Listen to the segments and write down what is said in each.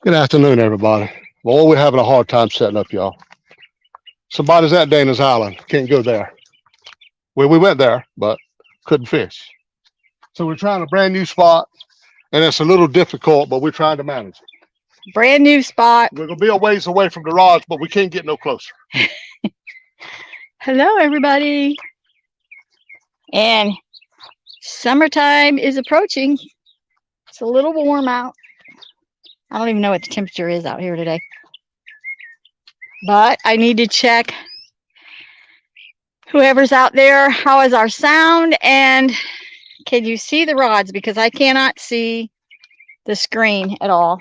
Good afternoon, everybody. Boy, we're having a hard time setting up, y'all. Somebody's at Dana's Island. Can't go there. Well, we went there, but couldn't fish. So we're trying a brand new spot, and it's a little difficult, but we're trying to manage it. Brand new spot. We're going to be a ways away from the rods, but we can't get no closer. Hello, everybody. And summertime is approaching. It's a little warm out. I don't even know what the temperature is out here today. But I need to check whoever's out there. How is our sound? And can you see the rods? Because I cannot see the screen at all.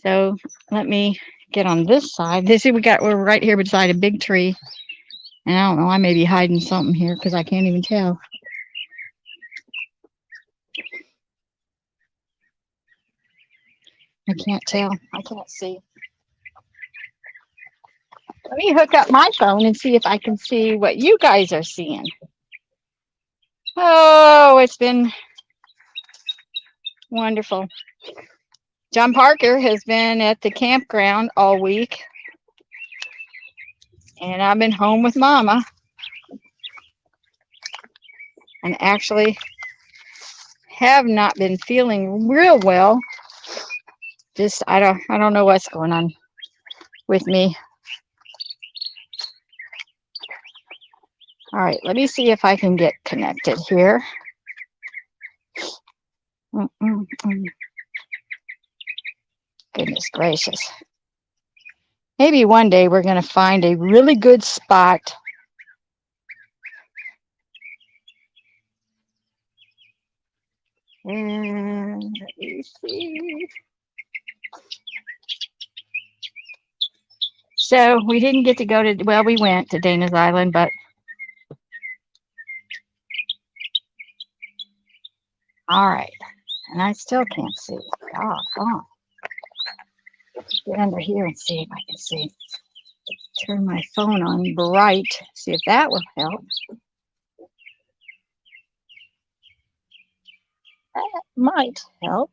So let me get on this side. We're right here beside a big tree. And I don't know, I may be hiding something here because I can't even tell. I can't tell. I can't see. Let me hook up my phone and see if I can see what you guys are seeing. Oh, it's been wonderful. John Parker has been at the campground all week. And I've been home with Mama. And actually have not been feeling real well. Just I don't know what's going on with me. All right, let me see if I can get connected here. Goodness gracious. Maybe one day we're going to find a really good spot. And let me see. So we didn't get to go to, well, we went to Dana's Island, but all right. And I still can't see. Oh, come on. Get under here and see if I can see. Turn my phone on bright. See if that will help. That might help.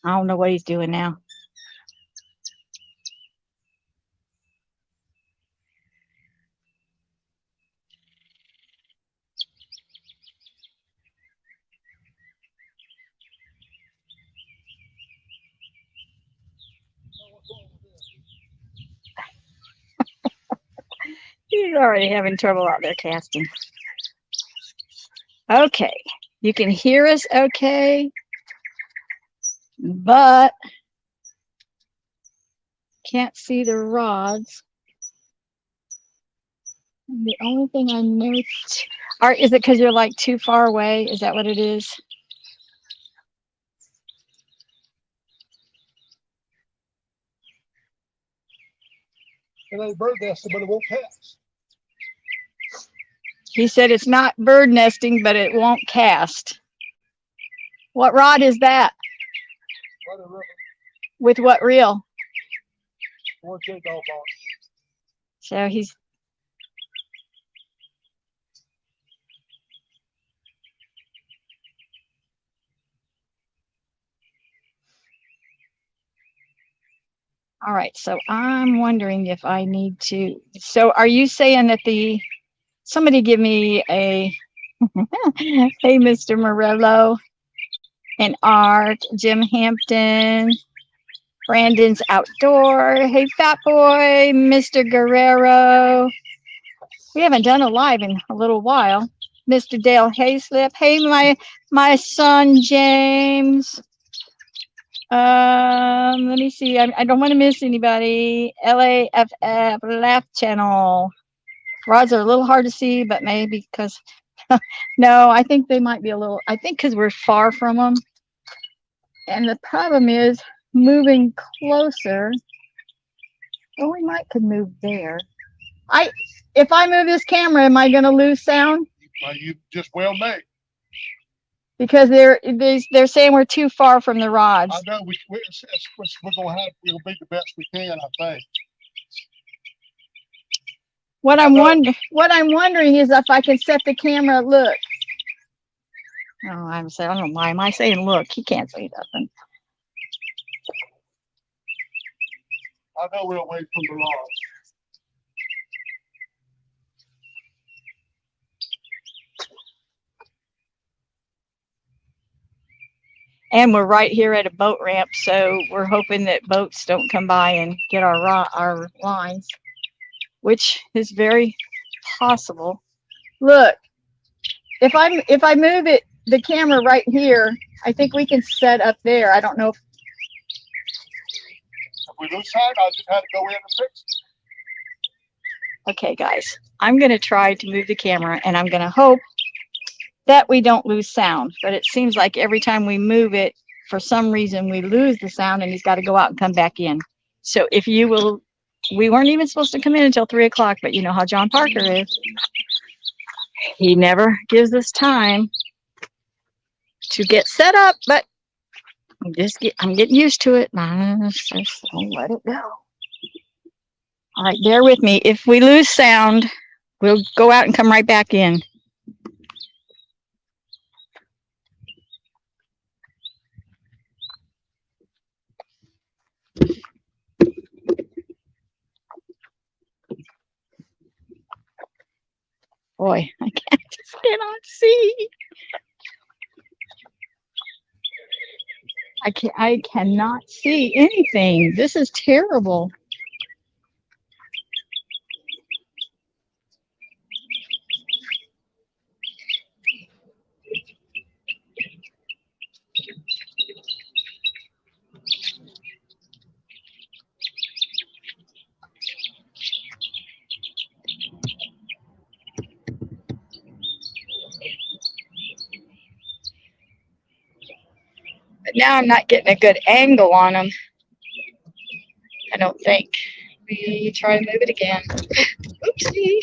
I don't know what he's doing now. He's already having trouble out there casting. Okay, you can hear us okay, but can't see the rods. And the only thing I noticed, is it because you're like too far away? Is that what it is? It ain't bird nesting, but it won't cast. He said it's not bird nesting, but it won't cast. What rod is that? With what reel? So he's. All right, so I'm wondering if I need to. So are you saying that somebody give me a, hey, Mr. Morello and Art, Jim Hampton, Brandon's Outdoor, hey, Fat Boy, Mr. Guerrero. We haven't done a live in a little while. Mr. Dale Hayslip, hey, my son, James. Let me see. I don't want to miss anybody. LAFF Laugh Channel. Rods are a little hard to see, but maybe because no, I think they might be a little. I think because we're far from them, and the problem is moving closer. Well, we might could move there. If I move this camera, am I going to lose sound? Well, you just well may. Because they're saying we're too far from the rods. I know we're gonna have. It'll be the best we can, I think. What I'm wondering is if I can set the camera. Look. Oh, I'm saying. I don't know why am I saying look. He can't say nothing. I know we're away from the law. And we're right here at a boat ramp, so we're hoping that boats don't come by and get our lines, which is very possible. Look, if I move the camera right here, I think we can set up there. I don't know if we lose sight, I just had to go in and fix it. Okay, guys, I'm going to try to move the camera, and I'm going to hope that we don't lose sound. But it seems like every time we move it, for some reason, we lose the sound, and he's got to go out and come back in. So if you will, we weren't even supposed to come in until 3 o'clock, but you know how John Parker is. He never gives us time to get set up, but I'm getting used to it. Just let it go. All right, bear with me. If we lose sound, we'll go out and come right back in. Boy, I cannot see. I cannot see anything. This is terrible. But now I'm not getting a good angle on them. I don't think. We try to move it again. Oopsie.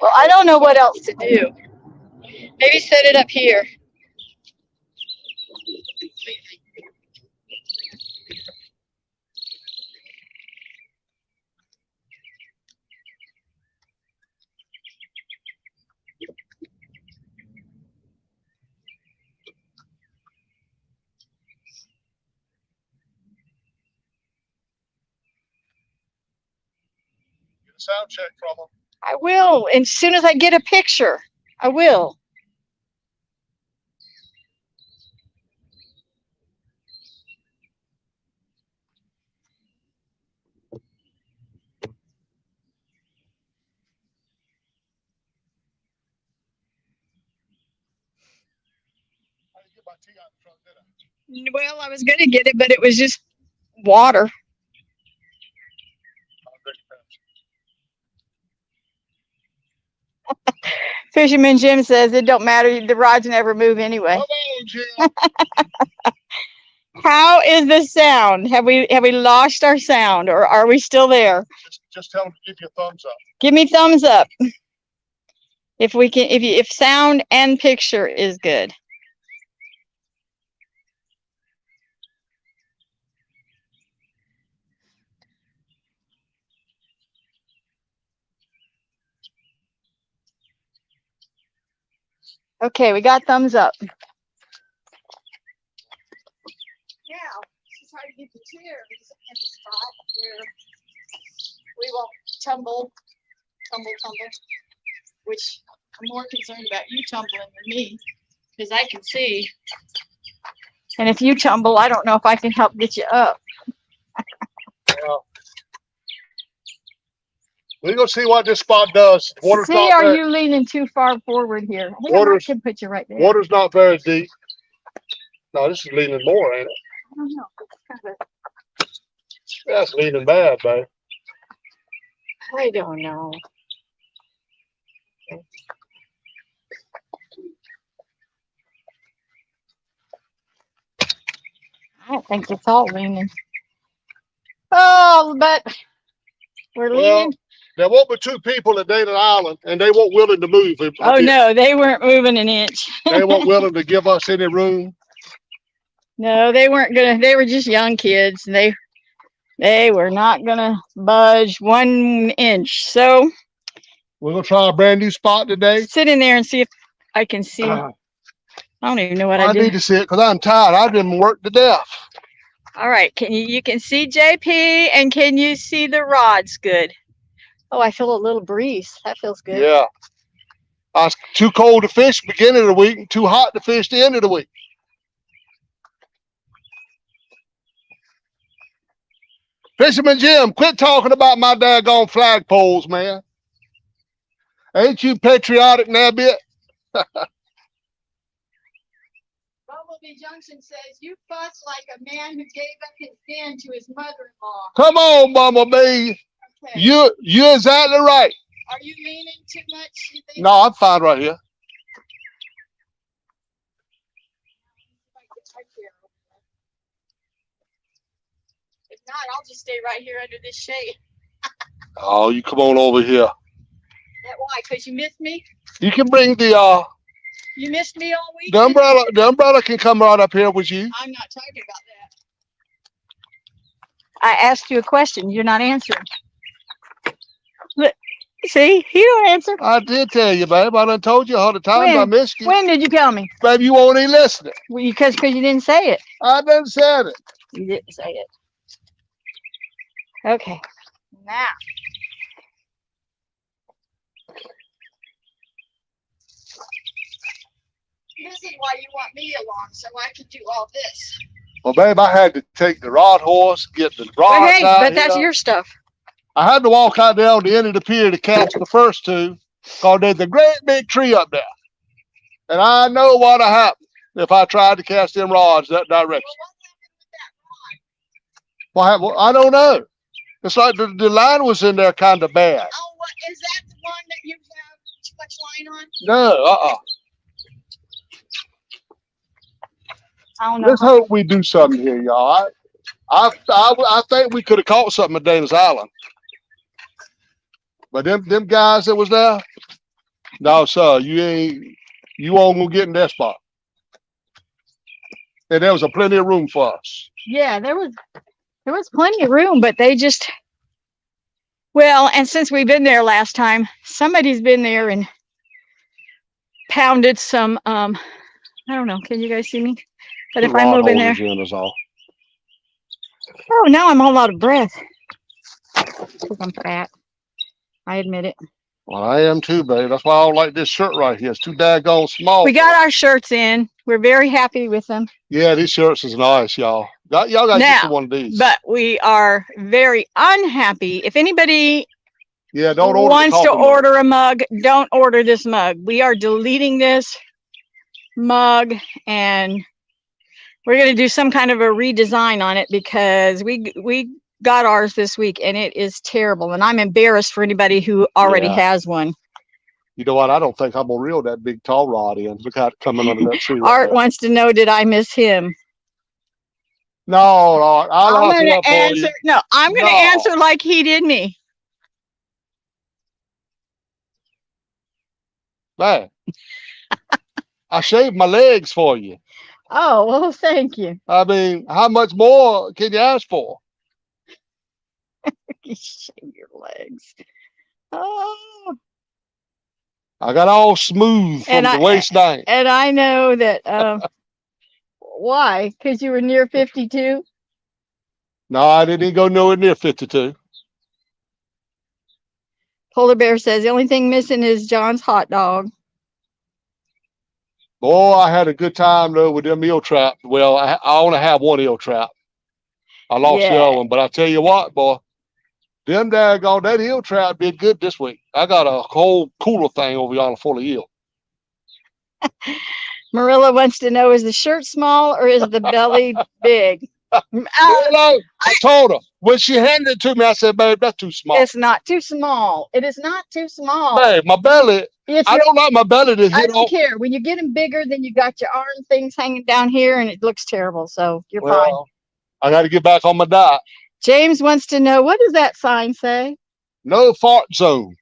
Well, I don't know what else to do. Maybe set it up here. Get a sound check from them. I will. And as soon as I get a picture, I will. Well, I was going to get it, but it was just water. Fisherman Jim says it don't matter. The rods never move anyway. Come on, Jim. How is the sound? Have we lost our sound, or are we still there? Just tell them to give you a thumbs up. Give me thumbs up. If we can, if sound and picture is good. Okay, we got thumbs up. Now, let's try to get the chairs in the spot where we won't tumble, which I'm more concerned about you tumbling than me, because I can see. And if you tumble, I don't know if I can help get you up. Well, we're going to see what this spot does. Water's See, not are very, you leaning too far forward here? I think I can put you right there. water's not very deep. No, this is leaning more, ain't it? I don't know. It's kind of, That's leaning bad, babe. I don't know. I don't think it's all leaning. Oh, but we're leaning. There won't be two people at Dana Island, and they weren't willing to move. Oh, no, they weren't moving an inch. They weren't willing to give us any room. No, they weren't gonna. They were just young kids, and they were not gonna budge 1 inch. So We're gonna try a brand new spot today. sit in there and see if I can see. I don't even know what I I did. need to see it because I'm tired. I've been worked to death. All right, you can see JP, and can you see the rods good? Oh, I feel a little breeze. That feels good. Yeah. I was too cold to fish beginning of the week and too hot to fish the end of the week. Fisherman Jim, quit talking about my daggone flagpoles, man. Ain't you patriotic now a bit? Bumblebee Junction says you fuss like a man who gave up his den to his mother-in-law. Come on, Bumblebee. Okay. You're exactly right. Are you leaning too much, you think? No, I'm fine right here. If not, I'll just stay right here under this shade. Oh, you come on over here. That why? Because you missed me? You can bring the You missed me all week? the umbrella. The umbrella can come right up here with you. I'm not talking about that. I asked you a question. You're not answering. Look, see, he don't answer. I did tell you, babe. I done told you 100 times I missed you. When did you tell me? Babe, you won't even listen. Well, because you didn't say it. I done said it. You didn't say it. Okay. Now. This is why you want me along, so I can do all this. Well, babe, I had to take the rod horse, get the rods Okay, out but that's here. your stuff. I had to walk out there on the end of the pier to catch the first two, because there's a great big tree up there. And I know what'd happen if I tried to cast them rods that direction. Well, I don't know. It's like the line was in there kind of bad. Oh, what is that the one that you have too much line on? No, I don't know. Let's hope we do something here, y'all. I think we could have caught something at Dana's Island. But them guys that was there, no, sir, you won't gonna get in that spot. And there was plenty of room for us. Yeah, there was plenty of room, but they just, well, and since we've been there last time, somebody's been there and pounded some, I don't know, can you guys see me? But if I move in there, oh, now I'm all out of breath. Because I'm fat. I admit it. Well, I am too, babe. That's why I don't like this shirt right here. It's too daggone small. We got our shirts in. We're very happy with them. Yeah, these shirts is nice, y'all. Y'all got to get one of these. But we are very unhappy. If anybody don't wants to order a mug, don't order this mug. We are deleting this mug, and we're going to do some kind of a redesign on it because we got ours this week and it is terrible, and I'm embarrassed for anybody who already has one. You know what? I don't think I'm gonna reel that big tall rod in. Look how it's coming under that tree. Art wants to know, did I miss him? No, I'm going to answer. No, I'm going to answer like he did me. Man, I shaved my legs for you. Oh, well, thank you. I mean, how much more can you ask for? You shave your legs. Oh. I got all smooth from the waist down. And I know that, why? Because you were near 52? No, I didn't go nowhere near 52. Polar Bear says the only thing missing is John's hot dog. Boy, I had a good time though with them eel trap. Well, I only have one eel trap. I lost the other one, but I tell you what, boy, them daggone, that eel trap did good this week. I got a whole cooler thing over yonder full of eel. Marilla wants to know, is the shirt small or is the belly big? I told her when she handed it to me, I said, babe, that's too small. It's not too small. It is not too small. Babe, my belly, I don't like my belly to hit I don't care. When you get them bigger, then you got your arm things hanging down here and it looks terrible. So you're fine. I got to get back on my diet. James wants to know, what does that sign say? No fart zone.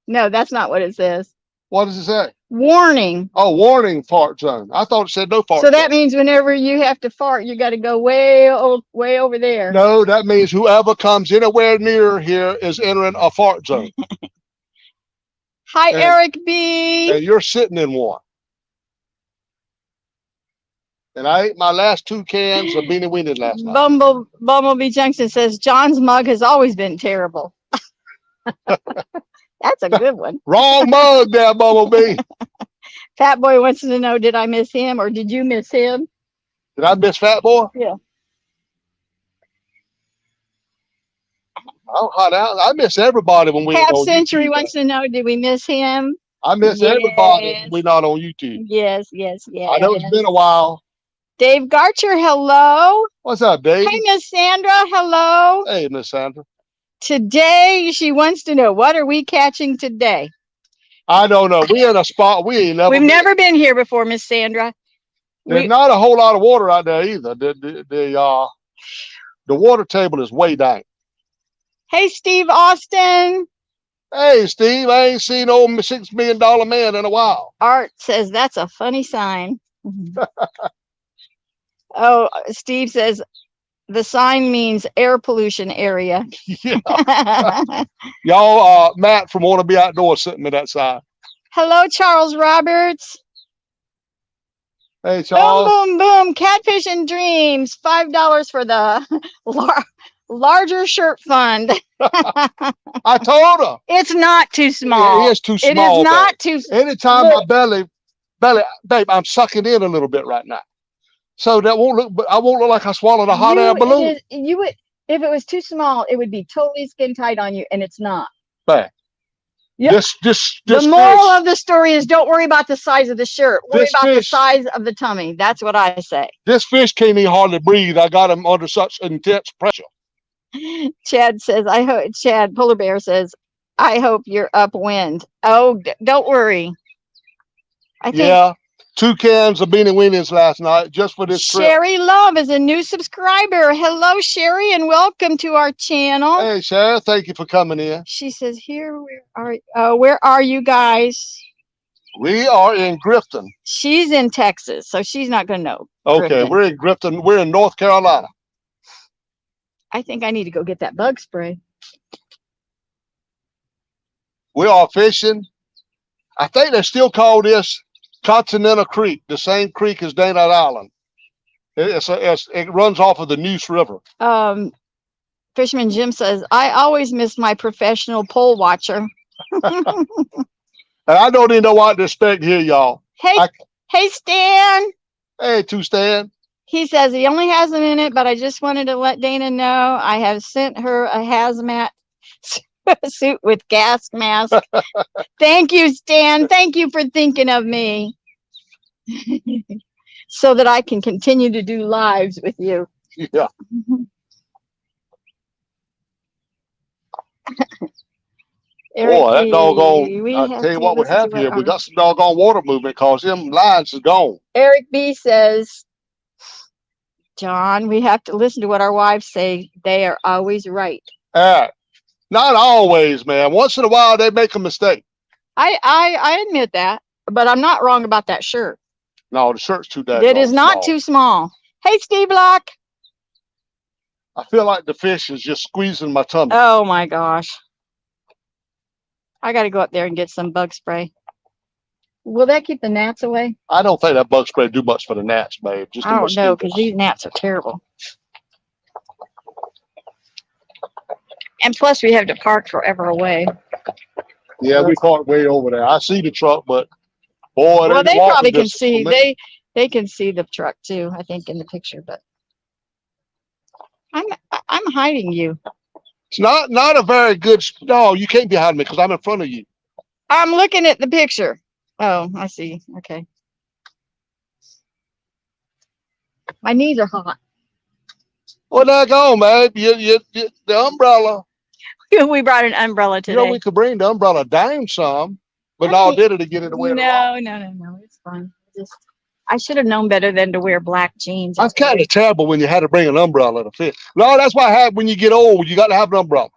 No, that's not what it says. What does it say? Warning. Oh, warning fart zone. I thought it said no fart So zone. that means whenever you have to fart, you got to go way over there. No, that means whoever comes anywhere near here is entering a fart zone. Hi, And- Eric B. And you're sitting in one. And I ate my last 2 cans of Beanie Weenies last night. Bumblebee Junction says John's mug has always been terrible. That's a good one. Wrong mug there, Bumblebee. Fat Boy wants to know, did I miss him or did you miss him? Did I miss Fat Boy? Yeah. I miss everybody when we Half on Century YouTube. wants to know, did we miss him? I miss everybody when we're not on YouTube. Yes. I know it's been a while. Dave Garcher, hello. What's up, Dave? Hey, Miss Sandra, hello. Hey, Miss Sandra. Today, she wants to know, what are we catching today? I don't know. We in a spot we ain't never We've been. never been here before, Miss Sandra. There's not a whole lot of water out there either. The water table is way down. Hey, Steve Austin. Hey, Steve, I ain't seen old $6 million man in a while. Art says that's a funny sign. Oh, Steve says the sign means air pollution area. Yeah. Y'all, Matt from Want to Be Outdoors sent me that sign. Hello, Charles Roberts. Hey, Charles. Boom, boom, boom. Catfishing Dreams. $5 for the larger shirt fund. I told her. It's not too small. It is too small. It is not too small. Anytime my belly, babe, I'm sucking in a little bit right now. So that won't look, but I won't look like I swallowed a hot air balloon. You would, if it was too small, it would be totally skin tight on you, and it's not. Bang. Yep. The moral of the story is don't worry about the size of the shirt. Worry about the size of the tummy. That's what I say. This fish can't even hardly breathe. I got him under such intense pressure. Chad says, Chad Polar Bear says, I hope you're upwind. Oh, don't worry. I think. Yeah. 2 cans of Beanie Weenies last night just for this trip. Sherry Love is a new subscriber. Hello, Sherry, and welcome to our channel. Hey, Sherry, thank you for coming in. She says, where are you guys? We are in Grifton. She's in Texas, so she's not going to know. Okay, Grifton. we're in Grifton. We're in North Carolina. I think I need to go get that bug spray. We are fishing. I think they still call this Continental Creek, the same creek as Dana Island. It runs off of the Neuse River. Fisherman Jim says, I always miss my professional pole watcher. And I don't even know what to expect here, y'all. Hey, Stan. Hey, Stan. He says he only has a minute, but I just wanted to let Dana know I have sent her a hazmat suit with gas mask. Thank you, Stan. Thank you for thinking of me. So that I can continue to do lives with you. Yeah. Boy, that doggone, I'll tell you what we have here. We got some doggone water movement because them lines is gone. Eric B says, John, we have to listen to what our wives say. They are always right. Not always, man. Once in a while, they make a mistake. I admit that, but I'm not wrong about that shirt. No, the shirt's too daggone It is not too small. Hey, Steve Block. I feel like the fish is just squeezing my tummy. Oh, my gosh. I got to go up there and get some bug spray. Will that keep the gnats away? I don't think that bug spray do much for the gnats, babe. Just I don't know, because these gnats are terrible. And plus, we have to park forever away. Yeah, we parked way over there. I see the truck, but boy, well, they probably can see. They can see the truck too. I think in the picture, but I'm hiding you. It's not a very good. No, you can't be hiding me because I'm in front of you. I'm looking at the picture. Oh, I see. Okay. My knees are hot. Well, there go, man. The umbrella. We brought an umbrella today. You know, we could bring the umbrella down some, but no, did it to get it away. No. It's fine. I should have known better than to wear black jeans. That's kind of terrible when you had to bring an umbrella to fit. No, that's why I have when you get old, you got to have an umbrella.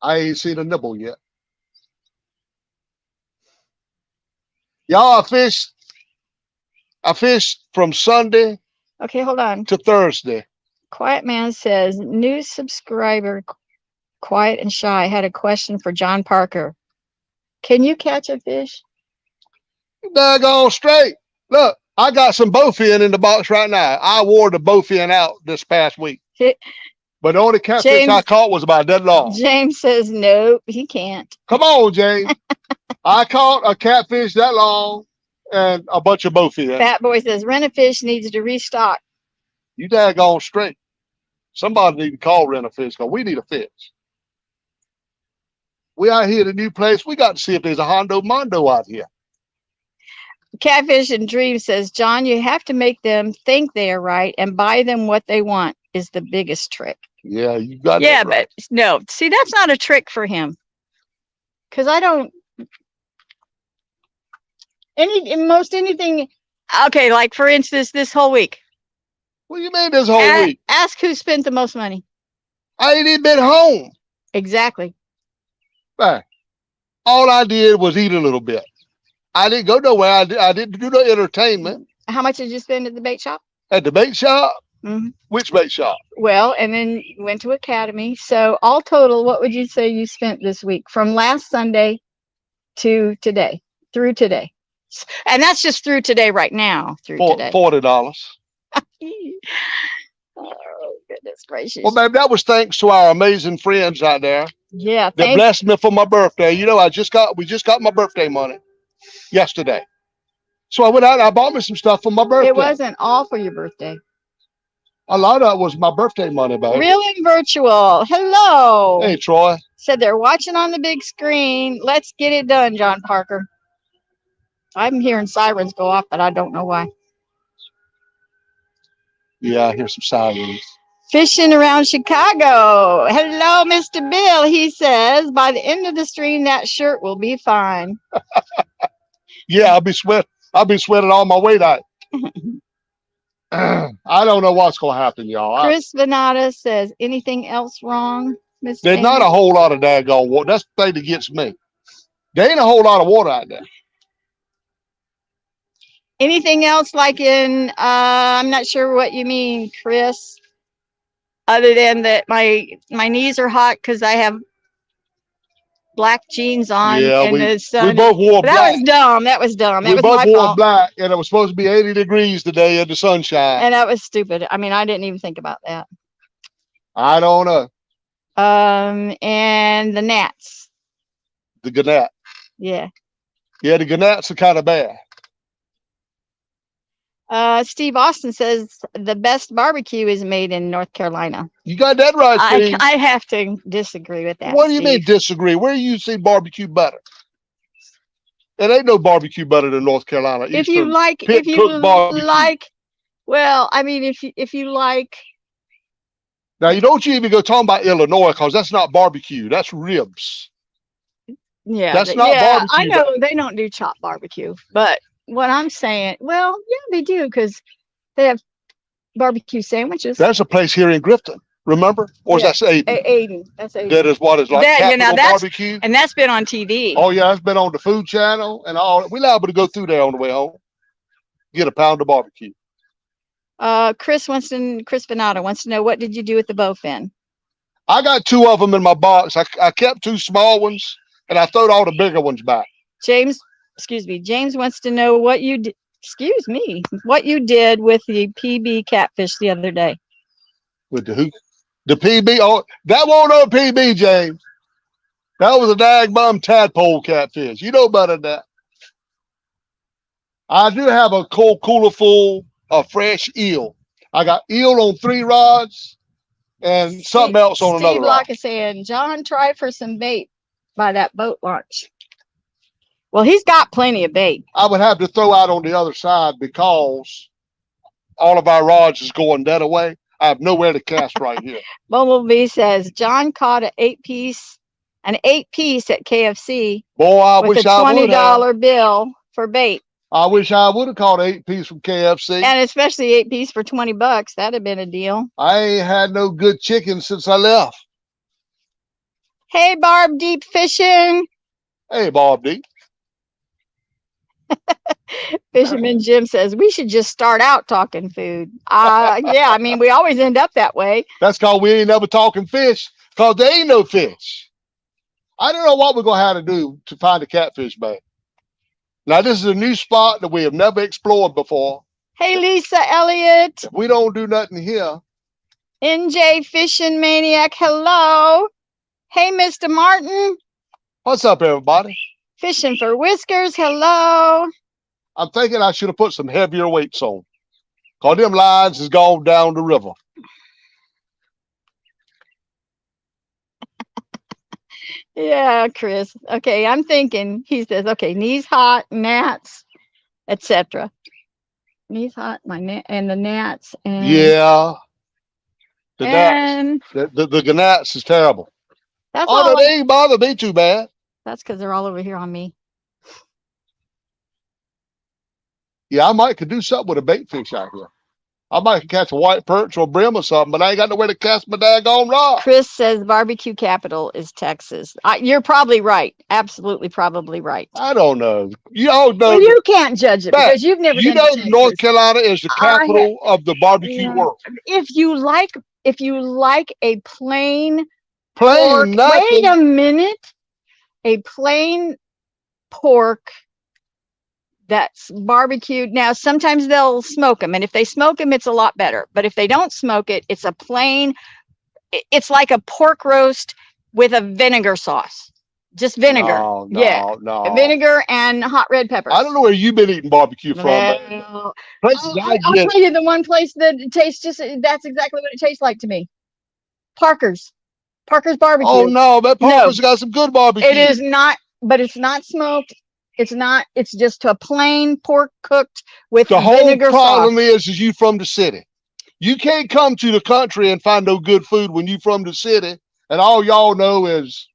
I ain't seen a nibble yet. Y'all, I fished from Sunday Okay, hold on. to Thursday. Quiet Man says, new subscriber, Quiet and Shy, had a question for John Parker. Can you catch a fish? Daggone straight. Look, I got some bowfin in the box right now. I wore the bowfin out this past week. But the only catfish I caught was about that long. James says, nope, he can't. Come on, James. I caught a catfish that long and a bunch of bowfin. Fat Boy says, Rent-A-Fish needs to restock. You daggone straight. Somebody need to call Rent-A-Fish because we need a fish. We out here at a new place. We got to see if there's a Hondo Mondo out here. Catfish and Dream says, John, you have to make them think they are right and buy them what they want is the biggest trick. Yeah, you got Yeah, that right. but no, see, that's not a trick for him. Because I don't, anything, okay, like for instance, this whole week. What do you mean this whole week? Ask who spent the most money. I ain't even been home. Exactly. Right. All I did was eat a little bit. I didn't go nowhere. I didn't do no entertainment. How much did you spend at the bait shop? At the bait shop? Mm-hmm. Which bait shop? Well, and then you went to Academy. So all total, what would you say you spent this week from last Sunday to today, through today? And that's just through today right now, through today. $40. Oh, goodness gracious. Well, babe, that was thanks to our amazing friends out there. Yeah. That blessed me for my birthday. You know, we just got my birthday money yesterday. So I went out and I bought me some stuff for my birthday. It wasn't all for your birthday. A lot of it was my birthday money, babe. Real and virtual. Hello. Hey, Troy. Said they're watching on the big screen. Let's get it done, John Parker. I'm hearing sirens go off, but I don't know why. Yeah, I hear some sirens. Fishing around Chicago. Hello, Mr. Bill. He says, by the end of the stream, that shirt will be fine. Yeah, I'll be sweating all my weight out. I don't know what's going to happen, y'all. Chris Venata says, anything else wrong, Miss There's not a whole lot of daggone water. That's the thing that gets me. There ain't a whole lot of water out there. Anything else like in, I'm not sure what you mean, Chris, other than that my knees are hot because I have black jeans on. Yeah, and the sun. We both wore black. That was dumb. That was dumb. That we was both my wore fault. black, and it was supposed to be 80 degrees today in the sunshine. And that was stupid. I mean, I didn't even think about that. I don't know. And the gnats. The gnat. Yeah. Yeah, the gnats are kind of bad. Steve Austin says the best barbecue is made in North Carolina. You got that right, Steve. I have to disagree with that. What do you mean disagree? Where do you see barbecue better? It ain't no barbecue better than North Carolina. If you like, well, I mean, if you like. Now, you don't even go talking about Illinois because that's not barbecue. That's ribs. Yeah, that's not barbecue. I know they don't do chopped barbecue, but what I'm saying, well, yeah, they do because they have barbecue sandwiches. There's a place here in Grifton, remember? Or is that Aiden? Aiden. That's Aiden. That is what is like Capital Barbecue. And that's been on TV. Oh, yeah, it's been on the Food Channel and all. We're liable to go through there on the way home. Get a pound of barbecue. Chris Benata wants to know, what did you do with the bowfin? I got 2 of them in my box. I kept 2 small ones and I throwed all the bigger ones back. James wants to know what you did. What you did with the PB catfish the other day. With the who? The PB? Oh, that wasn't no PB, James. That was a dagbum tadpole catfish. You know better than that. I do have a cold cooler full of fresh eel. I got eel on 3 rods and something else on another rod. Steve Locke is saying, John, try for some bait by that boat launch. Well, he's got plenty of bait. I would have to throw out on the other side because all of our rods is going that way. I have nowhere to cast right here. Bumblebee says, John caught an 8-piece at KFC. Boy, I wish I would have. With a $20 bill for bait. I wish I would have caught 8-piece from KFC. And especially 8-piece for $20. That'd have been a deal. I ain't had no good chicken since I left. Hey, Barb, deep fishing. Hey, Bob D. Fisherman Jim says we should just start out talking food. Yeah, I mean, we always end up that way. That's cause we ain't never talking fish, cause there ain't no fish. I don't know what we're gonna have to do to find a catfish bag. Now this is a new spot that we have never explored before. Hey, Lisa Elliott. If we don't do nothing here, NJ Fishing Maniac. Hello. Hey, Mr. Martin. what's up, everybody? Fishing for Whiskers. Hello. I'm thinking I should have put some heavier weights on, cause them lines has gone down the river. Yeah, Chris. Okay, I'm thinking. He says, okay, knees hot, gnats, etc. Knees hot, and the gnats, and Yeah, the gnats, and the gnats is terrible. that's Oh no, all. they ain't bother me too bad. That's because they're all over here on me. Yeah, I might could do something with a bait fish out here. I might catch a white perch or a brim or something, but I ain't got nowhere to cast my daggone rod. Chris says barbecue capital is Texas. You're probably right. Absolutely, probably right. I don't know. You all know. Well, you can't judge it because you've never You been to know, Texas. North Carolina is the capital of the barbecue world. If you like a plain Plain pork, nothing. wait a minute, a plain pork that's barbecued. Now, sometimes they'll smoke them, and if they smoke them, it's a lot better. But if they don't smoke it, it's a plain. It's like a pork roast with a vinegar sauce, just vinegar. No. Vinegar and hot red peppers. I don't know where you've been eating barbecue from. Well, Places I'll tell you the one place that tastes that's exactly what it tastes like to me. Parker's barbecue. Oh no, that Parker's got some good barbecue. It is not, but it's not smoked. It's not. It's just a plain pork cooked with the vinegar whole problem sauce. is you from the city. You can't come to the country and find no good food when you from the city, and all y'all know is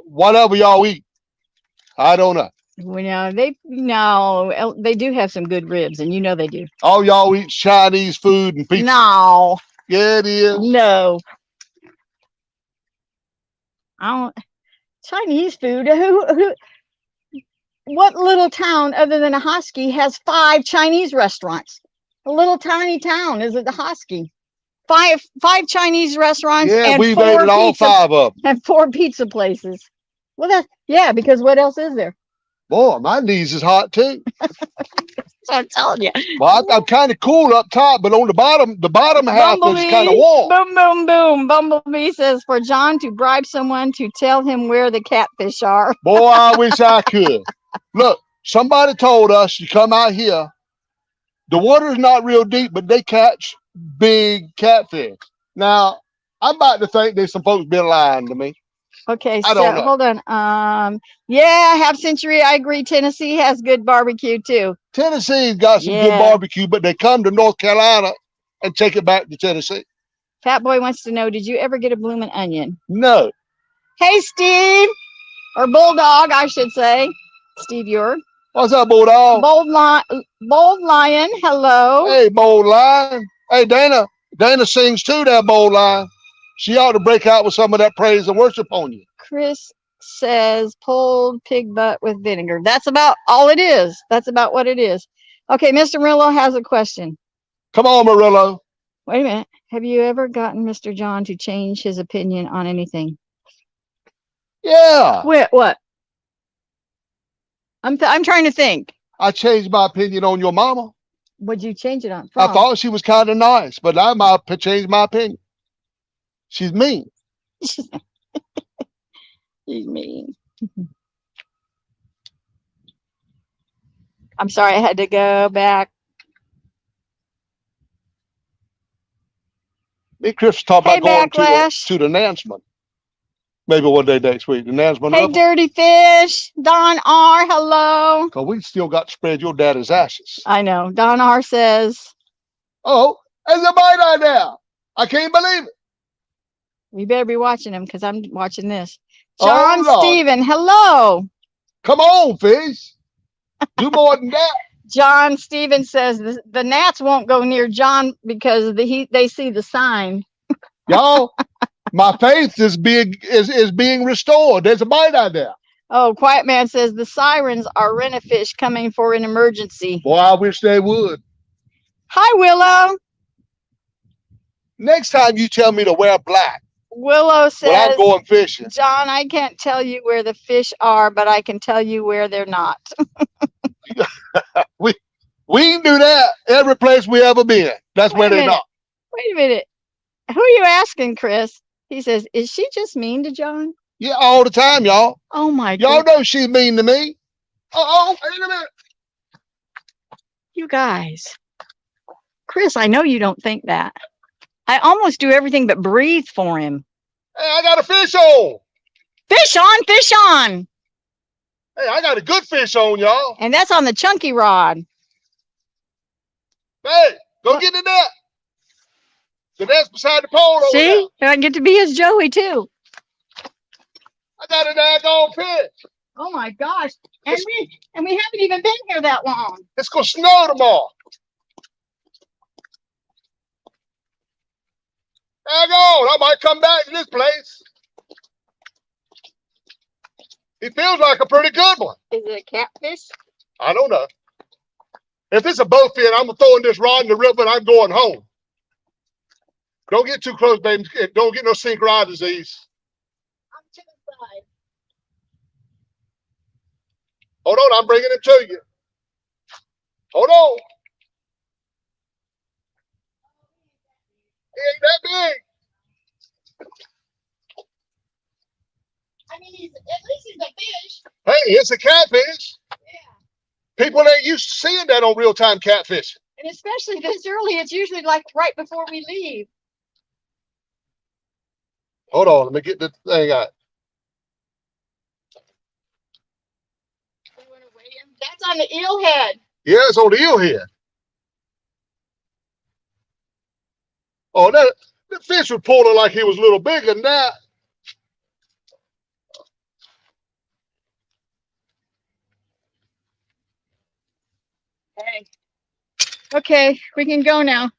whatever y'all eat. I don't know. Well, they do have some good ribs, and you know they do. All y'all eat Chinese food and pizza. No. Yeah, it is. No. I don't. Chinese food. What little town other than Ahoskie has 5 Chinese restaurants? A little tiny town is it Ahoskie? Five Chinese restaurants. Yeah, and we've 4 ate all pizza, 5 of them. and 4 pizza places. Well, because what else is there? Boy, my knees is hot too. I'm telling you. Well, I'm kind of cool up top, but on the bottom half is kind of warm. Boom, boom, boom. Bumblebee says for John to bribe someone to tell him where the catfish are. Boy, I wish I could. Look, somebody told us you come out here. The water's not real deep, but they catch big catfish. Now, I'm about to think there's some folks been lying to me. Okay, I don't know. Hold on. Yeah, half century. I agree. Tennessee has good barbecue too. Tennessee's got some good barbecue, but they come to North Carolina and take it back to Tennessee. Fat Boy wants to know, did you ever get a bloomin' onion? No. Hey, Steve, or Bulldog, I should say. Steve, you're. What's up, Bulldog? Bold Lion. Hello. Hey, Bold Lion. Hey, Dana. Dana sings too. That Bold Lion. She ought to break out with some of that praise and worship on you. Chris says pulled pig butt with vinegar. That's about all it is. That's about what it is. Okay, Mr. Murillo has a question. Come on, Murillo. Wait a minute. Have you ever gotten Mr. John to change his opinion on anything? Yeah. What? I'm trying to think. I changed my opinion on your mama. What'd you change it on? I thought she was kind of nice, but I might change my opinion. She's mean. She's mean. I'm sorry, I had to go back. Me and Chris talked about going Backlash. to the Nansman. Maybe one day next week. The Nansman. Hey, Dirty Fish. Don R. Hello. Because we still got to spread your daddy's ashes. I know. Don R. says. Oh, there's a bite on there. I can't believe it. You better be watching him because I'm watching this. John Steven, hello. Come on, fish. Do more than that. John Steven says the gnats won't go near John because they see the sign. Y'all, My faith is being restored. There's a bite out there. Oh, Quiet Man says the sirens are rent-a-fish coming for an emergency. Boy, I wish they would. Hi, Willow. Next time you tell me to wear black Willow when says, I'm going fishing. John, I can't tell you where the fish are, but I can tell you where they're not. we can do that every place we ever been. That's where they're not. Wait a minute. Who are you asking, Chris? He says, is she just mean to John? Yeah, all the time, y'all. Oh my God. Y'all know she's mean to me. Wait a minute. You guys. Chris, I know you don't think that. I almost do everything but breathe for him. Hey, I got a fish on. Fish on, fish on. Hey, I got a good fish on, y'all. And that's on the chunky rod. Hey, go get the net. The net's beside the pole over there. See? I get to be his Joey too. I got a daggone fish. Oh my gosh. And we haven't even been here that long. It's gonna snow tomorrow. Daggone, I might come back to this place. He feels like a pretty good one. Is it a catfish? I don't know. If it's a bowfin, I'm throwing this rod in the river and I'm going home. Don't get too close, baby. Don't get no sink rod disease. I'm to the side. Hold on, I'm bringing him to you. Hold on. He ain't that big. I mean, at least he's a fish. Hey, it's a catfish. Yeah. People ain't used to seeing that on real-time catfish. And especially this early, it's usually like right before we leave. Hold on, let me get the thing out. That's on the eel head. Yeah, it's on the eel head. Oh, the fish was pulling like he was a little bigger than that. Hey. Okay, we can go now.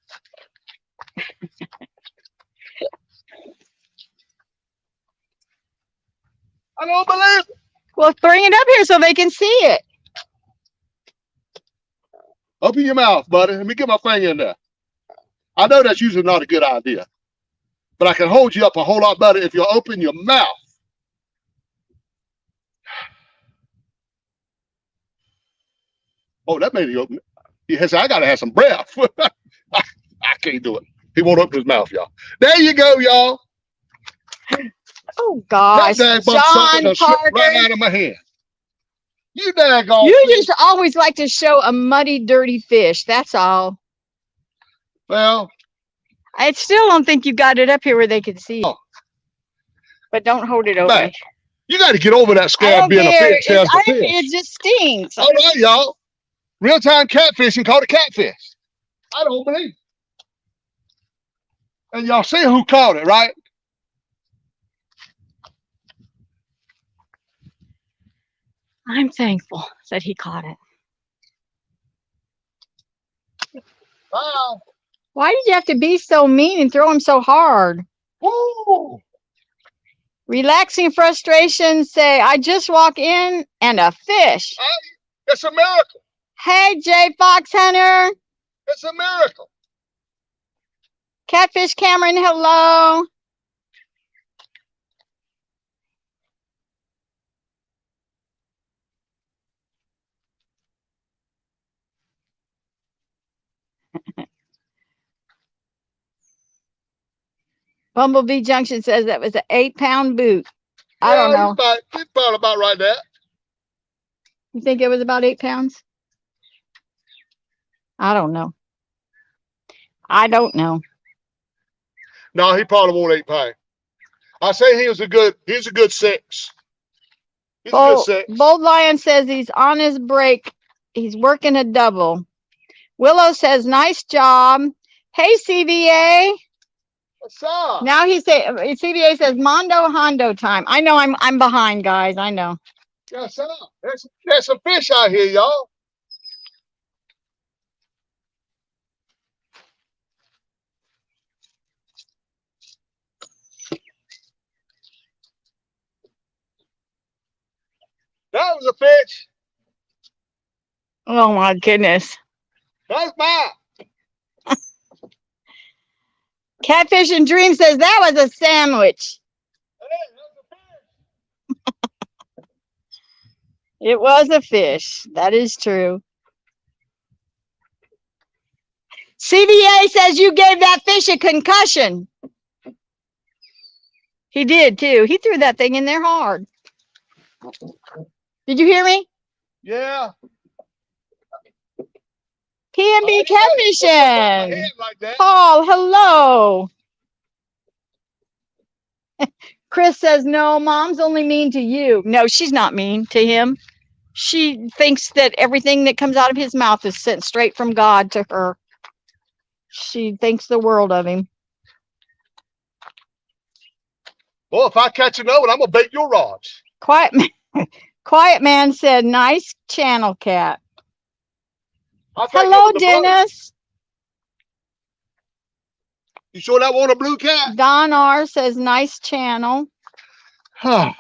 I don't believe it. Well, bring it up here so they can see it. Open your mouth, buddy. Let me get my finger in there. I know that's usually not a good idea, but I can hold you up a whole lot better if you open your mouth. Oh, that made you open it. He has. I gotta have some breath. I can't do it. He won't open his mouth, y'all. There you go, y'all. Oh gosh, That John Carter. right out of my hand. You daggone. You just always like to show a muddy, dirty fish. That's all. Well, I still don't think you got it up here where they can see. Oh. But don't hold it over. Back. You got to get over that I scab don't being a care. fish. As a fish. It just stings. All right, y'all. Real-time catfishing caught a catfish. I don't believe it. And y'all see who caught it, right? I'm thankful that he caught it. Wow. Why did you have to be so mean and throw him so hard? Woo. Relaxing frustration, say, I just walk in and a fish. It's a miracle. Hey, Jay Fox Hunter. It's a miracle. Catfish Cameron, hello. Bumblebee Junction says that was an 8-pound boot. I don't know. It's about right there. You think it was about 8 pounds? I don't know. I don't know. No, he probably won't 8 pounds. I say he's a good 6. He's a good 6. Bold Lion says he's on his break. He's working a double. Willow says, nice job. Hey, CVA. What's up? Now CVA says Mondo Hondo time. I know I'm behind, guys. I know. What's up? There's some fish out here, y'all. That was a fish. Oh my goodness. That's mine. Catfishing Dream says that was a sandwich. It was a fish. That is true. CVA says you gave that fish a concussion. He did too. He threw that thing in there hard. Did you hear me? Yeah. PNB Catfishing. Like that. Paul, hello. Chris says, no, mom's only mean to you. No, she's not mean to him. She thinks that everything that comes out of his mouth is sent straight from God to her. She thinks the world of him. Well, if I catch another one, I'm going to bait your rods. Quiet man said, nice channel, Cat. Hello, Dennis. You sure that one a blue cat? Don R says, nice channel. CVA,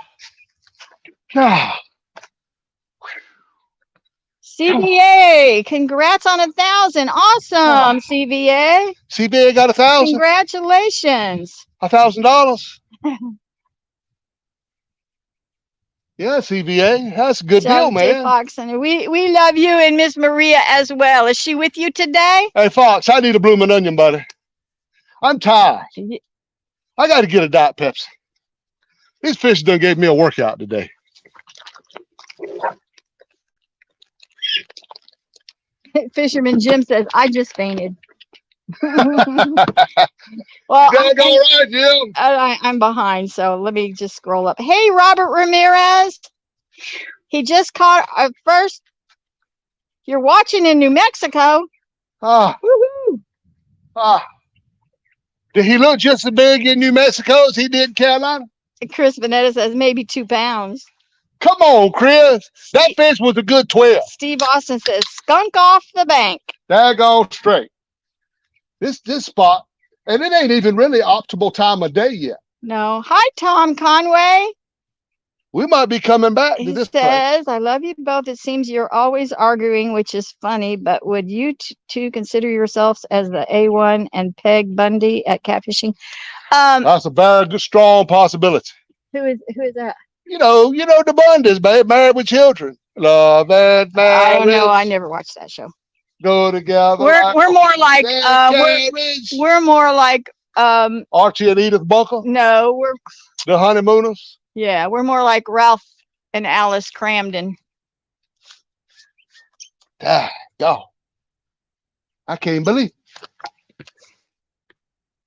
congrats on 1,000. Awesome, CVA. CVA got 1,000. Congratulations. $1,000. Yeah, CVA. That's a good deal, man. Fox, and we love you and Miss Maria as well. Is she with you today? Hey, Fox, I need a blooming onion, buddy. I'm tired. I got to get a Diet Pepsi. These fish done gave me a workout today. Fisherman Jim says, I just fainted. Well, right, Jim. I'm behind, so let me just scroll up. Hey, Robert Ramirez. He just caught a first. You're watching in New Mexico. Woohoo. Did he look just as big in New Mexico as he did in Carolina? Chris Vanetta says maybe 2 pounds. Come on, Chris. That fish was a good 12. Steve Austin says skunk off the bank. Daggone straight. This spot, and it ain't even really optimal time of day yet. No. Hi, Tom Conway. We might be coming back to this place. He says, I love you both. It seems you're always arguing, which is funny, but would you two consider yourselves as the A1 and Peg Bundy at catfishing? That's a very good, strong possibility. Who is that? You know the Bundys, babe, married with children. Love and marriage. I don't know. I never watched that show. Go together. We're more like we're more like Archie and Edith Bunker. No, we're the honeymooners. Yeah, we're more like Ralph and Alice Cramden. Yo, I can't believe it.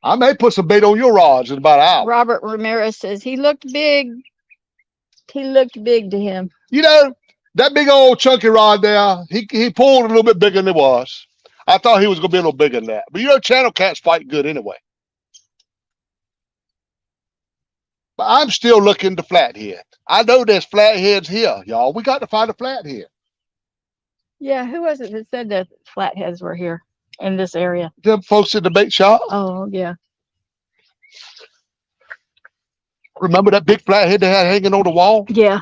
I may put some bait on your rods in about an hour. Robert Ramirez says he looked big. He looked big to him. You know, that big old chunky rod there, he pulled a little bit bigger than it was. I thought he was going to be a little bigger than that. But you know, channel cats fight good anyway. But I'm still looking to flathead. I know there's flatheads here, y'all. We got to find a flathead. Yeah, who was it that said that flatheads were here in this area? Them folks at the bait shop. Oh, yeah. Remember that big flathead they had hanging on the wall? Yeah.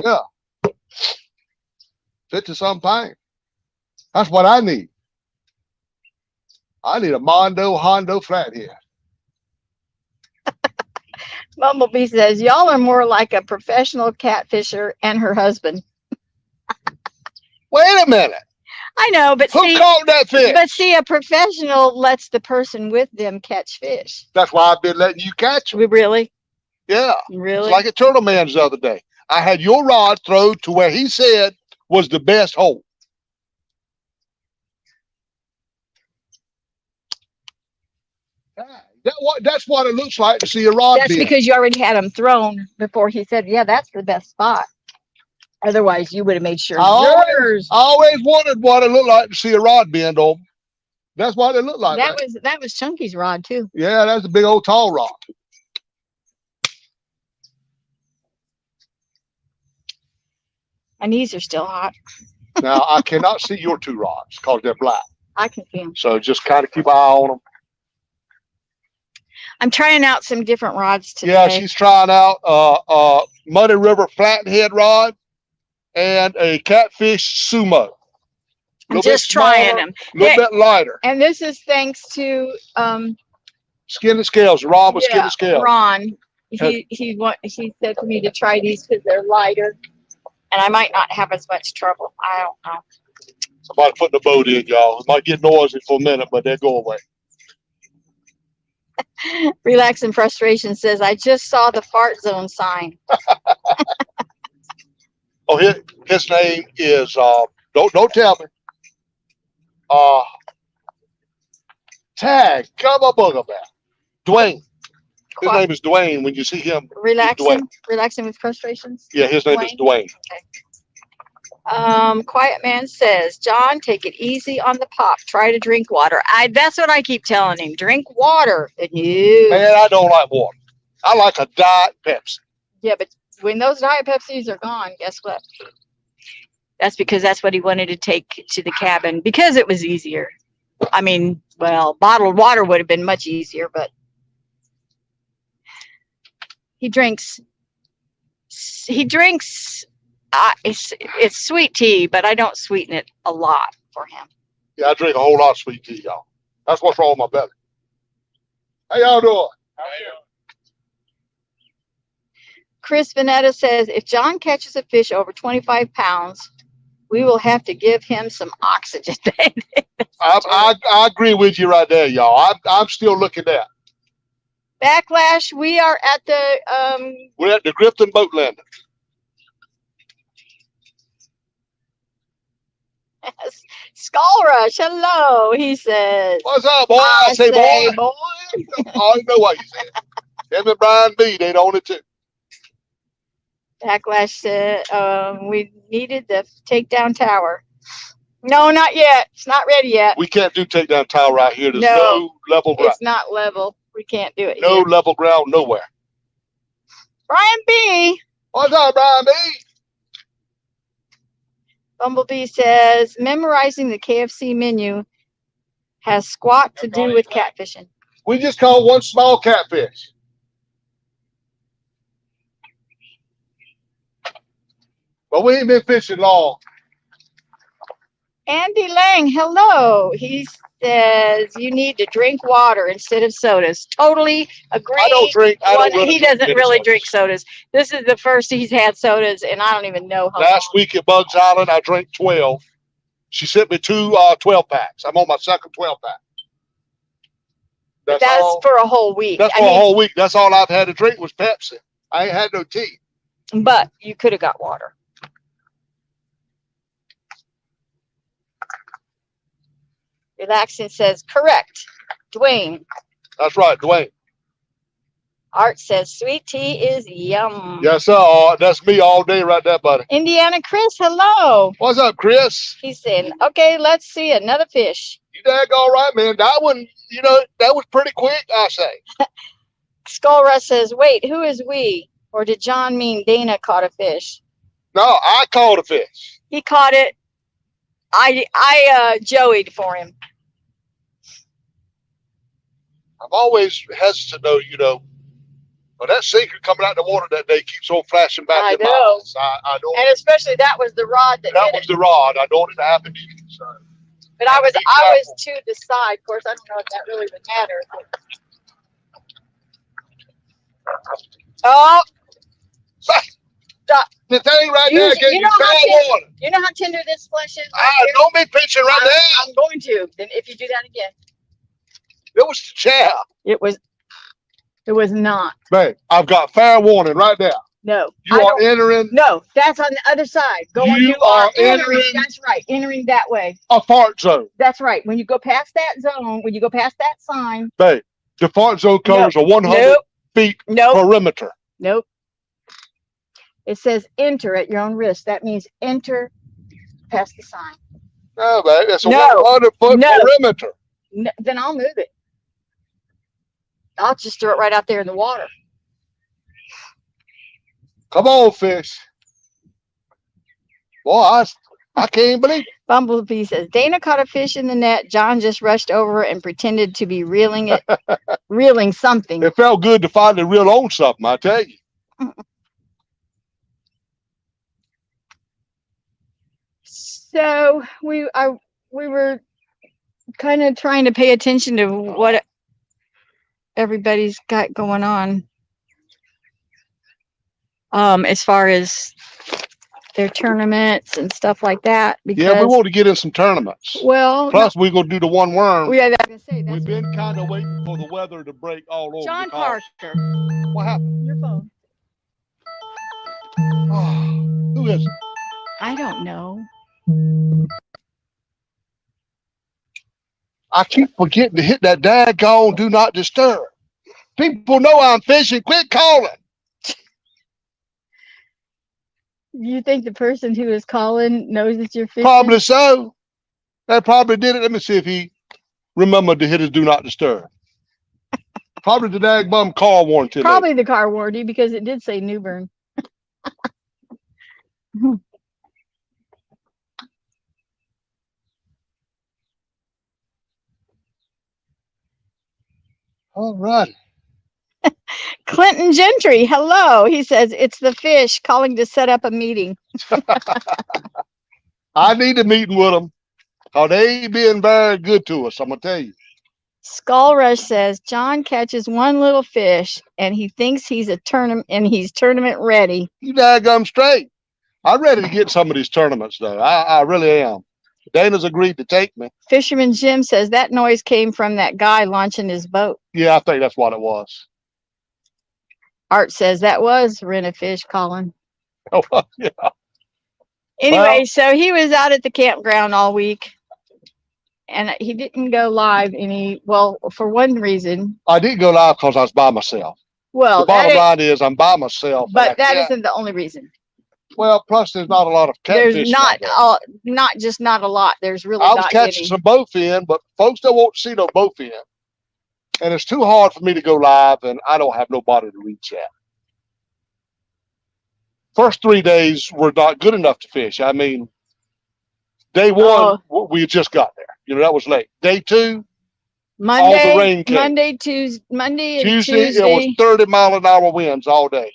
Yeah. 50-something. That's what I need. I need a Hondo flathead. Bumblebee says, y'all are more like a professional catfisher and her husband. Wait a minute. I know, but who caught that fish? But see, a professional lets the person with them catch fish. That's why I've been letting you catch them. Really? Yeah. Really? It's like at Turtle Man's the other day. I had your rod thrown to where he said was the best hole. That's what it looks like to see a rod. That's because you already had them thrown before he said, yeah, that's the best spot. Otherwise, you would have made sure. I always wondered what it looked like to see a rod bend over. That's what it looked like. That was Chunky's rod too. Yeah, that's a big old tall rod. My knees are still hot. Now I cannot see your 2 rods because they're black. I can see them. So just kind of keep an eye on them. I'm trying out some different rods today. Yeah, she's trying out Muddy River flathead rod. and a catfish sumo. A I'm little just bit trying smaller, them. a little bit lighter. And this is thanks to Skin and scales. Ron with skin yeah, and scales. Ron. He said for me to try these because they're lighter, and I might not have as much trouble. I don't know. Somebody putting the boat in, y'all. It might get noisy for a minute, but they'll go away. Relax and Frustration says, I just saw the fart zone sign. Oh, his name is don't tell me. Tag, come up on about Dwayne. His name is Dwayne. When you see him, Relaxing with Frustrations. Yeah, his name is Dwayne. Okay. Quiet Man says, John, take it easy on the pop. Try to drink water. That's what I keep telling him. Drink water. Man, I don't like water. I like a Diet Pepsi. Yeah, but when those Diet Pepsis are gone, guess what? That's because that's what he wanted to take to the cabin because it was easier. I mean, well, bottled water would have been much easier, but he drinks. It's sweet tea, but I don't sweeten it a lot for him. Yeah, I drink a whole lot of sweet tea, y'all. That's what's wrong with my belly. How y'all doing? How are you? Chris Vanetta says, if John catches a fish over 25 pounds, we will have to give him some oxygen. I agree with you right there, y'all. I'm still looking at. Backlash, we are at the we're at the Grifton boat landing. Skull Rush, hello, he says. What's up, boy? I say, boy. I know what you said. Him and Brian B, they own it too. Backlash said, we needed the takedown tower. No, not yet. It's not ready yet. We can't do takedown tower right here. There's no level ground. It's not level. We can't do it. No level ground nowhere. Brian B. What's up, Brian B? Bumblebee says, memorizing the KFC menu has squat to do with catfishing. We just caught one small catfish. But we ain't been fishing long. Andy Lang, hello. He says you need to drink water instead of sodas. Totally agree. He doesn't really drink sodas. This is the first he's had sodas, and I don't even know how Last week at Bugs Island, I drank 12. She sent me two 12-packs. I'm on my second 12-pack. That's for a whole week. That's for a whole week. That's all I've had to drink was Pepsi. I ain't had no tea. But you could have got water. Relaxing says, correct. Dwayne. That's right, Dwayne. Art says, sweet tea is yum. Yes, sir. That's me all day right there, buddy. Indiana Chris, hello. What's up, Chris? He's saying, okay, let's see another fish. You dag all right, man. That one, that was pretty quick, I say. Skull Rush says, wait, who is we? Or did John mean Dana caught a fish? No, I caught a fish. He caught it. I joeyed for him. I'm always hesitant, though, but that sinker coming out of the water that day keeps on flashing back in my eyes. I know. And especially that was the rod that was the rod. I know it happened to you. So. But I was to the side. Of course, I don't know if that really would matter. Oh. Stop. The thing right there gave you foul water. You know how tender this flesh is? Don't be pinching right there. I'm going to. Then if you do that again. It was the chair. It was not. Babe, I've got fair warning right there. No. You are entering. No, that's on the other side. You are entering. That's right. Entering that way. A fart zone. That's right. When you go past that zone, when you go past that sign. Babe, the fart zone covers a 100 feet perimeter. Nope. It says enter at your own risk. That means enter past the sign. No, babe, it's a 100-foot perimeter. No, then I'll move it. I'll just throw it right out there in the water. Come on, fish. Boy, I can't believe it. Bumblebee says, Dana caught a fish in the net. John just rushed over and pretended to be reeling something. It felt good to finally reel on something, I tell you. So we were kind of trying to pay attention to what everybody's got going on. As far as their tournaments and stuff like that. Because, Yeah, we want to get in some tournaments. Well, Plus, we're going to do the one worm. yeah, I was gonna say, We've been kind of waiting for the weather to break all over. John because- Parker. What happened? Your phone. Oh, who is it? I don't know. I keep forgetting to hit that daggone do not disturb. People know I'm fishing. Quit calling. You think the person who is calling knows that you're fishing? Probably so. They probably did it. Let me see if he remembered to hit his do not disturb. Probably the daggum car warranty. Probably the car warranty, because it did say New Bern. All right. Clinton Gentry, hello. He says it's the fish calling to set up a meeting. I need a meeting with them. Oh, they ain't being very good to us, I'm gonna tell you. Skull Rush says John catches one little fish and he thinks he's tournament ready. You daggum straight. I'm ready to get some of these tournaments though. I really am. Dana's agreed to take me. Fisherman Jim says that noise came from that guy launching his boat. Yeah, I think that's what it was. Art says that was Rena Fish calling. Oh, yeah. Anyway, Well, so he was out at the campground all week. And he didn't go live for one reason. I didn't go live because I was by myself. Well, the bottom line is I'm by myself. But that isn't the only reason. Well, plus there's not a lot of catfish. There's not a lot. There's really I was not catching any. some bowfin, but folks don't want to see no bowfin. And it's too hard for me to go live, and I don't have nobody to reach at. First 3 days were not good enough to fish. I mean, day one, we just got there. You know, that was late. Day two, all the rain came. Monday and Tuesday, it was 30-mile-an-hour winds all day.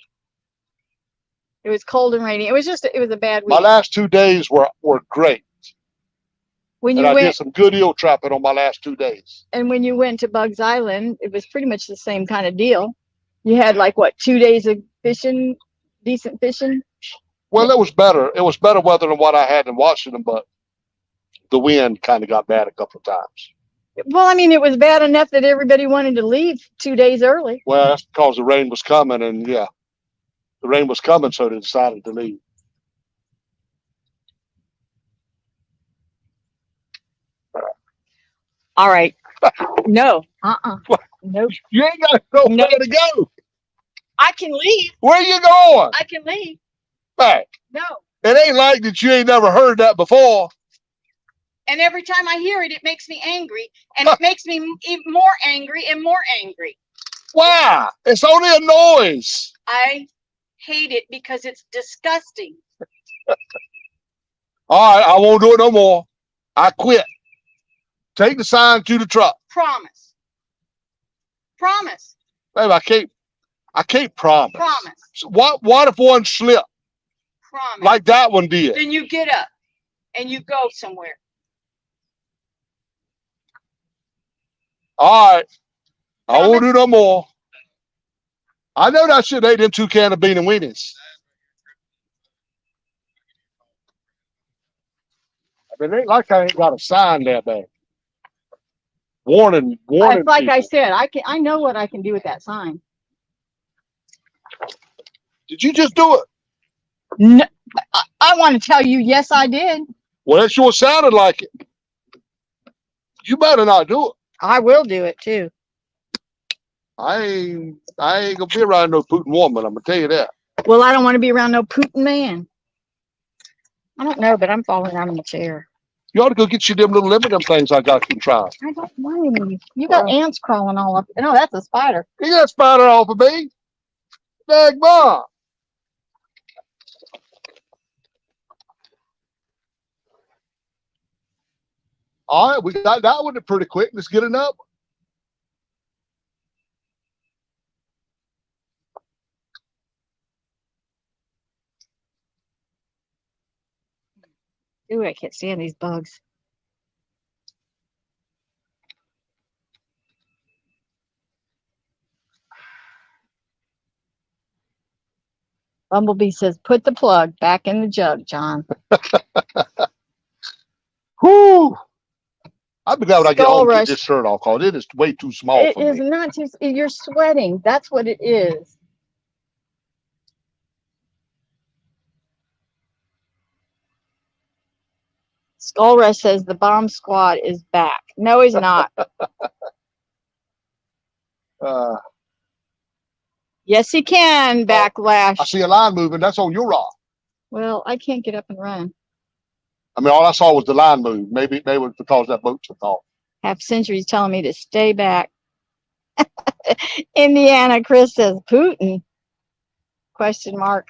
It was cold and rainy. It was a bad week. My last 2 days were great. I did some good eel trapping on my last 2 days. And when you went to Bugs Island, it was pretty much the same kind of deal. You had 2 days of fishing, decent fishing. Well, it was better. It was better weather than what I had in Washington, but the wind kind of got bad a couple of times. Well, I mean, it was bad enough that everybody wanted to leave 2 days early. Well, that's because the rain was coming, and yeah, the rain was coming, so they decided to leave. All right. No. Nope. You ain't got to know where to go. I can leave. Where you going? I can leave. Hey. No. It ain't like that you ain't never heard that before. And every time I hear it, it makes me angry. And it makes me even more angry and more angry. Why? It's only a noise. I hate it because it's disgusting. All right, I won't do it no more. I quit. Take the sign to the truck. Promise. Promise. Baby, I can't promise. Promise. So what if one slipped? Promise. Like that one did. Then you get up and you go somewhere. All right. I won't do no more. I know that shit ate them 2 cans of bean and weenies. I mean, it ain't like I ain't got a sign there, babe. Warning. Like people. I said, I know what I can do with that sign. Did you just do it? No, I want to tell you, yes, I did. Well, it sure sounded like it. You better not do it. I will do it too. I ain't gonna be around no Putin woman. I'm gonna tell you that. Well, I don't want to be around no Putin man. I don't know, but I'm falling out of my chair. You ought to go get you them little lemon things I got you trying. I don't want any. You got ants crawling all up. No, that's a spider. You got a spider off of me. Dag mom. All right, we got that one pretty quick. Let's get another one. Ooh, I can't stand these bugs. Bumblebee says, put the plug back in the jug, John. Whoo! I'll be glad when I get Skull home and get Rush. this shirt off, because it is way too small It for is me. not too, you're sweating. That's what it is. Skull Rush says the bomb squad is back. No, he's not. Uh, Yes, he can, Backlash. I see a line moving. That's on your rod. Well, I can't get up and run. I mean, all I saw was the line move. Maybe it was because that boat took off. Half Century's telling me to stay back. Indiana Chris says, Putin? Question mark.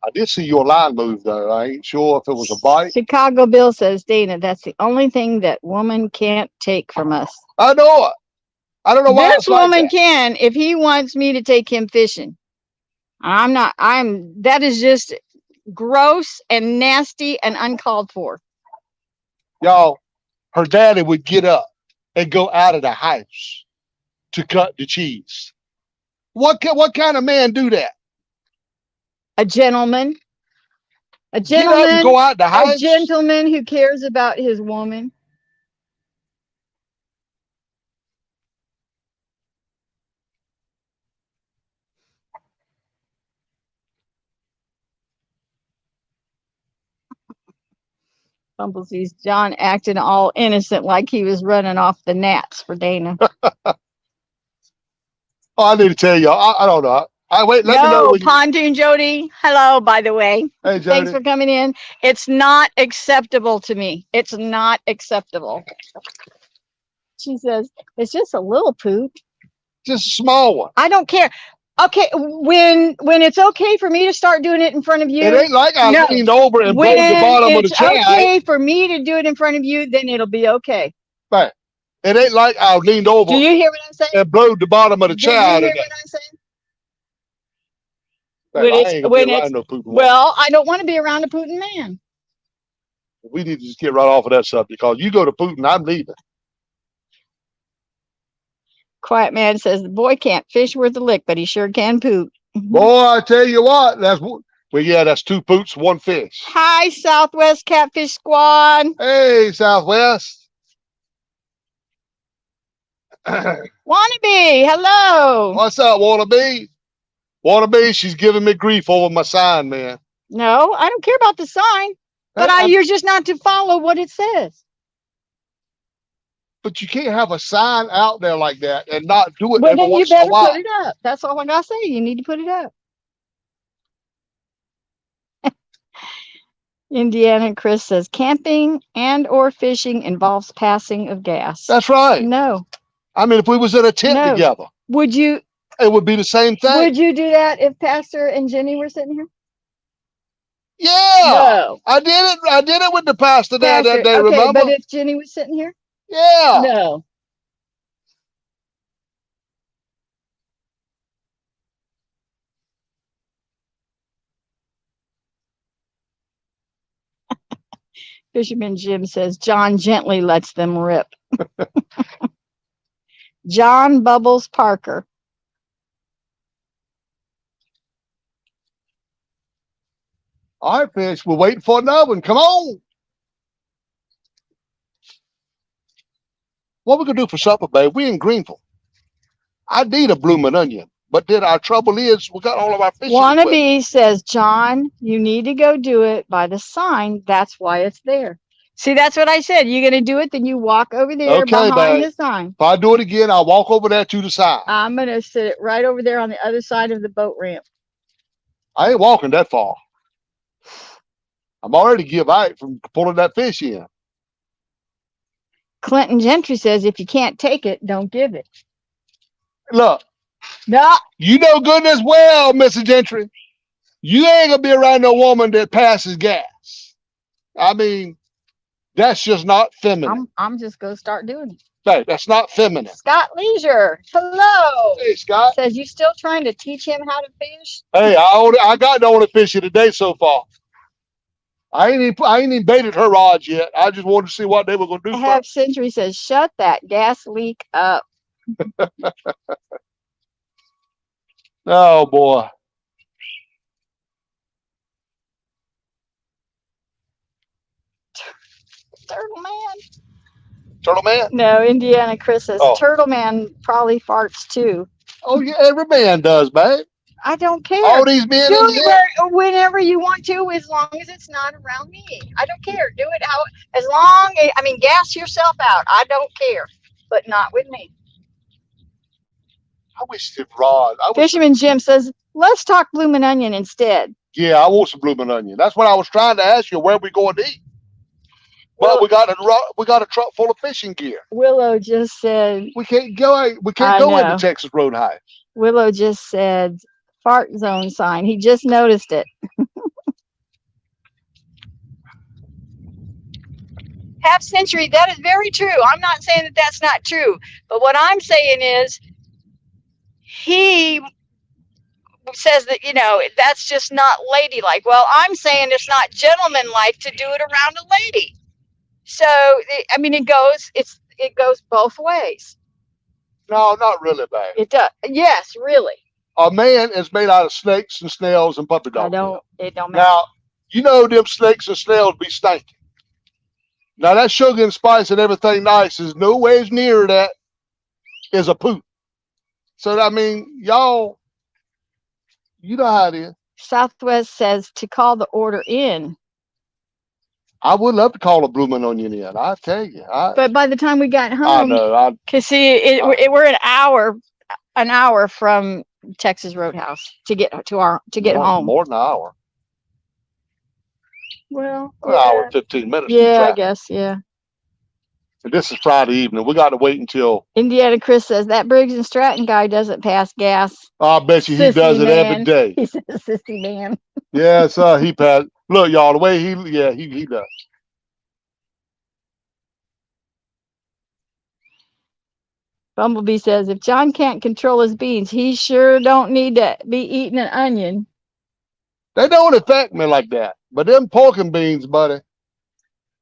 I did see your line move, though. I ain't sure if it was a bite. Chicago Bill says, Dana, that's the only thing that woman can't take from us. I know it. I don't know why This it's like woman that. can if he wants me to take him fishing. That is just gross and nasty and uncalled for. Y'all, her daddy would get up and go out of the house to cut the cheese. What kind of man do that? A gentleman. A Get up and gentleman. go out the A house? gentleman who cares about his woman. Bumblebee's John acted all innocent like he was running off the gnats for Dana. Oh, I need to tell y'all. I don't know. Let me know when you... Pontoon Jody. Hello, by the way. Hey, Jody. Thanks for coming in. It's not acceptable to me. It's not acceptable. She says, it's just a little poop. Just a small one. I don't care. Okay, when it's okay for me to start doing it in front of you. It ain't like I leaned over and broke the bottom of the chair. When it's okay for me to do it in front of you, then it'll be okay. Right. It ain't like I leaned over. Do you hear what I'm saying? And blowed the bottom of the chair out Do you of hear what I'm saying? Well, I don't want to be around a Putin man. We need to just get right off of that subject, because you go to Putin, I'm leaving. Quiet Man says the boy can't fish worth a lick, but he sure can poop. Boy, I tell you what, that's two poops, one fish. Hi, Southwest Catfish Squad. Hey, Southwest. Wannabe, hello. What's up, Wannabe? Wannabe, she's giving me grief over my sign, man. No, I don't care about the sign, but you're just not to follow what it says. But you can't have a sign out there like that and not do it. Well, then you better put it up. That's all I gotta say. You need to put it up. Indiana Chris says camping and or fishing involves passing of gas. That's right. No. I mean, if we was in a tent together, would you? It would be the same thing. Would you do that if Pastor and Jenny were sitting here? Yeah. No. I did it. I did it with the pastor that day. Okay, remember? But if Jenny was sitting here? Yeah. No. Fisherman Jim says John gently lets them rip. John Bubbles Parker. All right, fish. We're waiting for another one. Come on. What we gonna do for supper, babe? We in Greenville. I need a blooming onion. But then our trouble is we got all of our fishing Wannabe says, John, you need to go do it by the sign. That's why it's there. See, that's what I said. You're going to do it, then you walk over there behind the sign. If I do it again, I'll walk over there to the side. I'm going to sit it right over there on the other side of the boat ramp. I ain't walking that far. I'm already give out from pulling that fish in. Clinton Gentry says, if you can't take it, don't give it. Look. No. You know good as well, Mr. Gentry. You ain't going to be around no woman that passes gas. I mean, that's just not feminine. I'm just going to start doing it. Hey, that's not feminine. Scott Leisure, hello. Hey, Scott. Says you still trying to teach him how to fish? Hey, I got the only fishing today so far. I ain't even baited her rods yet. I just wanted to see what they were going to do Half first. Century says, shut that gas leak up. Oh boy. Turtle Man. Turtle Man? No, Indiana Chris says, Oh. Turtle Man probably farts too. Oh yeah, every man does, babe. I don't care. All these men Do in it here. whenever you want to, as long as it's not around me. I don't care. Do it how, as long as, I mean, gas yourself out. I don't care, but not with me. I wish the rod. Fisherman Jim says, let's talk bloomin' onion instead. Yeah, I want some blooming onion. That's what I was trying to ask you. Where we going to eat? But Well, we got a truck full of fishing gear. Willow just said, We can't go into Texas Roadhouse. Willow just said fart zone sign. He just noticed it. Half Century, that is very true. I'm not saying that that's not true. But what I'm saying is he says that, that's just not ladylike. Well, I'm saying it's not gentlemanlike to do it around a lady. So, I mean, it goes both ways. No, not really, babe. It does. Yes, really. A man is made out of snakes and snails and puppy dog. It don't matter. Now, you know them snakes and snails be stinking. Now that sugar and spice and everything nice is no ways near that is a poop. So I mean, y'all, you know how it is. Southwest says to call the order in. I would love to call a blooming onion in. I tell you. But by the time we got home, I know. Cause see, we're an hour from Texas Roadhouse to get home. More than an hour. Well, An hour, 15 minutes. Yeah, I guess. Yeah. And this is Friday evening. We got to wait until. Indiana Chris says that Briggs and Stratton guy doesn't pass gas. I bet you he does it every day. He says, "Sissy man." Yes, he passed. Look, y'all, the way he does. Bumblebee says if John can't control his beans, he sure don't need to be eating an onion. They don't affect me like that. But them pork and beans, buddy,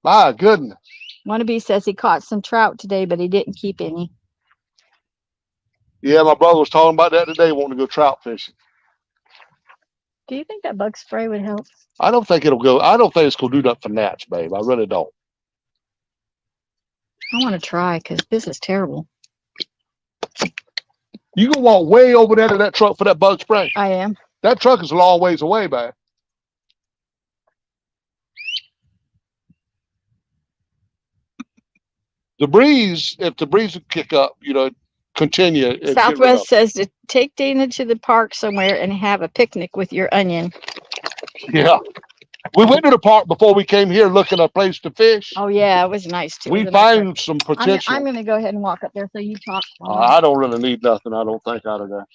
my goodness. Wannabe says he caught some trout today, but he didn't keep any. Yeah, my brother was talking about that today, wanting to go trout fishing. Do you think that bug spray would help? I don't think it'll go. I don't think it's going to do nothing for gnats, babe. I really don't. I want to try because this is terrible. You can walk way over there to that truck for that bug spray. I am. That truck is a long ways away, babe. The breeze, if the breeze would kick up, continue. Southwest says to take Dana to the park somewhere and have a picnic with your onion. Yeah. We went to the park before we came here looking at a place to fish. Oh, yeah, it was nice too. We find some potential. I'm going to go ahead and walk up there so you talk. I don't really need nothing, I don't think, out of that.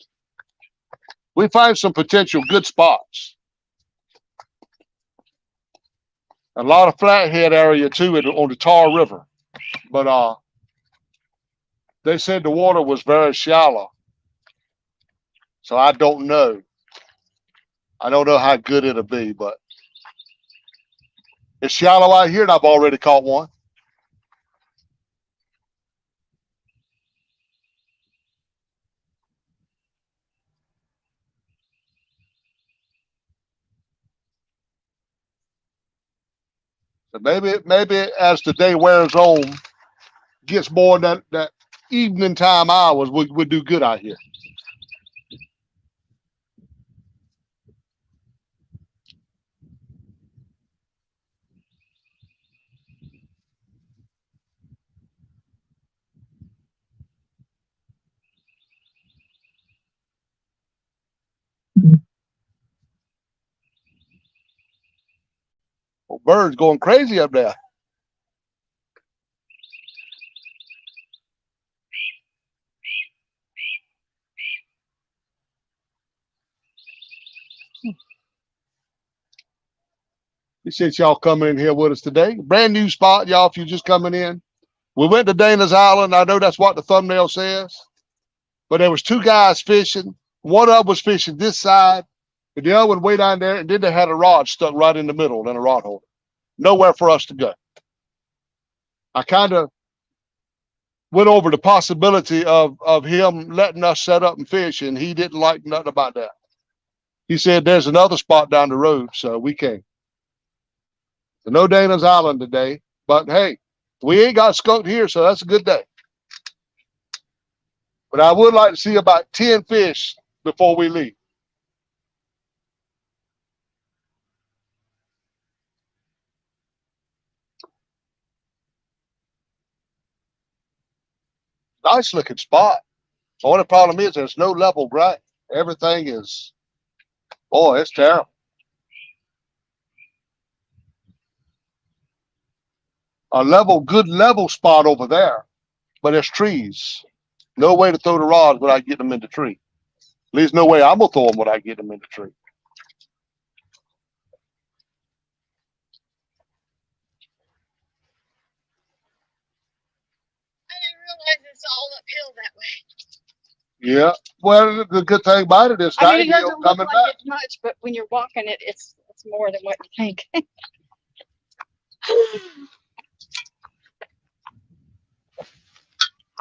We find some potential good spots. A lot of flathead area too on the Tar River. But they said the water was very shallow. So I don't know. I don't know how good it'll be, but it's shallow out here and I've already caught one. So maybe as the day wears on, gets more than that evening time hours, we'll do good out here. Oh, birds going crazy up there. Appreciate y'all coming in here with us today. Brand new spot, y'all, if you're just coming in. We went to Dana's Island. I know that's what the thumbnail says, but there was two guys fishing. One of them was fishing this side, and the other one way down there, and then they had a rod stuck right in the middle in a rod holder. Nowhere for us to go. I kind of went over the possibility of him letting us set up and fish, and he didn't like nothing about that. He said there's another spot down the road, so we came. So no Dana's Island today, but hey, we ain't got skunked here, so that's a good day. But I would like to see about 10 fish before we leave. Nice looking spot. The only problem is there's no level ground. Everything is, boy, it's terrible. A level, good level spot over there, but there's trees. No way to throw the rods without getting them in the tree. At least no way I'm gonna throw them without getting them in the tree. I didn't realize it's all uphill that way. Yeah. Well, the good thing about it is I mean, it downhill doesn't look coming like back. it's much, but when you're walking it, it's more than what you think.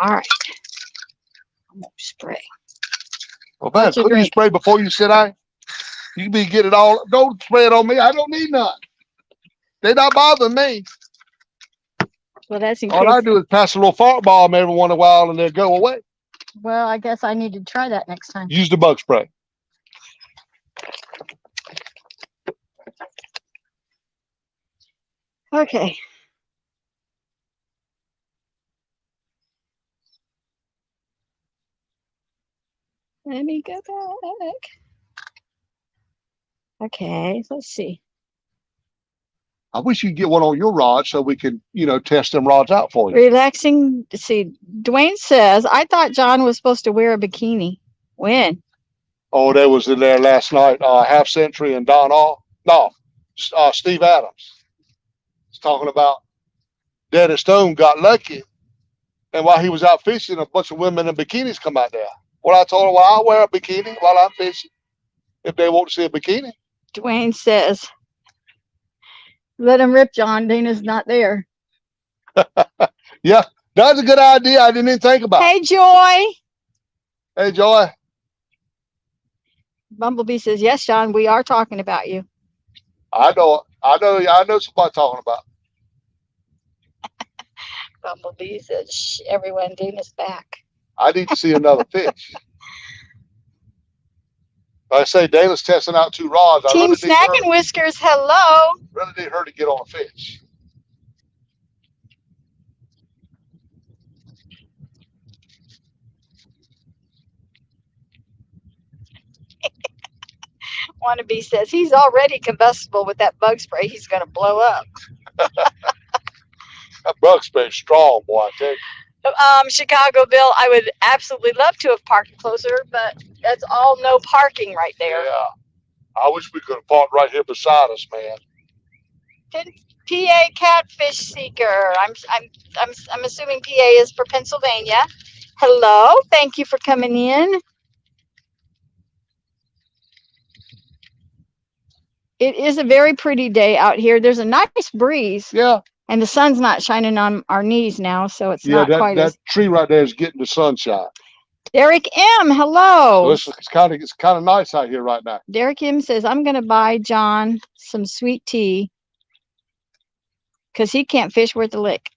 All right. I'm gonna spray. Well, man, What's your couldn't you drink? spray before you sit down? You be get it all. Don't spray it on me. I don't need none. They not bothering me. Well, that's in All I case. do is pass a little fart bomb every once in a while and they'll go away. Well, I guess I need to try that next time. Use the bug spray. Okay. Let me go back. Okay, let's see. I wish you'd get one on your rod so we could, test them rods out for you. Relaxing. See, Dwayne says, I thought John was supposed to wear a bikini. When? Oh, they was in there last night. Half Century and Steve Adams. He's talking about Daddy Stone got lucky, and while he was out fishing, a bunch of women in bikinis come out there. Well, I told him, well, I'll wear a bikini while I'm fishing if they want to see a bikini. Dwayne says, let him rip, John. Dana's not there. Yeah, that's a good idea. I didn't even think about. Hey, Joy. Hey, Joy. Bumblebee says, yes, John, we are talking about you. I know somebody talking about. Bumblebee says, shh, everyone, Dana's back. I need to see another fish. Like I say, Dana's testing out two rods. Team Snack and Whiskers, hello. Really need her to get on a fish. Wannabe says he's already combustible with that bug spray. He's going to blow up. That bug spray is strong, boy, I tell you. Chicago Bill, I would absolutely love to have parked closer, but that's all no parking right there. Yeah. I wish we could have parked right here beside us, man. PA Catfish Seeker. I'm assuming PA is for Pennsylvania. Hello, thank you for coming in. It is a very pretty day out here. There's a nice breeze. Yeah. And the sun's not shining on our knees now, so it's not quite that as. tree right there is getting the sunshine. Derek M, hello. So it's kind of nice out here right now. Derek M says, I'm going to buy John some sweet tea because he can't fish worth a lick.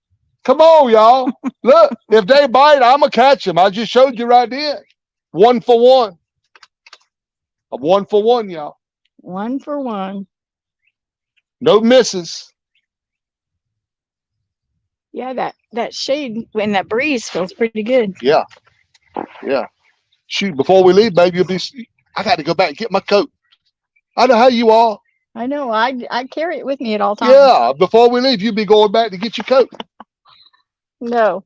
Come on, y'all. Look, if they bite, I'm going to catch them. I just showed you right there. 1 for 1. I'm 1 for 1, y'all. 1 for 1. No misses. Yeah, that shade and that breeze feels pretty good. Yeah. Yeah. Shoot, before we leave, baby, I got to go back and get my coat. I know how you are. I know. I carry it with me at all times. Yeah. Before we leave, you'll be going back to get your coat. No.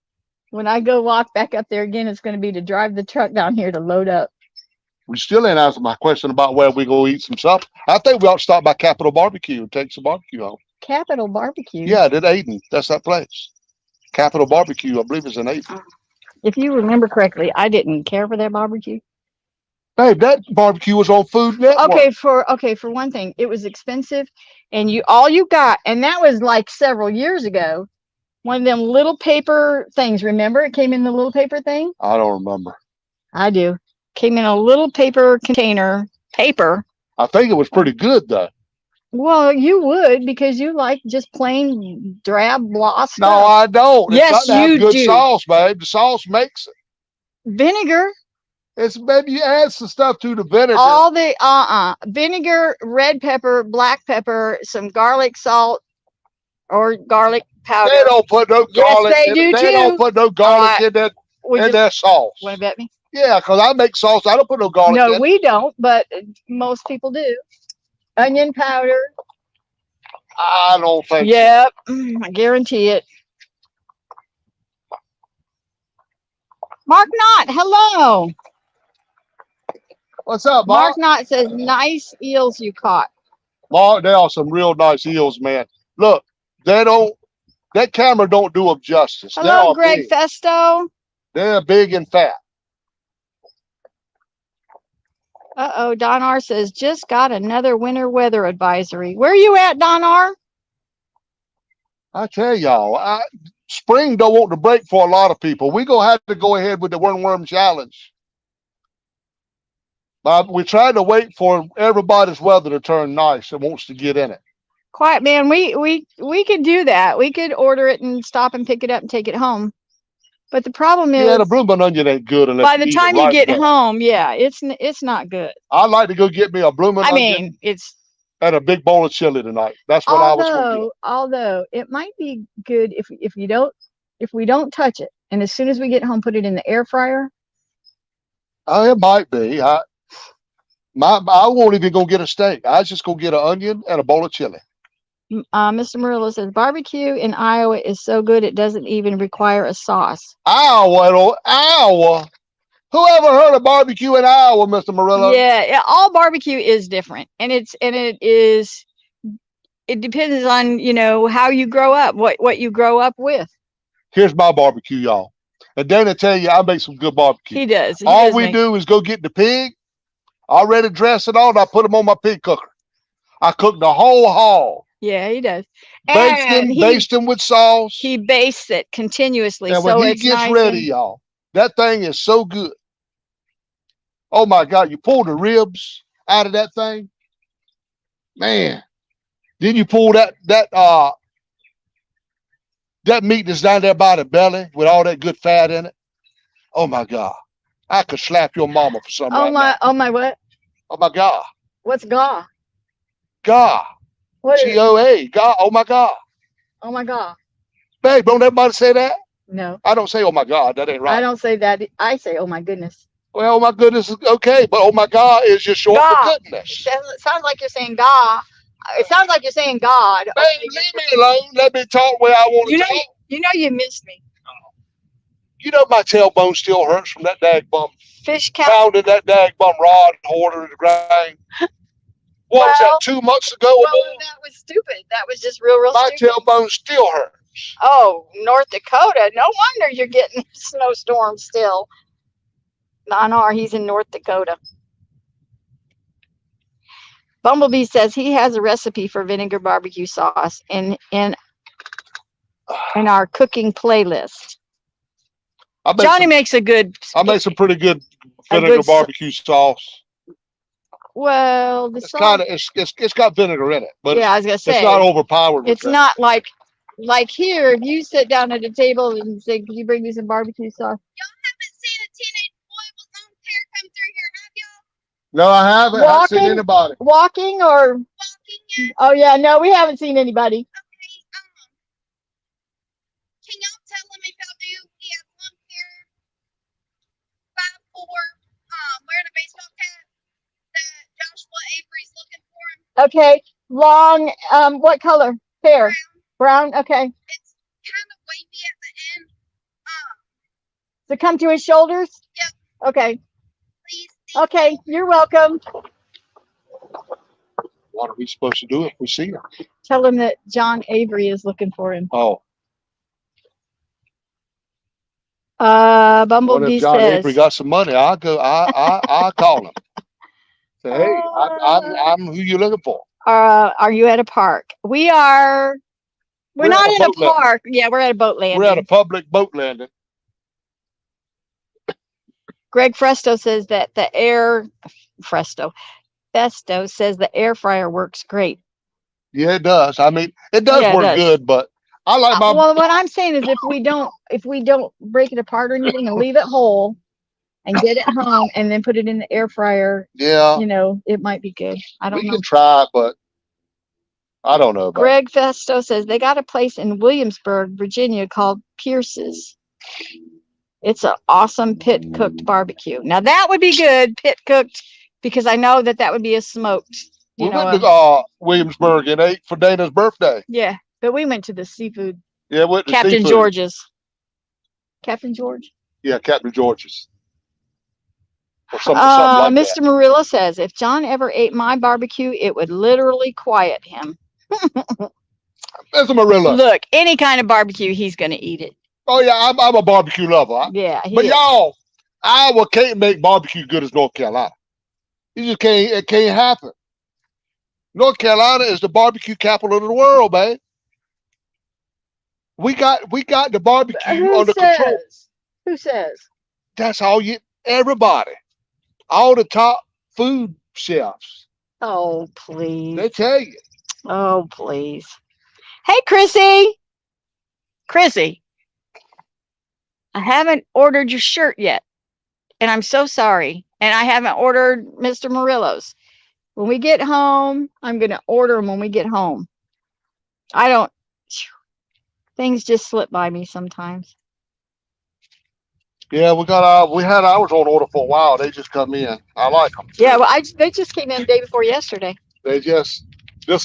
When I go walk back up there again, it's going to be to drive the truck down here to load up. We still ain't answered my question about where we go eat some supper. I think we ought to stop by Capital Barbecue and take some barbecue home. Capital Barbecue? Yeah, at Aiden. That's that place. Capital Barbecue, I believe, is in April. If you remember correctly, I didn't care for that barbecue. Babe, that barbecue was on Food Network. For one thing, it was expensive, and all you got, and that was like several years ago. One of them little paper things. Remember, it came in the little paper thing. I don't remember. I do. Came in a little paper container. Paper. I think it was pretty good though. Well, you would because you like just plain drab blah stuff. No, I don't. Yes, it's got to have you good do. sauce, babe. The sauce makes it. Vinegar. It's maybe you add some stuff to the vinegar. All the vinegar, red pepper, black pepper, some garlic salt or garlic powder. They don't put no garlic. Yes, they do They don't put no garlic in that sauce. Want to bet me? Yeah, because I make sauce. I don't put no garlic in. No, we don't, but most people do. Onion powder. I don't think Yep, I guarantee it. Mark Knott, hello. What's up, Mark Mark? Knott says, nice eels you caught. Mark, they are some real nice eels, man. Look, that camera don't do them justice. Hello, Greg Festo. They're big and fat. Uh-oh, Don R says, just got another winter weather advisory. Where are you at, Don R? I tell y'all, spring don't want to break for a lot of people. We're going to have to go ahead with the worm challenge. But we tried to wait for everybody's weather to turn nice and wants to get in it. Quiet man, we could do that. We could order it and stop and pick it up and take it home. But the problem is, the blooming onion ain't good unless by the time you get home, yeah, it's not good. I'd like to go get me a blooming onion. It's and a big bowl of chili tonight. That's what I was going to get. Although it might be good if we don't touch it, and as soon as we get home, put it in the air fryer. It might be. I won't even go get a steak. I was just go get an onion and a bowl of chili. Mr. Murillo says barbecue in Iowa is so good it doesn't even require a sauce. Iowa. Whoever heard of barbecue in Iowa, Mr. Murillo? Yeah, all barbecue is different, and it depends on how you grow up, what you grow up with. Here's my barbecue, y'all. And Dana tell you I make some good barbecue. He does. All we do is go get the pig, already dress it on, and I put them on my pig cooker. I cook the whole hog. Yeah, he does. Baste them with sauce. He bastes it continuously. And when he gets ready, y'all, that thing is so good. Oh my God, you pull the ribs out of that thing. Man. Then you pull that meat that's down there by the belly with all that good fat in it. Oh my God. I could slap your mama for something. Oh my what? Oh my God. What's gaw? Gaw. G-O-A. Gaw. Oh my God. Oh my God. Babe, don't everybody say that? No. I don't say oh my God. That ain't right. I don't say that. I say oh my goodness. Well, oh my goodness is okay, but oh my God is just short for goodness. It sounds like you're saying gaw. It sounds like you're saying God. Babe, leave me alone. Let me talk where I want to talk. You know you missed me. You know my tailbone still hurts from that dagbum. Fish count. Pounded that dagbum rod harder to grind. What was that, 2 months ago? Well, that was stupid. That was just real my stupid. My tailbone still hurts. Oh, North Dakota. No wonder you're getting snowstorms still. Nanar, he's in North Dakota. Bumblebee says he has a recipe for vinegar barbecue sauce in our cooking playlist. Johnny makes a good. I make some pretty good vinegar barbecue sauce. Well, it's got vinegar in it, but yeah, I was gonna say it's not overpowered. It's not like here. If you sit down at a table and say, "Can you bring me some barbecue sauce?" Y'all haven't seen a teenage boy with long hair come through here, have y'all? No, I haven't. I haven't seen anybody. Walking or? Walking yet? Oh yeah, no, we haven't seen anybody. Okay, can y'all tell him if y'all do? He has long hair, 5'4", wearing a baseball cap. That Joshua Avery's looking for him. Okay, long. What color? Hair. Brown. Okay. It's kind of wavy at the end. To come to his shoulders. Yep. Okay. Please. Okay, you're welcome. What are we supposed to do if we see him? Tell him that John Avery is looking for him. Oh. Well, Bumblebee if John Avery says, got some money, I'll go. I call him. Say, hey, I'm who you looking for. are you at a park? We are. We're We're at not a in a boat landing. park. Yeah, we're at a boat We're at a landing. public boat landing. Greg Fresto says that the air Fresto Festo says the air fryer works great. Yeah, it does. I mean, it does Yeah, it work does. good, but I like my. Well, what I'm saying is if we don't break it apart or anything and leave it whole and get it home and then put it in the air fryer, Yeah, it might be good. I don't we know. can try, but I don't know about. Greg Festo says they got a place in Williamsburg, Virginia called Pierce's. It's an awesome pit cooked barbecue. Now that would be good, pit cooked, because I know that would be a smoked. We went to Williamsburg and ate for Dana's birthday. Yeah, but we went to the seafood. Yeah, went to Captain seafood. George's. Captain George. Yeah, Captain George's. Or something like Mr. that. Murillo says if John ever ate my barbecue, it would literally quiet him. Mr. Murillo. Look, any kind of barbecue, he's gonna eat it. Oh yeah, I'm a barbecue lover. Yeah, but y'all, Iowa can't make barbecue good as North Carolina. You just can't. It can't happen. North Carolina is the barbecue capital of the world, man. We got the barbecue under control. Who says? That's all everybody. All the top food chefs. Oh, please. They tell you. Oh, please. Hey, Chrissy. Chrissy, I haven't ordered your shirt yet, and I'm so sorry. And I haven't ordered Mr. Murillo's. When we get home, I'm going to order them when we get home. Things just slip by me sometimes. Yeah, we had ours on order for a while. They just come in. I like them. Yeah, well, they just came in the day before yesterday. This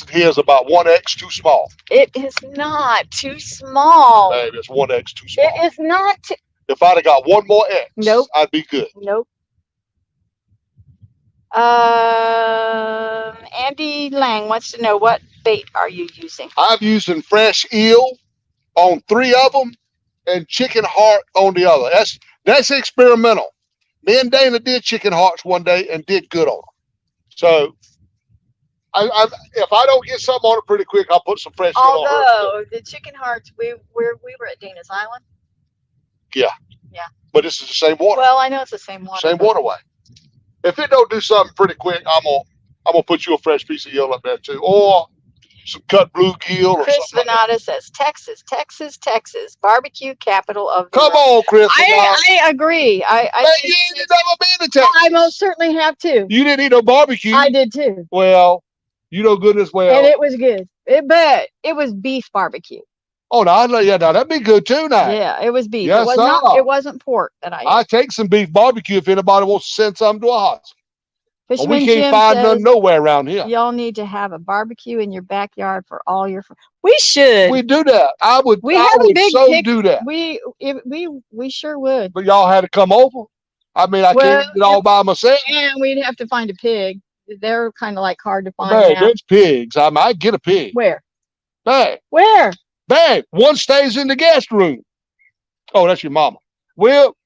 here is about 1X too small. It is not too small. Baby, it's 1X too small. It is not. If I'd have got one more X, nope. I'd be good. Nope. Andy Lang wants to know, what bait are you using? I'm using fresh eel on 3 of them and chicken heart on the other. That's experimental. Me and Dana did chicken hearts one day and did good on them. So if I don't get something on it pretty quick, I'll put some fresh eel on it. Although the chicken hearts, we were at Dana's Island. Yeah. Yeah. But this is the same water. Well, I know it's the same water. Same waterway. If it don't do something pretty quick, I'm gonna put you a fresh piece of eel up there too, or some cut bluegill or Chris something. Venata says Texas, barbecue capital of the Come world. on, Chris. I agree. You ain't never been to Texas. I most certainly have too. You didn't eat no barbecue. I did too. Well, you know good as well. And it was good. But it was beef barbecue. Oh no, yeah, now that'd be good too now. Yeah, it was beef. Yes, It wasn't pork that I ate. I take some beef barbecue if anybody wants to send something to a hospital. Fisherman We can't Jim find says, none nowhere around here. Y'all need to have a barbecue in your backyard for all your friends. We should. We do that. I would do that. We sure would. But y'all had to come over. I mean, I can't get all by myself. And we'd have to find a pig. They're kind of like hard to find. Hey, there's pigs. I might get a pig. Where? Hey. Where? Bang! One stays in the guest room. Oh, that's your mama. Well,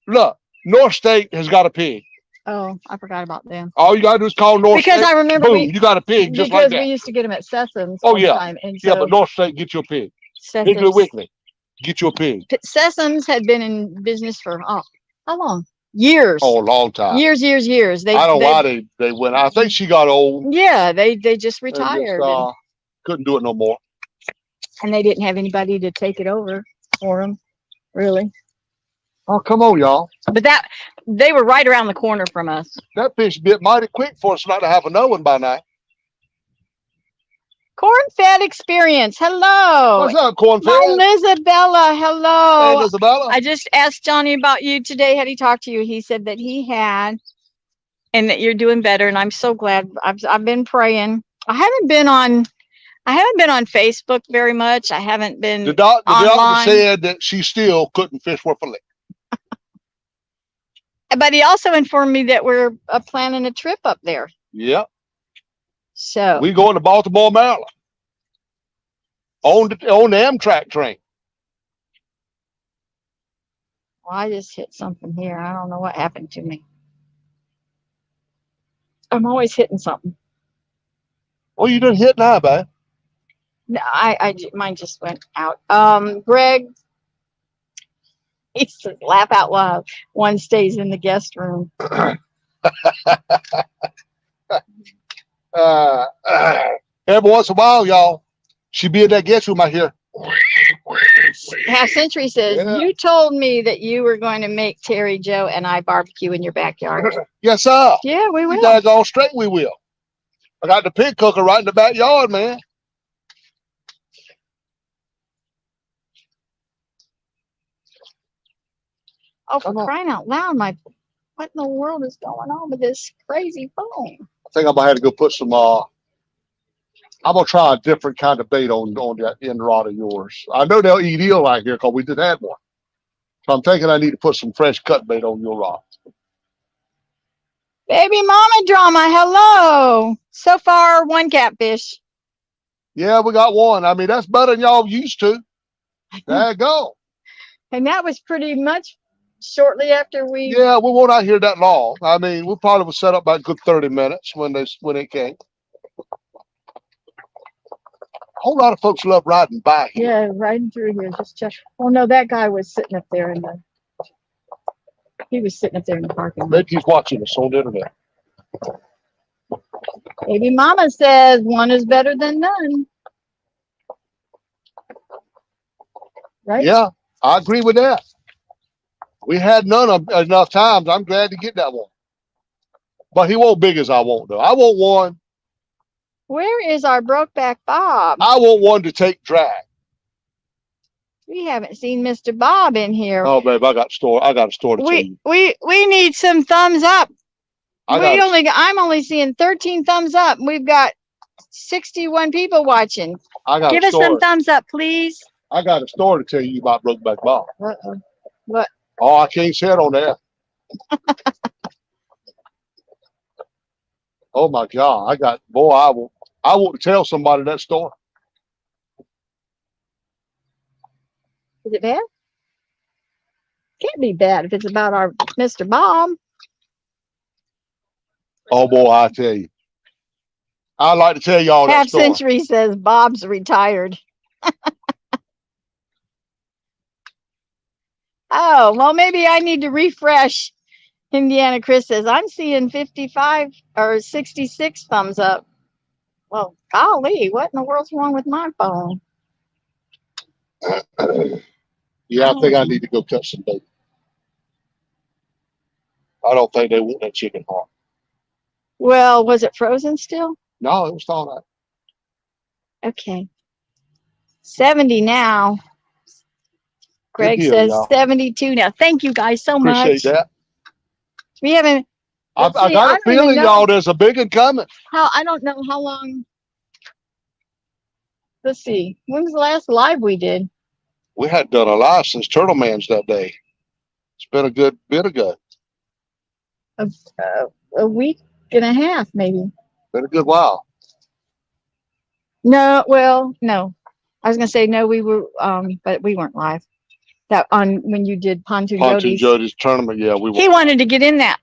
look, North State has got a pig. Oh, I forgot about them. All you gotta do is call North State. Because I remember boom, you got a pig just like that. Because we used to get them at Sessom's. Oh yeah, time, and yeah, but North State get you a pig. Piggly Wiggly, get you a pig. Sessom's had been in business for how long? Years. Oh, a long time. Years. I don't know why they went. I think she got old. Yeah, they just retired. Just, couldn't do it no more. And they didn't have anybody to take it over for them, really. Oh, come on, y'all. But they were right around the corner from us. That fish bit mighty quick for us not to have a knowing by now. Corn-fed experience. Hello. What's up, corn-fed? Isabella. Hello. Hey, Isabella. I just asked Johnny about you today. Had he talked to you? He said that he had, and that you're doing better. And I'm so glad. I've been praying. I haven't been on Facebook very much. I haven't been. The doctor said that she still couldn't fish worth a lick. But he also informed me that we're planning a trip up there. Yep. So we going to Baltimore, Maryland, on the Amtrak train. Well, I just hit something here. I don't know what happened to me. I'm always hitting something. Well, you didn't hit now, man. No, mine just went out. Greg, he says, laugh out loud. One stays in the guest room. Every once in a while, y'all, she be in that guest room out here. Half Century says, Yeah. you told me that you were going to make Terry, Joe, and I barbecue in your backyard. Yes, sir. Yeah, we You will. daggone straight we will. I got the pig cooker right in the backyard, man. Oh, for Come on. crying out loud, what in the world is going on with this crazy phone? I think I'm gonna have to go put some I'm gonna try a different kind of bait on that end rod of yours. I know they'll eat eel out here because we did have one. So I'm thinking I need to put some fresh cut bait on your rod. Baby mama drama, hello. So far, one catfish. Yeah, we got one. I mean, that's better than y'all used to. There you go. And that was pretty much shortly after we. Yeah, we weren't out here that long. I mean, we probably was set up about a good 30 minutes when it came. A whole lot of folks love riding by here. Yeah, riding through here. Just check. Oh no, that guy was sitting up there in the. He was sitting up there in the parking lot. Maybe he's watching us on the internet. Baby mama says one is better than none. Right? Yeah, I agree with that. We had none of enough times. I'm glad to get that one. But he won't big as I want, though. I want one. Where is our Brokeback Bob? I want one to take drag. We haven't seen Mr. Bob in here. Oh, babe, I got a story to tell you. We need some thumbs up. I'm only seeing 13 thumbs up. We've got 61 people watching. Give us some thumbs up, please. I got a story to tell you about Brokeback Bob. Uh-oh. What? Oh, I can't say it on there. Oh my God. I want to tell somebody that story. Is it bad? Can't be bad if it's about our Mr. Bob. Oh boy, I tell you. I'd like to tell y'all that Half story. Century says Bob's retired. Oh, well, maybe I need to refresh. Indiana Chris says, I'm seeing 55 or 66 thumbs up. Well, golly, what in the world's wrong with my phone? Yeah, I think I need to go cut some bait. I don't think they want that chicken heart. Well, was it frozen still? No, it was thawed out. Okay. 70 now. Greg deal, says y'all. 72 now. Thank you guys so much. Appreciate that. We haven't. I got a feeling, y'all, there's a big one coming. I don't know how long. Let's see. When was the last live we did? We hadn't done a live since Turtle Man's that day. It's been a good bit ago. A week and a half, maybe. Been a good while. No, well, no. I was gonna say no. We were, but we weren't live. That on when you did Pontoon Jody's tournament. Yeah, we were. He wanted to get in that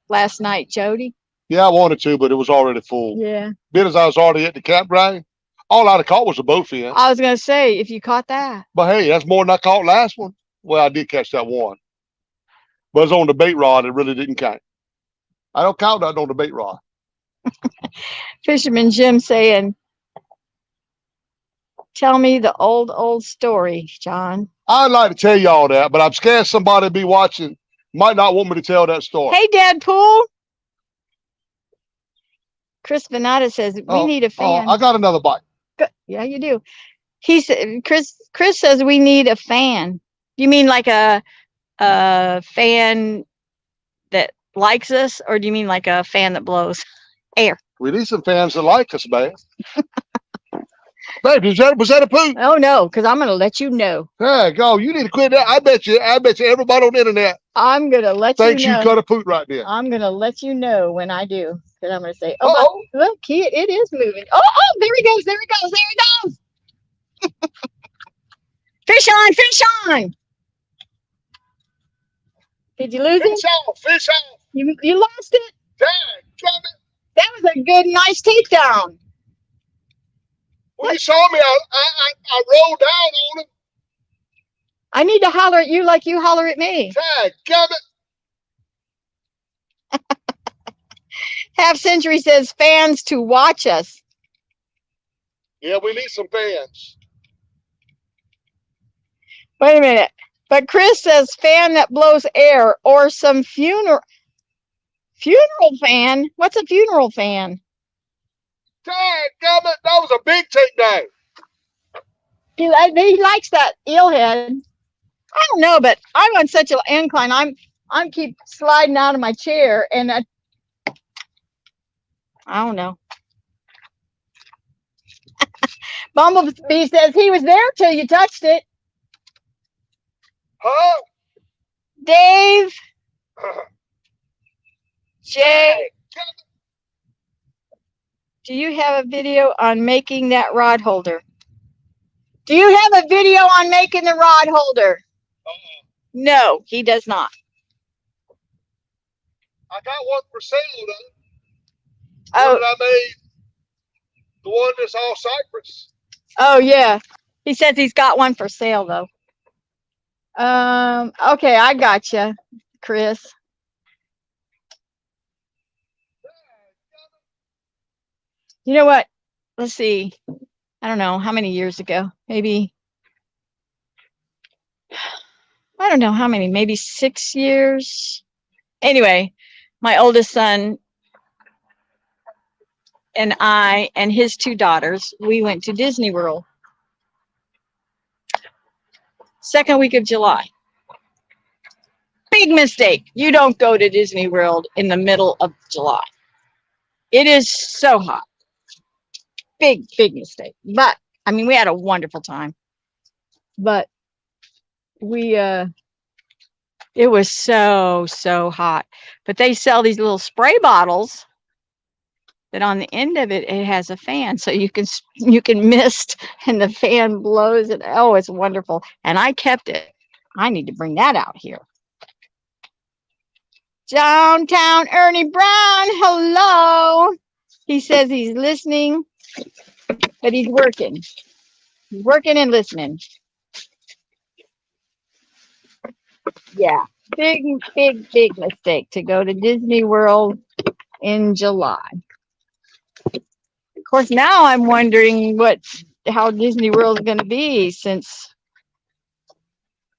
last night, Jody. Yeah, I wanted to, but it was already full. Yeah. Being as I was already at the campground, all I'd have caught was a bowfin. I was gonna say if you caught that. But hey, that's more than I caught last one. Well, I did catch that one, but it's on the bait rod. It really didn't count. I don't count that on the bait rod. Fisherman Jim saying, "Tell me the old story, John." I'd like to tell y'all that, but I'm scared somebody will be watching might not want me to tell that story. Hey, Deadpool. Chris Venata says we need a fan. I got another bite. Good. Yeah, you do. He said, Chris says we need a fan. You mean like a fan that likes us, or do you mean like a fan that blows air? We need some fans that like us, man. Babe, was that a poop? Oh no, because I'm gonna let you know. There you go. You need to quit that. I bet you everybody on the internet I'm gonna let you know. thinks you cut a poop right there. I'm gonna let you know when I do. Because I'm gonna say, look, it is moving. Oh, there he goes, there he goes. Fish on. Did you lose it? Fish off, fish off. You lost it? Dang, come it. That was a good, nice takedown. Well, you saw me. I rolled down on him. I need to holler at you like you holler at me. Dang, come it. Half Century says fans to watch us. Yeah, we need some fans. Wait a minute. But Chris says fan that blows air or some funeral fan. What's a funeral fan? Dang, come it. That was a big takedown. He likes that eelhead. I don't know, but I'm on such an incline. I'm keep sliding out of my chair, and I don't know. Bumblebee says he was there till you touched it. Huh? Dave, Jay, do you have a video on making that rod holder? Do you have a video on making the rod holder? No, he does not. I got one for sale though. Oh, One that I made. The one that's all cypress. oh yeah. He says he's got one for sale though. Okay, I got you, Chris. You know what? Let's see. I don't know how many years ago. Maybe, I don't know how many, maybe 6 years. Anyway, my oldest son and I and his 2 daughters, we went to Disney World. Second week of July. Big mistake. You don't go to Disney World in the middle of July. It is so hot. Big mistake. But I mean, we had a wonderful time. But we it was so hot. But they sell these little spray bottles that on the end of it has a fan, so you can mist and the fan blows it. Oh, it's wonderful. And I kept it. I need to bring that out here. Downtown Ernie Brown, hello. He says he's listening, but he's working. He's working and listening. Yeah, big mistake to go to Disney World in July. Of course, now I'm wondering how Disney World is going to be, since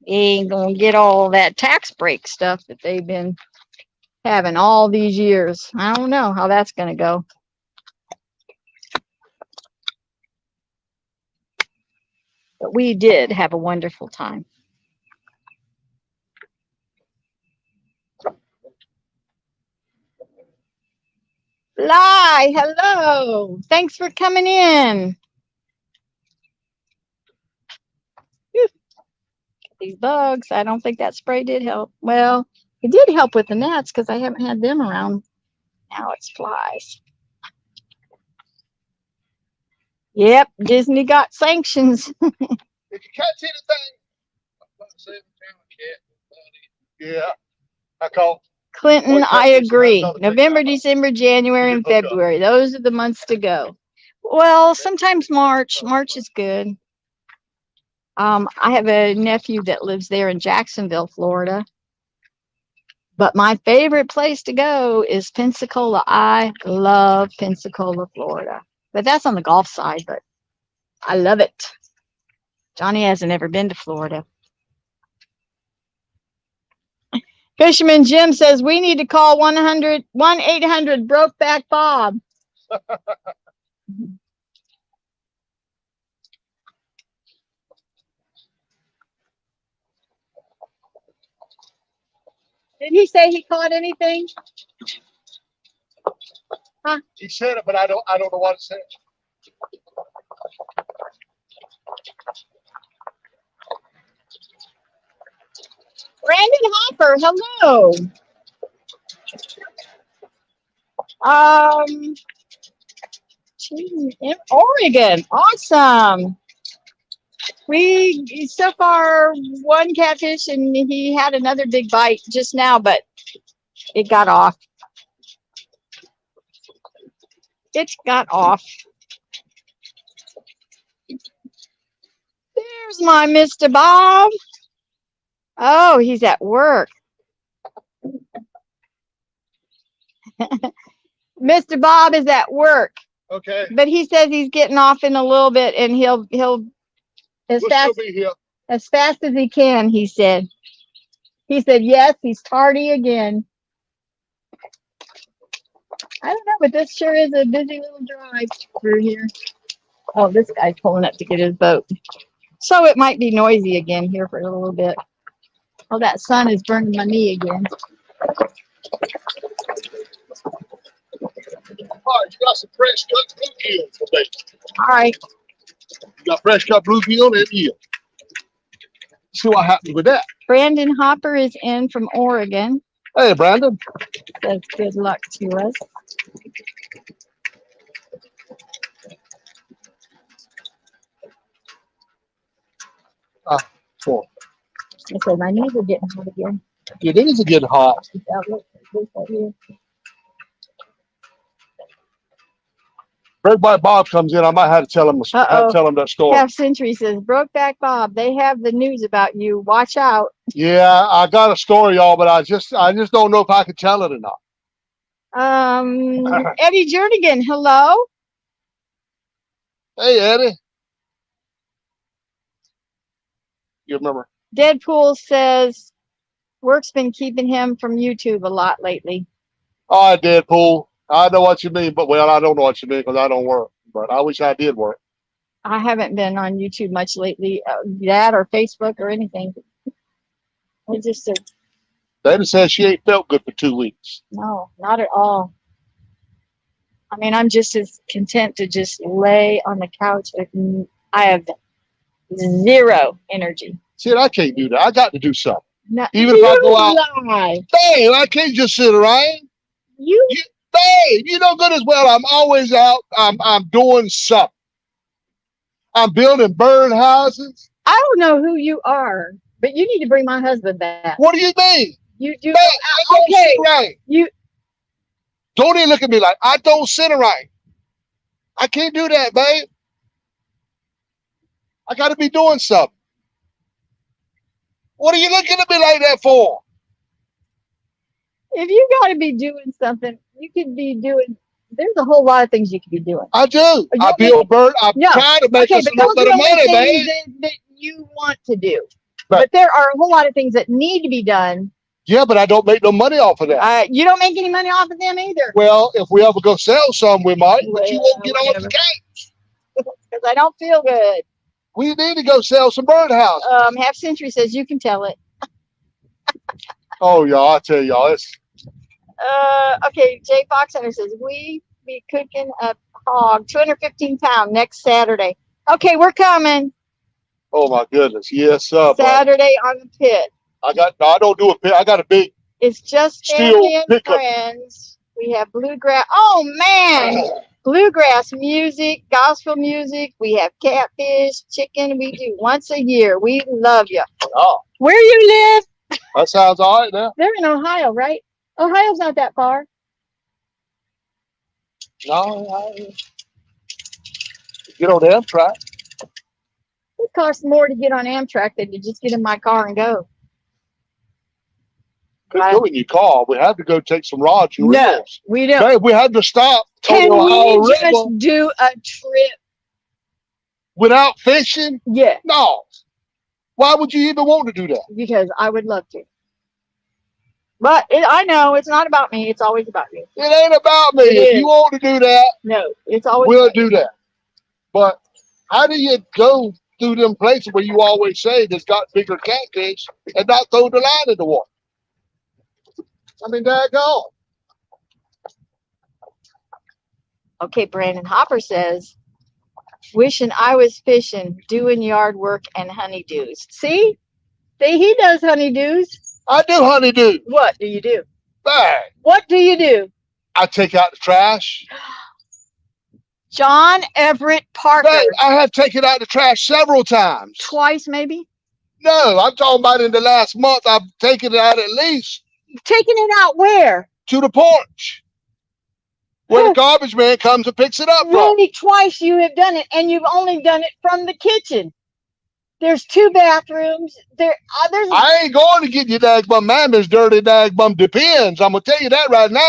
they ain't going to get all that tax break stuff that they've been having all these years. I don't know how that's going to go. But we did have a wonderful time. Fly, hello. Thanks for coming in. Whew. These bugs, I don't think that spray did help. Well, it did help with the gnats because I haven't had them around. Now it's flies. Yep, Disney got sanctions. Did you catch anything? Yeah, I caught. Clinton, I agree. November, December, January, and February. Those are the months to go. Well, sometimes March. March is good. I have a nephew that lives there in Jacksonville, Florida. But my favorite place to go is Pensacola. I love Pensacola, Florida. But that's on the Gulf side, but I love it. Johnny hasn't ever been to Florida. Fisherman Jim says we need to call 1-800 Brokeback Bob. Did he say he caught anything? Huh? He said it, but I don't know what it said. Brandon Hopper, hello. In Oregon, awesome. We so far one catfish, and he had another big bite just now, but it got off. It got off. There's my Mr. Bob. Oh, he's at work. Mr. Bob is at work, Okay. but he says he's getting off in a little bit, and he'll as We'll fast still be here. as fast as he can. He said. He said yes. He's tardy again. I don't know, but this sure is a busy little drive through here. Oh, this guy's pulling up to get his boat. So it might be noisy again here for a little bit. Oh, that sun is burning my knee again. All right, you got some fresh cut bluegill today. All right. You got fresh cut bluegill and eel. See what happened with that. Brandon Hopper is in from Oregon. Hey, Brandon. Says good luck to us. Cool. I said my knees are getting hot again. Your knees are getting hot. Look right here. Breakbite Bob comes in. I might have to tell him, that story. Half Century says, Brokeback Bob, they have the news about you. Watch out. Yeah, I got a story, y'all, but I just don't know if I can tell it or not. Eddie Jernigan, hello. Hey, Eddie. You remember? Deadpool says work's been keeping him from YouTube a lot lately. All right, Deadpool. I know what you mean, but well, I don't know what you mean because I don't work. But I wish I did work. I haven't been on YouTube much lately, that or Facebook or anything. I just Dana says she ain't felt good for 2 weeks. no, not at all. I mean, I'm just as content to just lay on the couch. I have zero energy. See, I can't do that. I got to do something. No, Even if I go out. lie. Babe, I can't just sit around. Babe, you know good as well. I'm always out. I'm doing something. I'm building bird houses. I don't know who you are, but you need to bring my husband back. What do you mean? You do. Babe, I don't sit around. You Don't even look at me like I don't sit around. I can't do that, babe. I got to be doing something. What are you looking at me like that for? if you got to be doing something, you could be doing. There's a whole lot of things you could be doing. I do. I build bird. I'm trying to make us a little bit of money, babe. That you want to do, but there are a whole lot of things that need to be done. Yeah, but I don't make no money off of that. You don't make any money off of them either. Well, if we ever go sell some, we might, but you won't get off the couch. Because I don't feel good. We need to go sell some birdhouse. Half Century says you can tell it. Oh, y'all, I tell y'all, it's. Okay, Jay Fox Hunter says we be cooking a hog, 215 pound next Saturday. Okay, we're coming. Oh my goodness, yes, sir. Saturday on the pit. I don't do a pit. I got a big. It's just family and friends. We have bluegrass. Oh man, bluegrass music, gospel music. We have catfish, chicken. We do once a year. We love you. Oh, Where you live? that sounds all right now. They're in Ohio, right? Ohio's not that far. No, get on the Amtrak. It costs more to get on Amtrak than to just get in my car and go. Couldn't go in your car. We had to go take some rods and reels. We don't. Babe, we had to stop. Can we just do a trip without fishing? Yeah. No. Why would you even want to do that? Because I would love to. But I know it's not about me. It's always about you. It ain't about me. If you want to do that, no, it's always we'll do that. But how do you go through them places where you always say there's got bigger catfish and not throw the line in the water? I mean, daggone. Okay, Brandon Hopper says, wishing I was fishing, doing yard work and honeydews. See? He does honeydews. I do honeydew. What do you do? Bang. What do you do? I take out the trash. John Everett Parker. Babe, I have taken out the trash several times. Twice, maybe? No, I'm talking about in the last month. I've taken it out at least Taking it out where? to the porch, where the garbage man comes and picks it up from. Really, twice you have done it, and you've only done it from the kitchen. There's 2 bathrooms. There's. I ain't going to get you dagbum mamma's dirty dagbum depends. I'm gonna tell you that right now.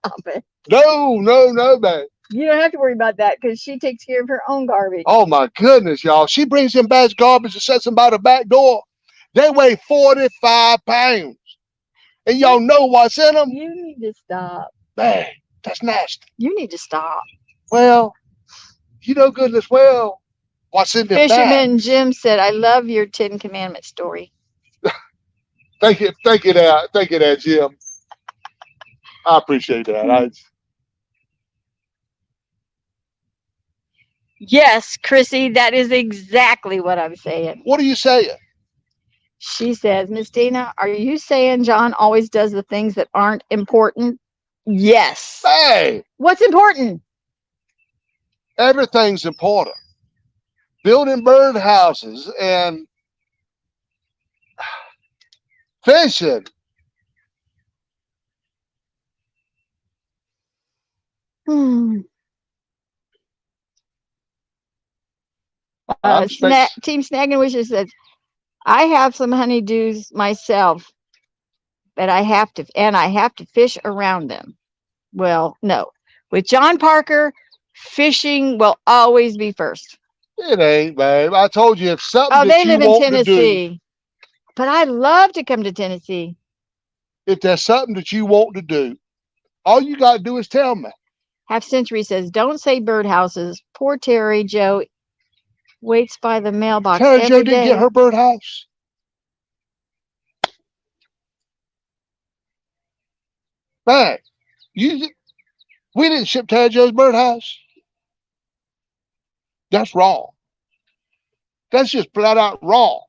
Stop it. No, babe. You don't have to worry about that because she takes care of her own garbage. Oh my goodness, y'all. She brings in bags of garbage and sets them by the back door. They weigh 45 pounds. And y'all know what's in them? You need to stop. Man, that's nasty. You need to stop. Well, you know goodness well what's in them bags. Fisherman Jim said, I love your 10 Commandments story. Thank you, that, Jim. I appreciate that. Yes, Chrissy, that is exactly what I'm saying. What are you saying? She says, Miss Dina, are you saying John always does the things that aren't important? Yes. Hey, What's important? everything's important. Building bird houses and fishing. Team Snag and Wishes says, I have some honeydews myself, but I have to fish around them. Well, no. With John Parker, fishing will always be first. It ain't, babe. I told you, if something Oh, that they you live in want to do, Tennessee. But I'd love to come to Tennessee. if there's something that you want to do, all you got to do is tell me. Half Century says, don't say birdhouses. Poor Terry Joe waits by the mailbox Terry every Jo day. didn't get her birdhouse. Man, we didn't ship Terry Joe's birdhouse. That's wrong. That's just flat out wrong.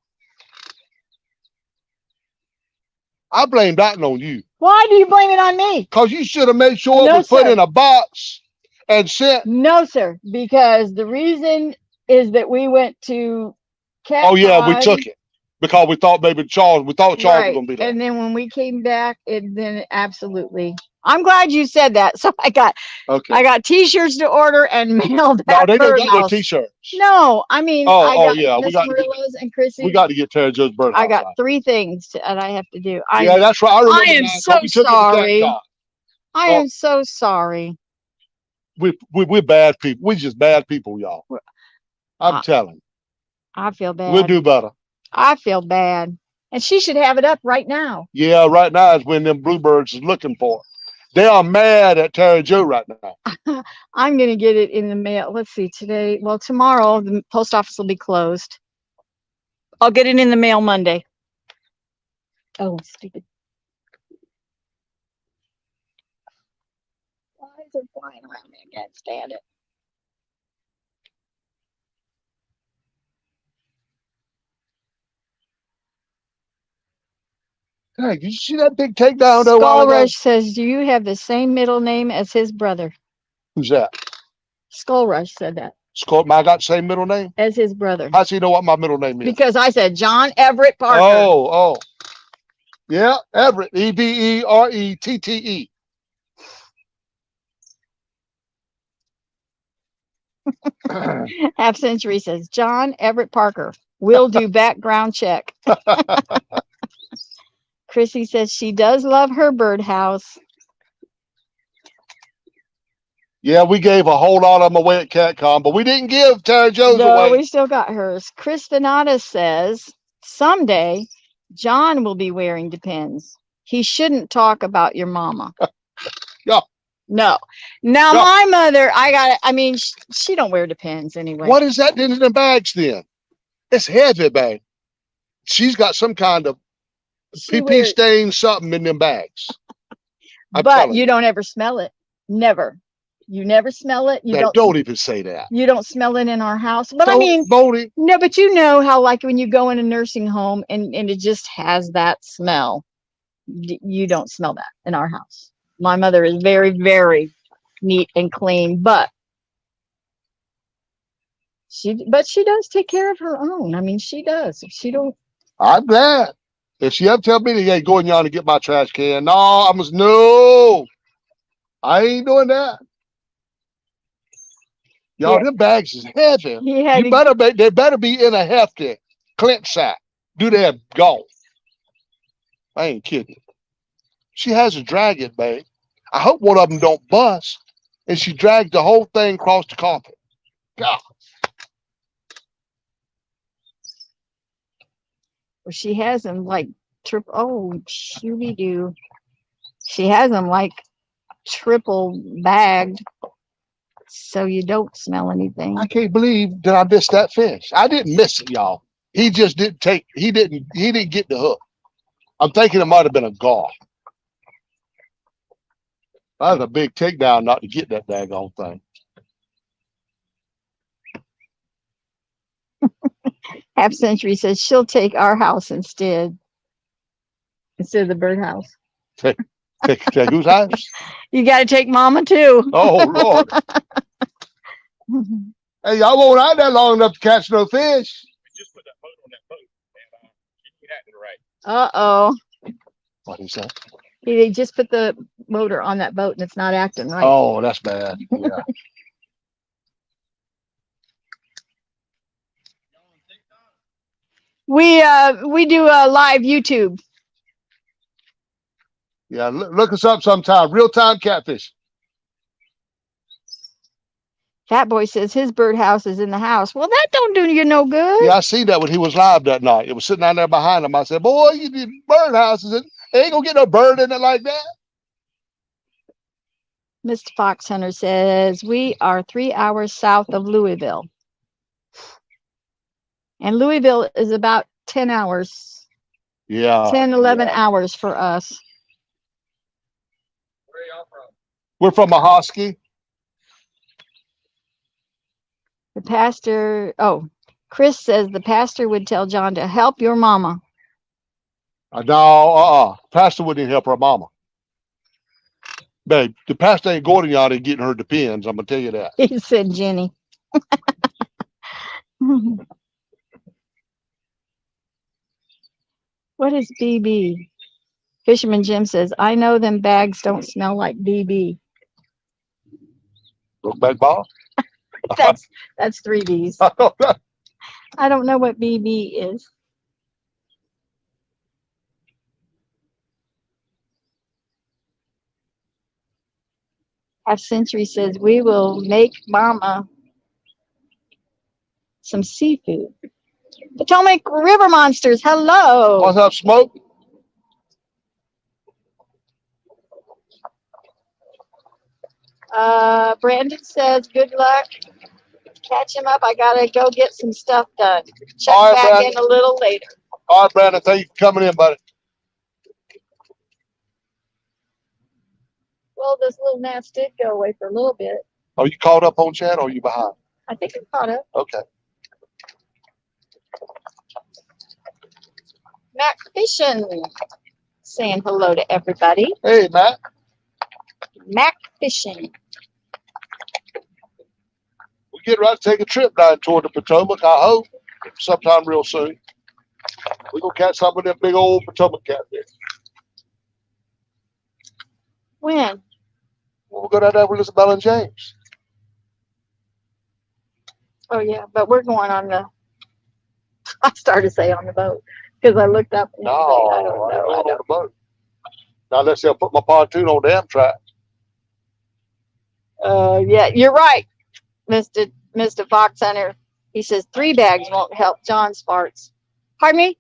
I blame that on you. Why do you blame it on me? Because you should have made sure No, it was put sir. in a box and sent. No, sir, because the reason is that we went to Oh yeah, we took it because we thought maybe Charles was going to be there. And then when we came back, absolutely. I'm glad you said that. So I got T-shirts to order and mail back. No, they don't got no T-shirts. No, I mean, I got yeah, Miss Marilla's and Chrissy. We got to get Terry Joe's birdhouse. I got 3 things that I have to do. Yeah, that's right. I remember. I am so sorry. I am so sorry. We're bad people. We're just bad people, y'all. I'm telling. I feel bad. We'll do better. I feel bad. And she should have it up right now. Yeah, right now is when them bluebirds is looking for it. They are mad at Terry Joe right now. I'm going to get it in the mail. Let's see, today. Well, tomorrow the post office will be closed. I'll get it in the mail Monday. Oh, stupid. Flies are flying around me. I can't stand it. Hey, did you see that big takedown? Skull Rush says, do you have the same middle name as his brother? Who's that? Skull Rush said that. I got the same middle name? As his brother. How does he know what my middle name is? Because I said John Everett Parker. Oh. Yeah, Everett. Everette. Half Century says, John Everett Parker will do background check. Chrissy says she does love her birdhouse. Yeah, we gave a whole lot of them away at CatCon, but we didn't give Terry Joe's away. No, we still got hers. Chris Venata says, someday John will be wearing Depends. He shouldn't talk about your mama. Yeah. No. Now, my mother, she don't wear Depends anyway. What is that in the bags then? It's heavy, babe. She's got some kind of pee stain something in them bags. But you don't ever smell it. Never. You never smell it. You don't even say that. You don't smell it in our house. But no, but you know how like when you go in a nursing home and it just has that smell. You don't smell that in our house. My mother is very, very neat and clean, but But she does take care of her own. I mean, she does. She don't. I'm glad. If she ever tell me that, hey, go in yonder and get my trash can. No, no. I ain't doing that. Y'all, Yeah. them bags is heavy. He had You better be, they better be in a hefty Clint sack. Do they have golf? I ain't kidding. She has a dragon, babe. I hope one of them don't bust. And she dragged the whole thing across the carpet. God. She has them like oh, shooby doo. She has them like triple bagged, so you don't smell anything. I can't believe that I missed that fish. I didn't miss it, y'all. He just didn't take. He didn't get the hook. I'm thinking it might have been a gar. That was a big takedown not to get that daggone thing. Half Century says she'll take our house instead of the birdhouse. Take whose house? You got to take Mama too. Oh Lord! Hey, y'all won't out there long enough to catch no fish. Just put that boat on that boat, and you had it right. Uh-oh. What is that? They just put the motor on that boat and it's not acting right. Oh, that's bad. Yeah. We do a live YouTube. Yeah, look us up sometime. Real time catfish. Fat Boy says his birdhouse is in the house. Well, that don't do you no good. Yeah, I see that when he was live that night. It was sitting down there behind him. I said, boy, you did birdhouses. Ain't gonna get no bird in it like that. Mr. Fox Hunter says we are 3 hours south of Louisville. And Louisville is about 10 hours. Yeah. 10, 11 hours for us. Where are y'all from? We're from Ahoskie. The pastor, Chris says the pastor would tell John to help your mama. No, pastor wouldn't even help her mama. Babe, the pastor ain't going to y'all and getting her depends. I'm gonna tell you that. He said Jenny. What is BB? Fisherman Jim says, I know them bags don't smell like BB. Look back, Bob. That's 3Bs. I don't know. I don't know what BB is. Half Century says we will make Mama some seafood. Potomac River Monsters, hello. What's up, Smoke? Brandon says good luck. Catch him up. I gotta go get some stuff done. Check All right, back Brandon. in a little later. All right, Brandon. Thank you for coming in, buddy. Well, this little gnats did go away for a little bit. Are you caught up on chat or are you behind? I think I'm caught up. Okay. Mac Fishing saying hello to everybody. Hey, Matt. Mac Fishing. We get ready to take a trip down toward the Potomac, I hope, sometime real soon. We're going to catch some of them big old Potomac catfish. When? We'll go down there with Isabel and James. Oh, yeah, but we're going on the, I started to say on the boat because I looked up. And No, I I don't ain't know. going on the boat. Now, let's say I put my pontoon on the Amtrak. Yeah, you're right, Mr. Fox Hunter. He says 3 bags won't help John's parts. Pardon me?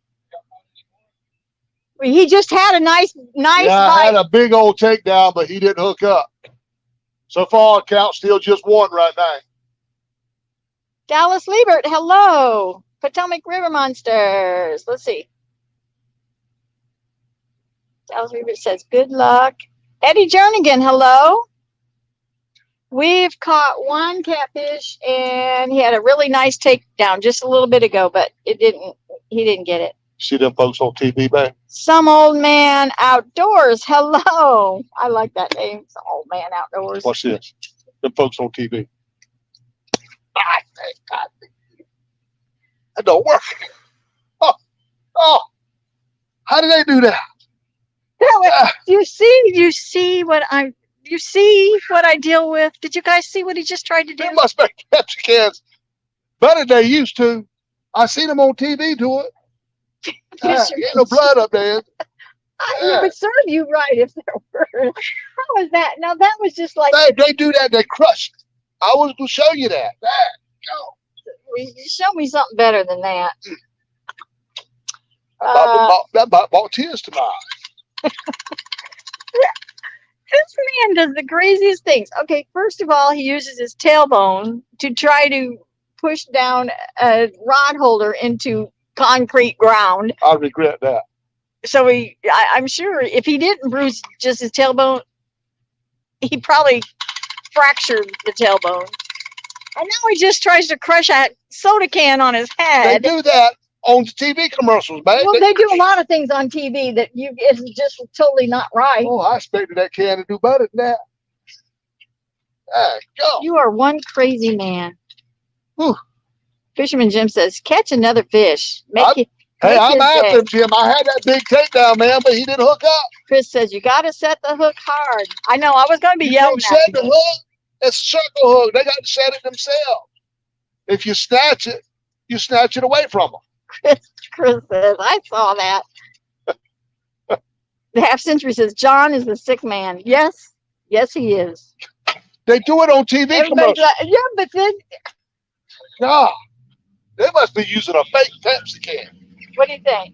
He just had a nice Yeah, I bite. had a big old takedown, but he didn't hook up. So far, count still just one right now. Dallas Liebert, hello. Potomac River Monsters. Let's see. Dallas Liebert says, good luck. Eddie Jernigan, hello. We've caught one catfish, and he had a really nice takedown just a little bit ago, but he didn't get it. See them folks on TV, man? Some Old Man Outdoors, hello. I like that name, Some Old Man Outdoors. Watch this. Them folks on TV. That don't work. Oh, oh. How did they do that? You see what I deal with? Did you guys see what he just tried to do? They must make Pepsi cans better than they used to. I seen them on TV do it. Ain't no blood up there. It would serve you right if there were. How was that? Now that was just like They do that. They crush it. I was gonna show you that. show me something better than that. That brought tears to my eyes. This man does the craziest things. Okay, first of all, he uses his tailbone to try to push down a rod holder into concrete ground. I regret that. So I'm sure if he didn't bruise just his tailbone, he probably fractured the tailbone. And now he just tries to crush a soda can on his head. They do that on the TV commercials, man. Well, they do a lot of things on TV that is just totally not right. Oh, I expected that can to do better than that. Go. You are one crazy man. Whew. Fisherman Jim says, catch another fish. Hey, I'm after him, Jim. I had that big takedown, man, but he didn't hook up. Chris says, you got to set the hook hard. I know, I was going to be You yelling can't set the hook. It's a circle hook. They got to set it themselves. If you snatch it, you snatch it away from them. Chris says, I saw that. The half century says, John is the sick man. Yes, he is. They do it on TV Everybody's commercials. like, yeah, but then, God, they must be using a fake Pepsi can. what do you think?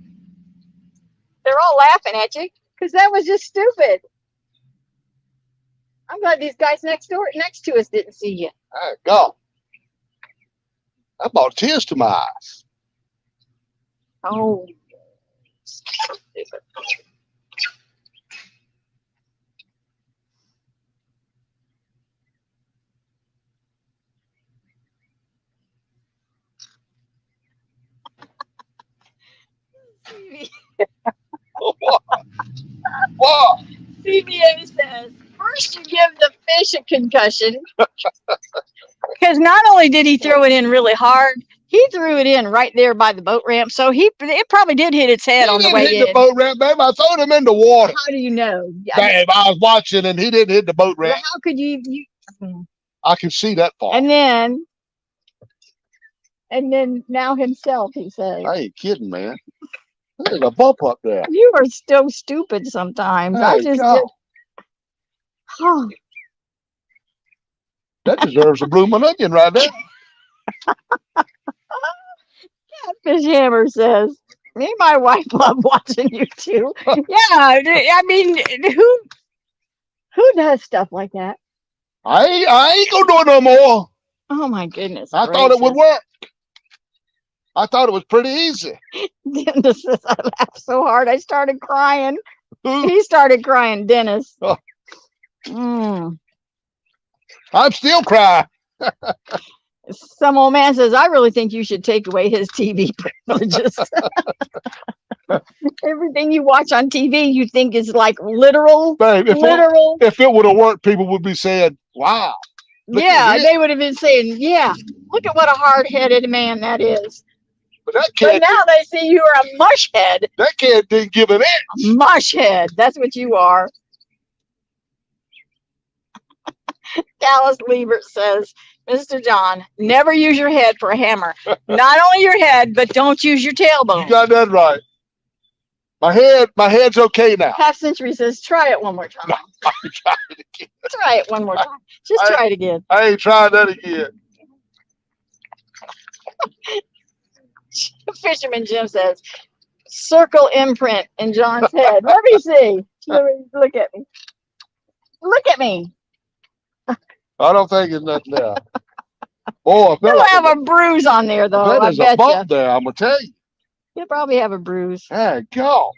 They're all laughing at you because that was just stupid. I'm glad these guys next to us didn't see you. God, that brought tears to my eyes. Oh, stupid. What? CBA says, first you give the fish a concussion. Because not only did he throw it in really hard, he threw it in right there by the boat ramp. So it probably did hit its head on the way He didn't hit in. the boat ramp, babe. I threw him in the water. How do you know? Babe, I was watching and he didn't hit the boat ramp. How could you I can see that far. and then now himself, he says. I ain't kidding, man. There's a bump up there. You are so stupid sometimes. I Hey, just God. oh, That deserves a blooming onion right there. Catfish Hammer says, me and my wife love watching you too. Yeah, I mean, who does stuff like that? I ain't gonna do it no more. Oh my goodness. I thought it would work. I thought it was pretty easy. Dennis says, I laughed so hard I started crying. He started crying, Dennis. Oh. Mm. I'm still crying. Some old man says, I really think you should take away his TV privileges. Everything you watch on TV, you think is like literal. Babe, if it would have worked, people would be saying, wow. Yeah, they would have been saying, yeah, look at what a hard-headed man that is. But now they see you are a mushhead. That kid didn't give an inch. Mushhead. That's what you are. Dallas Liebert says, Mr. John, never use your head for a hammer. Not only your head, but don't use your tailbone. You got that right. My head's okay now. Half Century says, try it one more time. I tried it again. Try it one more time. Just try it again. I ain't trying that again. Fisherman Jim says, circle imprint in John's head. Let me see. Look at me. Look at me. I don't think it's nothing there. Oh, I feel You'll like have a bruise on there, though. I there's a bet you. bump there, I'm going to tell you. You'll probably have a bruise. Hey, go.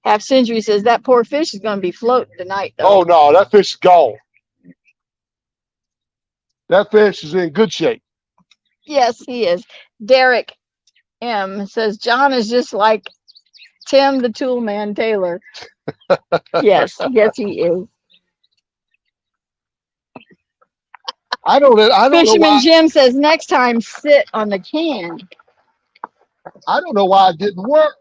Half Century says that poor fish is going to be floating tonight, Oh, though. no, that fish is gone. That fish is in good shape. Yes, he is. Derek M says John is just like Tim the Toolman Taylor. Yes, he is. I don't know Fisherman why. Jim says next time sit on the can. I don't know why it didn't work.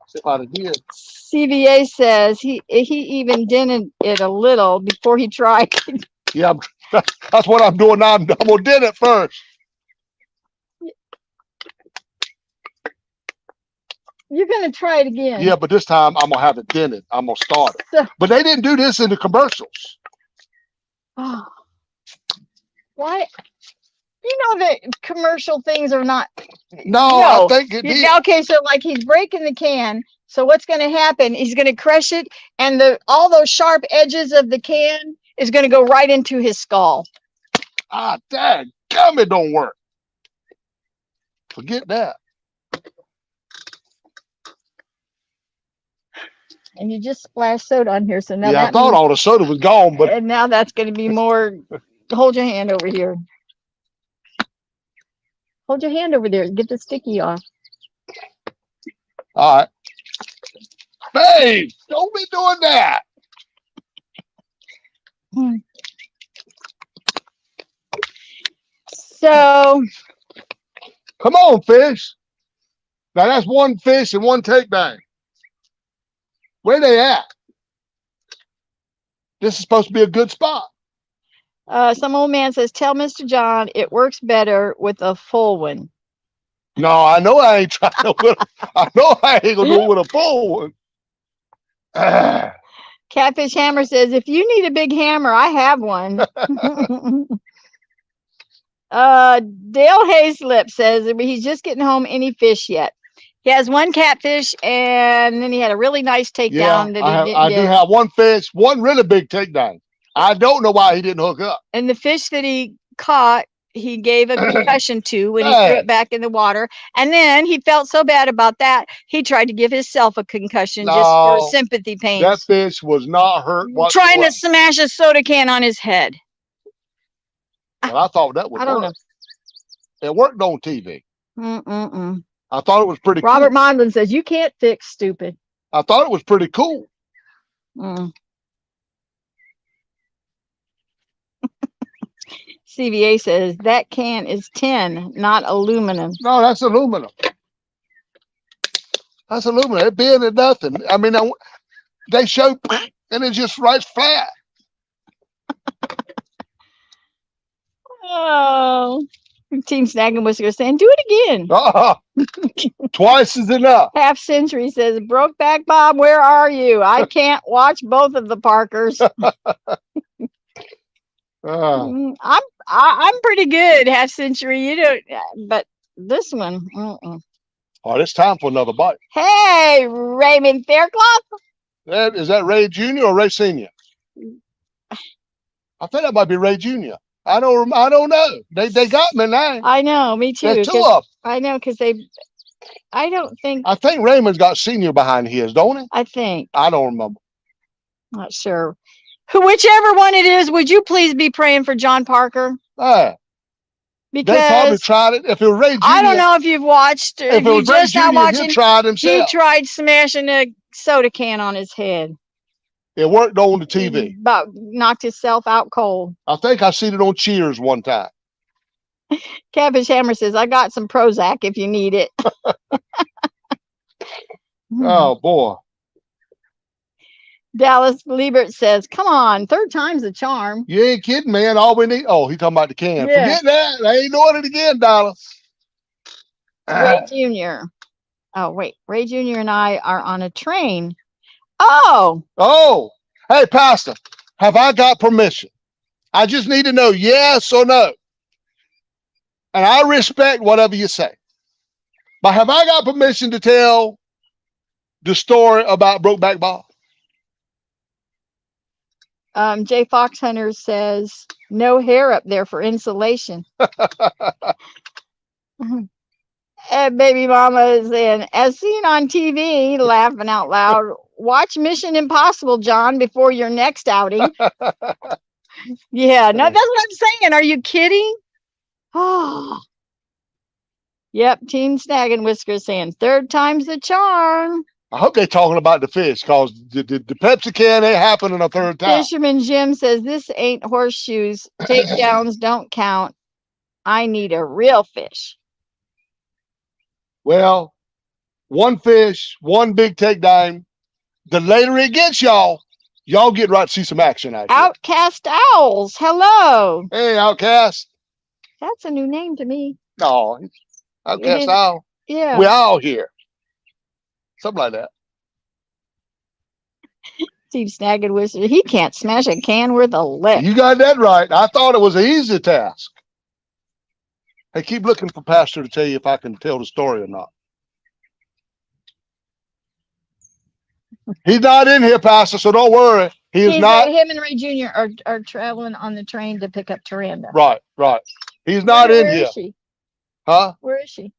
See if I did. CVA says he even dented it a little before he tried. Yeah, that's what I'm doing now. I'm gonna did it first. You're gonna try it again. Yeah, but this time I'm gonna have it dented. I'm gonna start it. So- But they didn't do this in the commercials. Oh. Why? You know that commercial things are not. No, I think it did. Okay, so like he's breaking the can. So what's going to happen? He's going to crush it, and all those sharp edges of the can is going to go right into his skull. Ah, dang, come it don't work. Forget that. And you just splash soda on here, so now Yeah, I that thought means, all the soda was gone, but and now that's going to be more. Hold your hand over here. Hold your hand over there. Get the sticky off. all right. Babe, don't be doing that. So Come on, fish. Now that's one fish and one take bag. Where they at? This is supposed to be a good spot. some old man says, "Tell Mr. John it works better with a full one." No, I know I ain't trying to. I know I ain't gonna do it with a full one. Ah, Catfish Hammer says, "If you need a big hammer, I have one." Dale Hayslip says he's just getting home. Any fish yet? He has one catfish, and then he had a really nice takedown that he didn't I do get. have one fish, one really big takedown. I don't know why he didn't hook up. And the fish that he caught, he gave a concussion to when he threw it back in the water. And then he felt so bad about that, he tried to give himself a concussion just for No, sympathy pains. That fish was not hurt whatsoever. Trying to smash a soda can on his head. Well, I thought that would I don't work. It worked on TV. know. I thought it was pretty Robert cool. Mondlin says, "You can't fix stupid." I thought it was pretty cool. CVA says, "That can is tin, not aluminum." No, that's aluminum. That's aluminum. It being at nothing. I mean, they show and it just right flat. Oh, Team Snag and Whisker saying, "Do it again." Twice is enough. Half Century says, "Brokeback Bob, where are you? I can't watch both of the Parkers." I'm pretty good, Half Century. You don't, but this one. Oh, it's time for another bite. Hey, Raymond Faircloth. Is that Ray Jr. or Ray Sr.? I think that might be Ray Jr. I don't know. They got me now. I know, me too. There's two of them. I know, because I don't think. I think Raymond's got Senior behind his, don't he? I think. I don't remember. Not sure. Whichever one it is, would you please be praying for John Parker? They probably Because tried it. If it was Ray Jr. I don't know if you've watched. If it was Ray Jr., he tried He himself. tried smashing a soda can on his head. It worked on the TV. About knocked himself out cold. I think I seen it on Cheers one time. Cabbage Hammer says, "I got some Prozac if you need it." Oh boy. Dallas Liebert says, "Come on, third time's the charm." You ain't kidding, man. All we need. Oh, he talking about the can. Yeah. Forget that. I ain't doing it again, Dallas. Ray Jr. Oh, wait. Ray Jr. and I are on a train. Oh, Hey, Pastor, have I got permission? I just need to know yes or no. And I respect whatever you say. But have I got permission to tell the story about Brokeback Bob? Jay Foxhunter says, "No hair up there for insulation." And Baby Mama is in, "As seen on TV," laughing out loud. "Watch Mission Impossible, John, before your next outing." Yeah, no, that's what I'm saying. Are you kidding? Oh, yep. Team Snag and Whiskers saying, "Third time's the charm." I hope they're talking about the fish, because the Pepsi can ain't happening a third time. Fisherman Jim says this ain't horseshoes. Takedowns don't count. I need a real fish. Well, one fish, one big takedown. The later it gets, y'all get right to see some action out here. Outcast Owls. Hello. Hey, Outcast. That's a new name to me. No, It Outcast is- Owl. Yeah. We all here. Something like that. Steve Snagged Wizard. He can't smash a can worth of lick. You got that right. I thought it was an easy task. Hey, keep looking for Pastor to tell you if I can tell the story or not. He's not in here, Pastor, so don't worry. He is not. Him and Ray Jr. are traveling on the train to pick up Taranda. Right. He's not in Where here. is she? Huh? Where is she?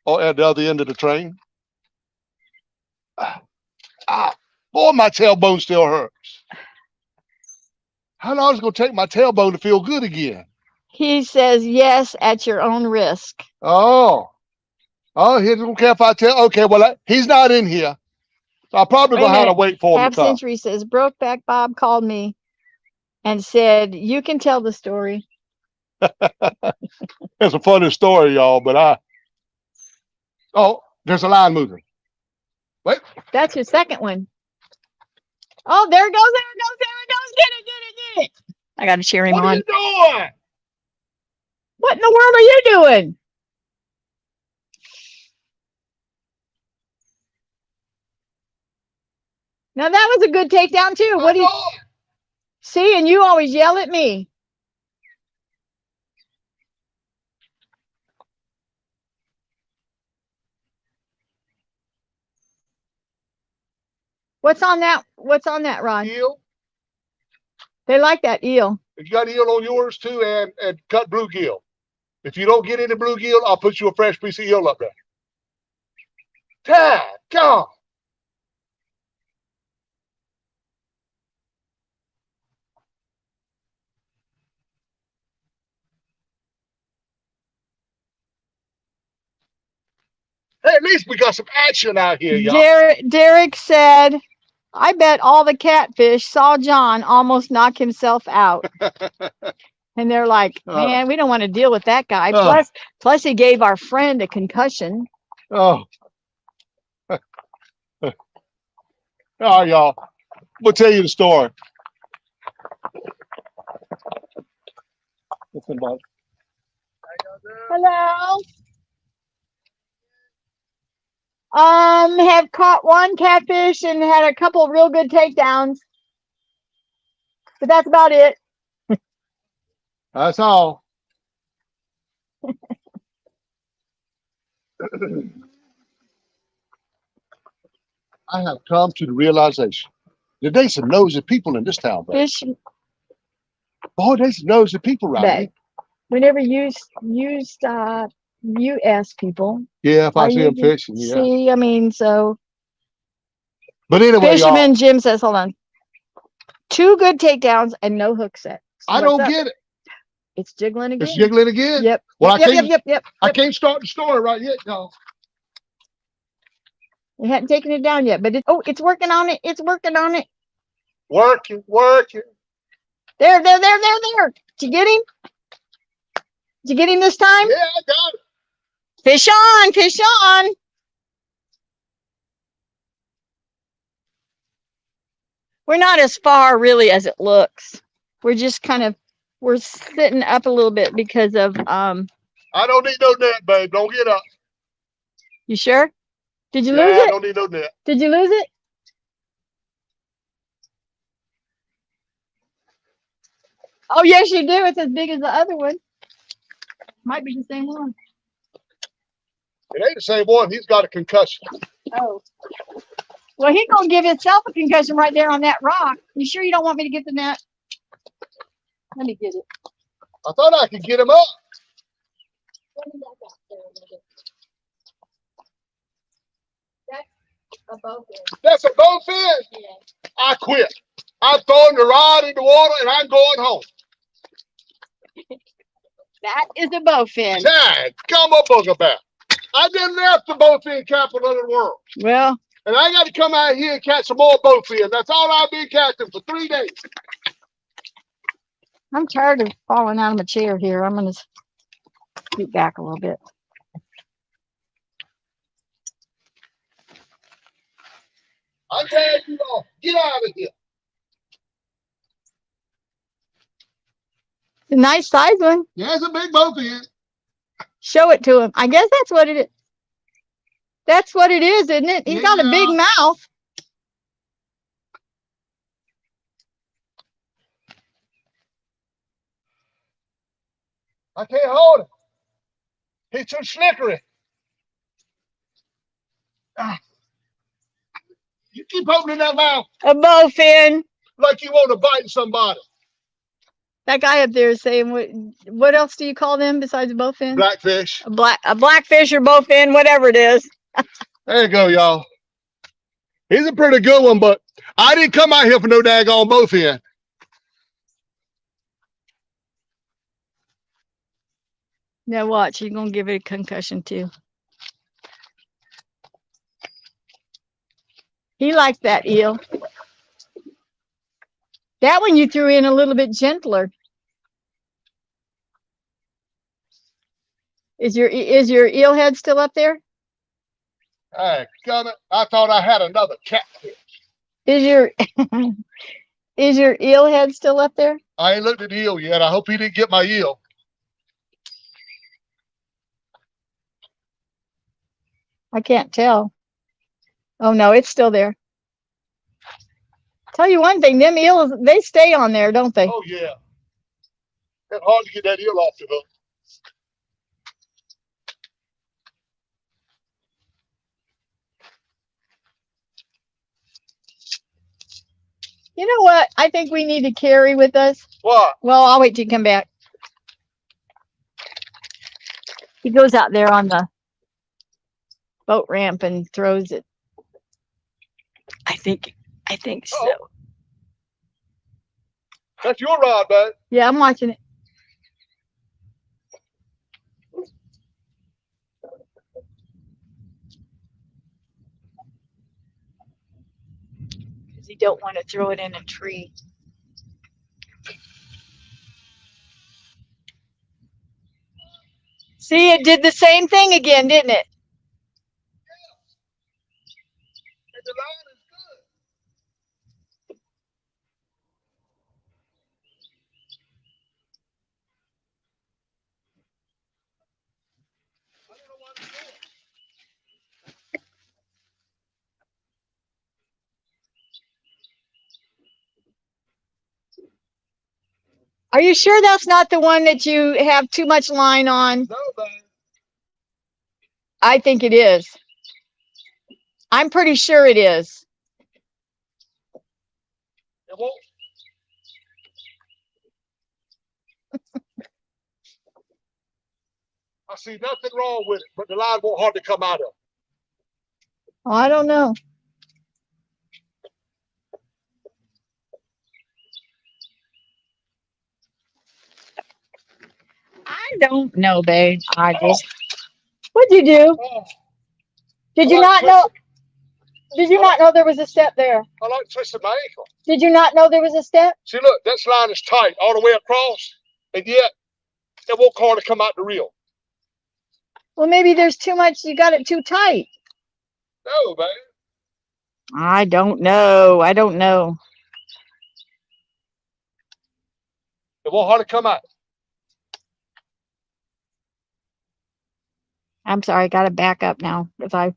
Oh, at the other end of the train. Boy, my tailbone still hurts. How long is it going to take my tailbone to feel good again? He says yes at your own risk. Oh, he don't care if I tell. Okay, well, he's not in here. So I'm probably Wait a going to have to minute. wait for him Half to come. Century says Brokeback Bob called me and said, you can tell the story. It's a funny story, y'all, but oh, there's a line moving. Wait. That's your second one. Oh, there it goes. Get it. I got to cheer him What are on. you doing? What in the world are you doing? Now that was a good takedown too. What do you see? And you always yell at me. What's on that? Ron? Eel. They like that eel. You got eel on yours too, and cut bluegill. If you don't get any bluegill, I'll put you a fresh piece of eel up there. Dad, God. Hey, at least we got some action out here, y'all. Derek said, I bet all the catfish saw John almost knock himself out. And they're like, man, we don't want to deal with that guy. Plus he gave our friend a concussion. Oh. All right, y'all. We'll tell you the story. Hello. Have caught one catfish and had a couple real good takedowns. But that's about it. That's all. I have come to the realization that there's some nosy people in this town, baby. Fish Boy, there's some nosy people right bag. here. Whenever you ask people. Yeah, if I Are see you them fishing, yeah. See, I mean, so But anyway, Fisherman y'all, Jim says, hold on. 2 good takedowns and no hook set. I don't get it. It's jiggling again. It's jiggling again? Yep. Well, Yep. I can't start the story right yet, y'all. We hadn't taken it down yet, but it's working on it. It's working on it. Working. There. Did you get him? Did you get him this time? Yeah, I got it. Fish on. We're not as far really as it looks. We're just we're sitting up a little bit because of I don't need no net, babe. Don't get up. You sure? Did you Yeah, lose I it? don't need no net. Did you lose it? Oh yes, you do. It's as big as the other one. Might be the same one. It ain't the same one. He's got a concussion. Oh. Well, he's gonna give himself a concussion right there on that rock. You sure you don't want me to get the net? Let me get it. I thought I could get him up. That's a bowfin. That's a bowfin? Yeah. I quit. I'm throwing the rod in the water and I'm going home. That is a bowfin. Dad, come a booger back. I didn't left the bowfin capital of the world. Well, And I got to come out here and catch some more bowfin. That's all I've been catching for 3 days. I'm tired of falling out of my chair here. I'm going to scoot back a little bit. I'm telling you all, get out of here. It's a nice size one. Yeah, it's a big bowfin. Show it to him. I guess that's what it is. That's what it is, isn't it? He's got a big Yeah. mouth. I can't hold him. He's too slickery. Ah. You keep opening that mouth A bowfin. like you want to bite somebody. That guy up there is saying, what else do you call them besides a bowfin? Blackfish. A blackfish or bowfin, whatever it is. There you go, y'all. He's a pretty good one, but I didn't come out here for no daggone bowfin. Now watch, he's gonna give it a concussion too. He liked that eel. That one you threw in a little bit gentler. Is your eel head still up there? Hey, gummit, I thought I had another catfish. Is your is your eel head still up there? I ain't looked at the eel yet. I hope he didn't get my eel. I can't tell. Oh no, it's still there. Tell you one thing, them eels, they stay on there, don't they? Oh, yeah. It's hard to get that eel off the hook. You know what? I think we need to carry with us. What? Well, I'll wait till you come back. He goes out there on the boat ramp and throws it. I think so. Uh-oh. That's your rod, bud. Yeah, I'm watching it. Because you don't want to throw it in a tree. See, it did the same thing again, didn't it? And the line is good. I don't know what it's doing. Are you sure that's not the one that you have too much line on? No, man. I think it is. I'm pretty sure it is. It won't. I see nothing wrong with it, but the line won't hardly come out of. Oh, I don't know. I don't know, babe. What'd you do? Oh, Did you not know? Did you not know there was a step there? I like twisting my ankle. Did you not know there was a step? See, look, this line is tight all the way across, and yet it won't hardly come out the reel. Well, maybe there's too much. You got it too tight. No, man. I don't know. I don't know. It won't hardly come out. I'm sorry. I got to back up now because I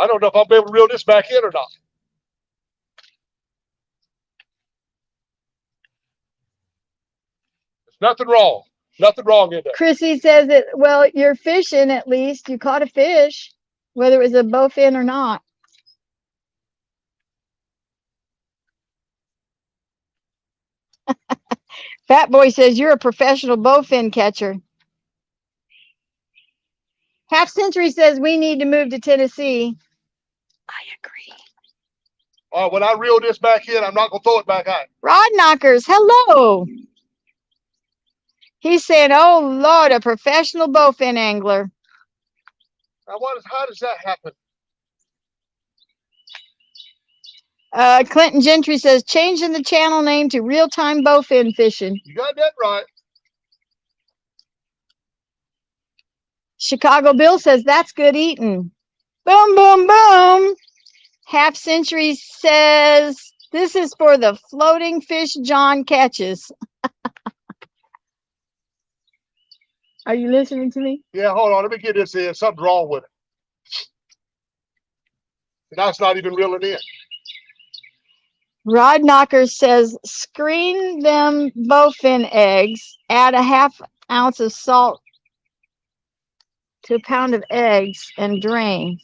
don't know if I'll be able to reel this back in or not. There's nothing wrong. Nothing wrong in there. Chrissy says that, well, you're fishing at least. You caught a fish, whether it was a bowfin or not. Fat Boy says you're a professional bowfin catcher. Half Century says we need to move to Tennessee. I agree. All right, when I reel this back in, I'm not going to throw it back out. Rod Knockers, hello. He's saying, oh, Lord, a professional bowfin angler. Now, how does that happen? Clinton Gentry says changing the channel name to Real Time Bowfin Fishing. You got that right. Chicago Bill says that's good eating. Boom, boom, boom. Half Century says this is for the floating fish John catches. Are you listening to me? Yeah, hold on. Let me get this in. Something's wrong with it. That's not even reeling in. Rod Knocker says screen them bowfin eggs, add a half ounce of salt to a pound of eggs and drain.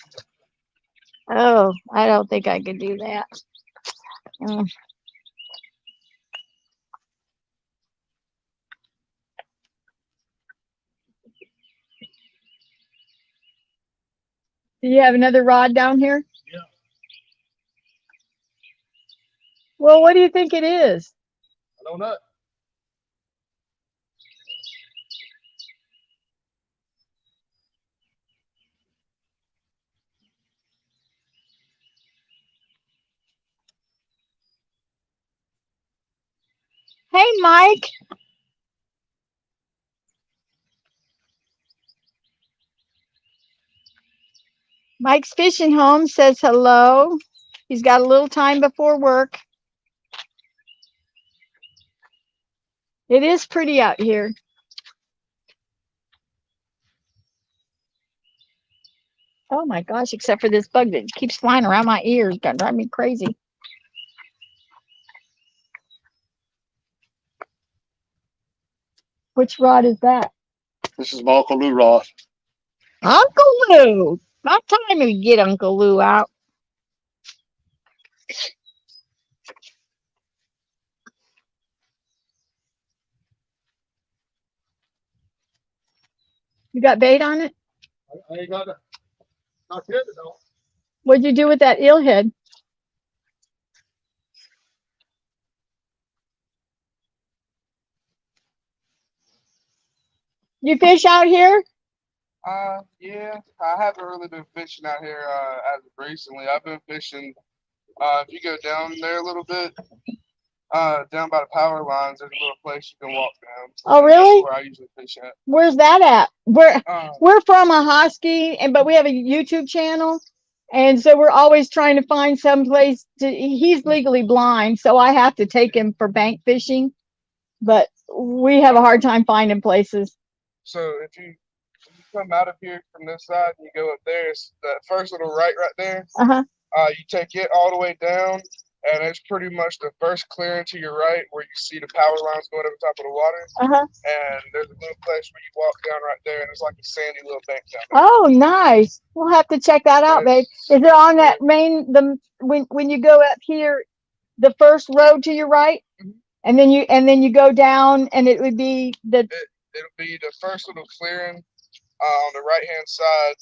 Oh, I don't think I could do that. Do you have another rod down here? Yeah. Well, what do you think it is? I don't know. Hey, Mike. Mike's Fishing Home says hello. He's got a little time before work. It is pretty out here. Oh my gosh, except for this bug that keeps flying around my ears. Gonna drive me crazy. Which rod is that? This is my Uncle Lou rod. Uncle Lou. About time we get Uncle Lou out. You got bait on it? I ain't got it. Not yet, though. What'd you do with that eelhead? You fish out here? Yeah, I haven't really been fishing out here as of recently. I've been fishing. If you go down there a little bit, down by the power lines, there's a little place you can walk down. Oh, really? That's where I usually fish at. Where's that at? We're from a Husky, but we have a YouTube channel, and so we're always trying to find some place to. He's legally blind, so I have to take him for bank fishing, but we have a hard time finding places. So if you come out of here from this side and you go up there, it's that first little right there. Uh-huh. You take it all the way down, and it's pretty much the first clearing to your right where you see the power lines going over top of the water. Uh-huh. And there's a little place where you walk down right there, and it's like a sandy little bank down there. Oh, nice. We'll have to check that out, babe. Is it on that when you go up here, the first road to your right? Mhm. And then you go down, and it would be It'll be the first little clearing on the right hand side.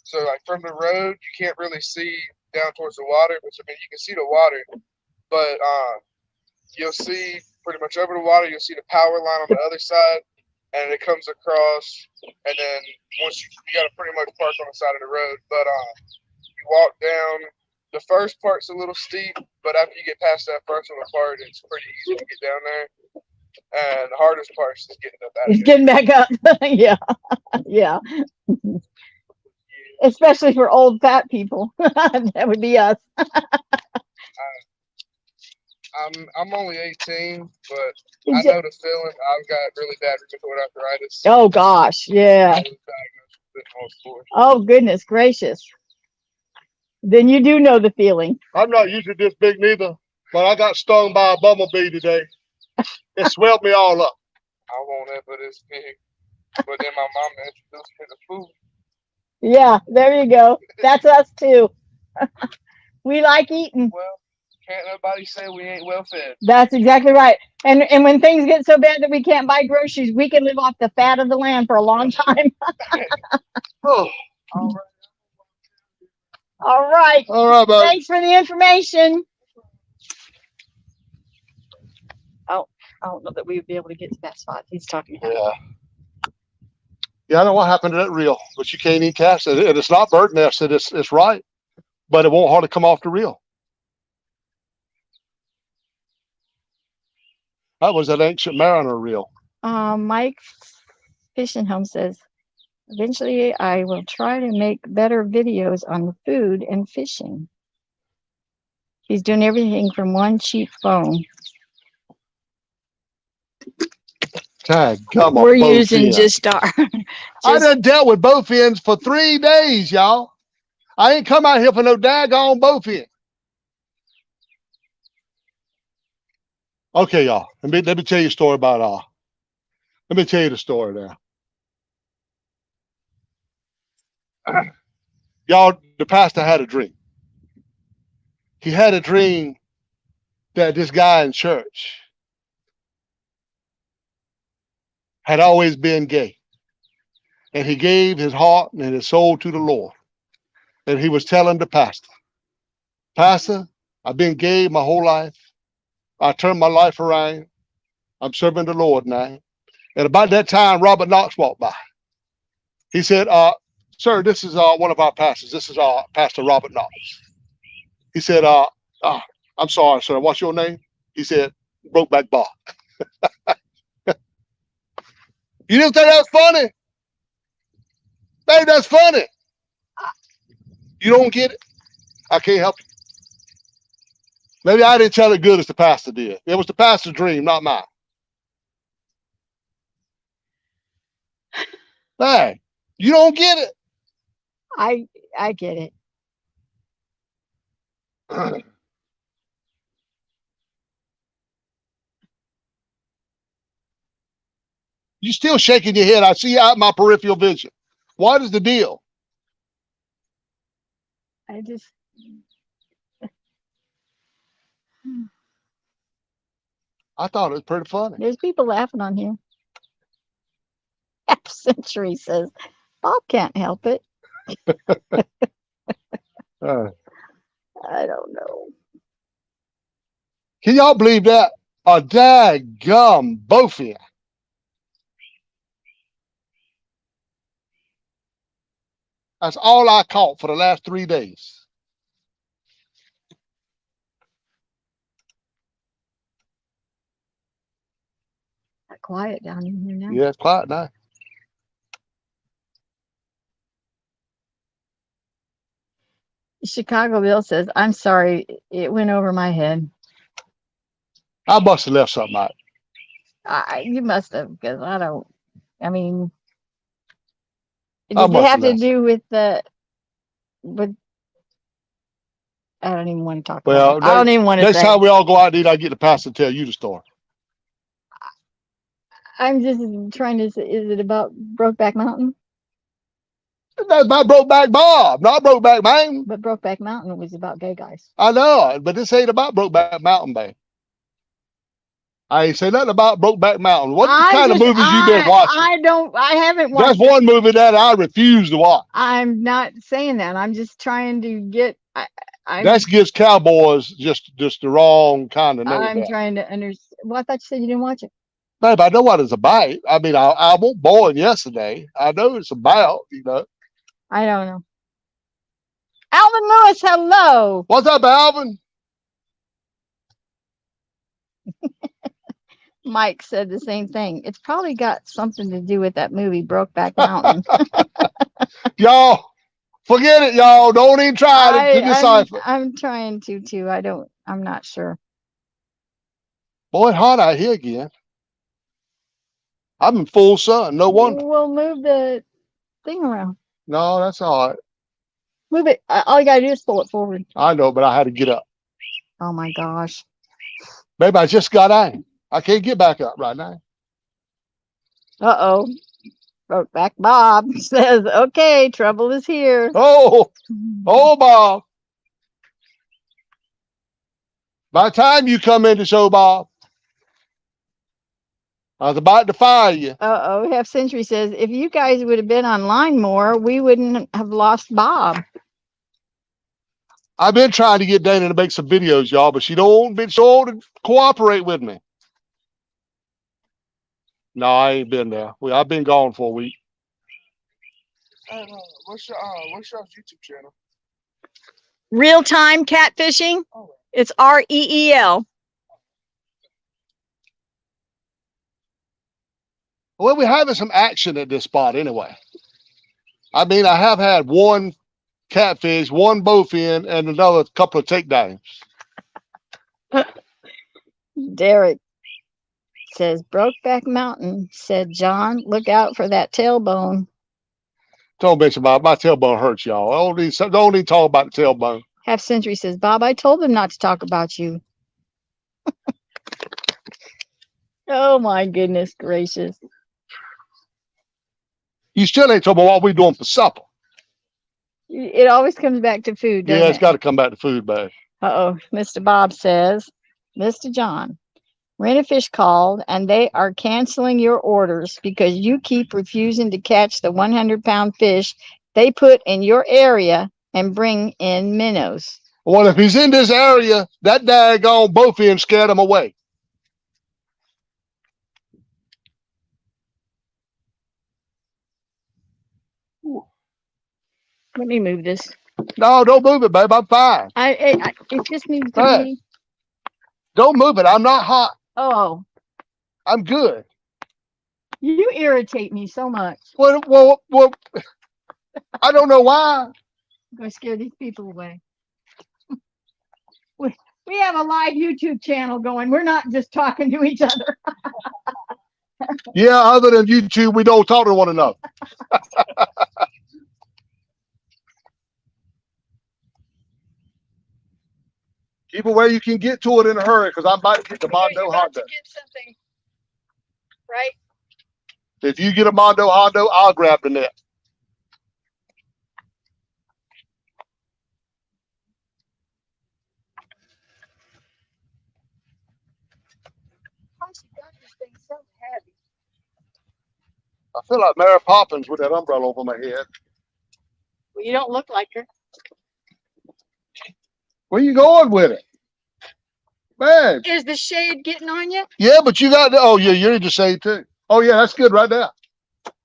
So like from the road, you can't really see down towards the water, which I mean you can see the water, but you'll see pretty much over the water. You'll see the power line on the other side, and it comes across. And then once you got to pretty much park on the side of the road, but you walk down. The first part's a little steep, but after you get past that first little part, it's pretty easy to get down there. And the hardest part is just getting up out of there. getting back up. Yeah, yeah. Especially for old fat people, that would be us. I'm only 18, but I know the feeling. I've got really bad rheumatoid arthritis. Oh gosh, yeah. I was diagnosed with it when I was 4. Oh goodness gracious. Then you do know the feeling. I'm not usually this big neither, but I got stung by a bumblebee today. It swelled me all up. I won't ever this big. But then my mom introduced me to food. Yeah, there you go. That's us too. We like eating. Well, can't nobody say we ain't well fed. That's exactly right. And when things get so bad that we can't buy groceries, we can live off the fat of the land for a long time. Oh. All right. All right. All right, buddy. Thanks for the information. Oh, I don't know that we would be able to get to that spot he's talking about. Yeah. Yeah, I know what happened to that reel, but you can't even cast it. And it's not bird nested. It's right, but it won't hardly come off the reel. That was that ancient mariner reel. Mike Fishing Home says, eventually I will try to make better videos on the food and fishing. He's doing everything from one cheap phone. Come We're on, both using ends. just our. I done dealt with both ends for 3 days, y'all. I ain't come out here for no daggone both ends. Okay, y'all. Let me tell you a story about let me tell you the story now. Y'all, the pastor had a dream. He had a dream that this guy in church had always been gay. And he gave his heart and his soul to the Lord. And he was telling the pastor, Pastor, I've been gay my whole life. I turned my life around. I'm serving the Lord now. And about that time, Robert Knox walked by. He said, sir, this is one of our pastors. This is Pastor Robert Knox. He said, I'm sorry, sir. What's your name? He said, Brokeback Bob. You didn't think that's funny? Babe, that's funny. You don't get it? I can't help you. Maybe I didn't tell it good as the pastor did. It was the pastor's dream, not mine. Hey, you don't get it. I get it. You still shaking your head. I see out my peripheral vision. What is the deal? I just. I thought it was pretty funny. There's people laughing on here. Half Century says, Bob can't help it. Uh, I don't know. Can y'all believe that? A daggum both of you. That's all I caught for the last 3 days. Quiet down in here now. Yeah, it's quiet now. Chicago Bill says, I'm sorry, it went over my head. I must have left something out. You must have, because I mean, I does it must have have to left. do with, I don't even want to talk Well, about it. I don't even want to next say. time we all go out to eat, I get the pastor to tell you the story. I'm just trying to say, is it about Brokeback Mountain? That's about Brokeback Bob, not Brokeback Mountain. But Brokeback Mountain was about gay guys. I know, but this ain't about Brokeback Mountain, babe. I ain't say nothing about Brokeback Mountain. What kind of movies you been watching? I haven't watched. That's one movie that I refuse to watch. I'm not saying that. I'm just trying to get. That gives cowboys just the wrong kind of name. I'm trying to understand. Well, I thought you said you didn't watch it. Babe, I know what it's about. I mean, I wasn't born yesterday. I know what it's about, you know. I don't know. Alvin Lewis, hello. What's up, Alvin? Mike said the same thing. It's probably got something to do with that movie, Brokeback Mountain. Y'all, forget it, y'all. Don't even try to decipher. I'm trying to too. I'm not sure. Boy, it's hot out here again. I'm in full sun. No wonder. We'll move the thing around. No, that's all right. Move it. All you gotta do is pull it forward. I know, but I had to get up. Oh my gosh. Babe, I just got out. I can't get back up right now. Uh-oh. Brokeback Bob says, okay, trouble is here. Oh, Bob. By the time you come in the show, Bob, I was about to fire you. Uh-oh. Half Century says, if you guys would have been online more, we wouldn't have lost Bob. I've been trying to get Dana to make some videos, y'all, but she don't been so to cooperate with me. No, I ain't been there. I've been gone for a week. What's y'all's YouTube channel? Real time catfishing. Oh, It's REEL. Well, we're having some action at this spot anyway. I mean, I have had one catfish, one bowfin, and another couple of takedowns. Derek says Brokeback Mountain said, John, look out for that tailbone. Don't mention my tailbone hurts, y'all. Don't even talk about the tailbone. Half Century says, Bob, I told them not to talk about you. Oh my goodness gracious. You still ain't talking about what we doing for supper. It always comes back to food, doesn't Yeah, it? it's got to come back to food, babe. Uh-oh. Mr. Bob says, Mr. John, Rent-A-Fish called and they are canceling your orders because you keep refusing to catch the 100-pound fish they put in your area and bring in minnows. Well, if he's in this area, that daggone bowfin scared him away. Let me move this. No, don't move it, babe. I'm fine. It just needs to Hey. be. Don't move it. I'm not hot. Oh, I'm good. you irritate me so much. Well, I don't know why. I'm going to scare these people away. We have a live YouTube channel going. We're not just talking to each other. Yeah, other than YouTube, we don't talk to one another. Keep it where you can get to it in a hurry, because I'm about to get the Mondo Hondo. Get something, right? If you get a Mondo Hondo, I'll grab the net. So heavy. I feel like Mary Poppins with that umbrella over my head. Well, you don't look like her. Where you going with it? Man. Is the shade getting on you? Yeah, but you got, oh yeah, you need to say it too. Oh yeah, that's good right there.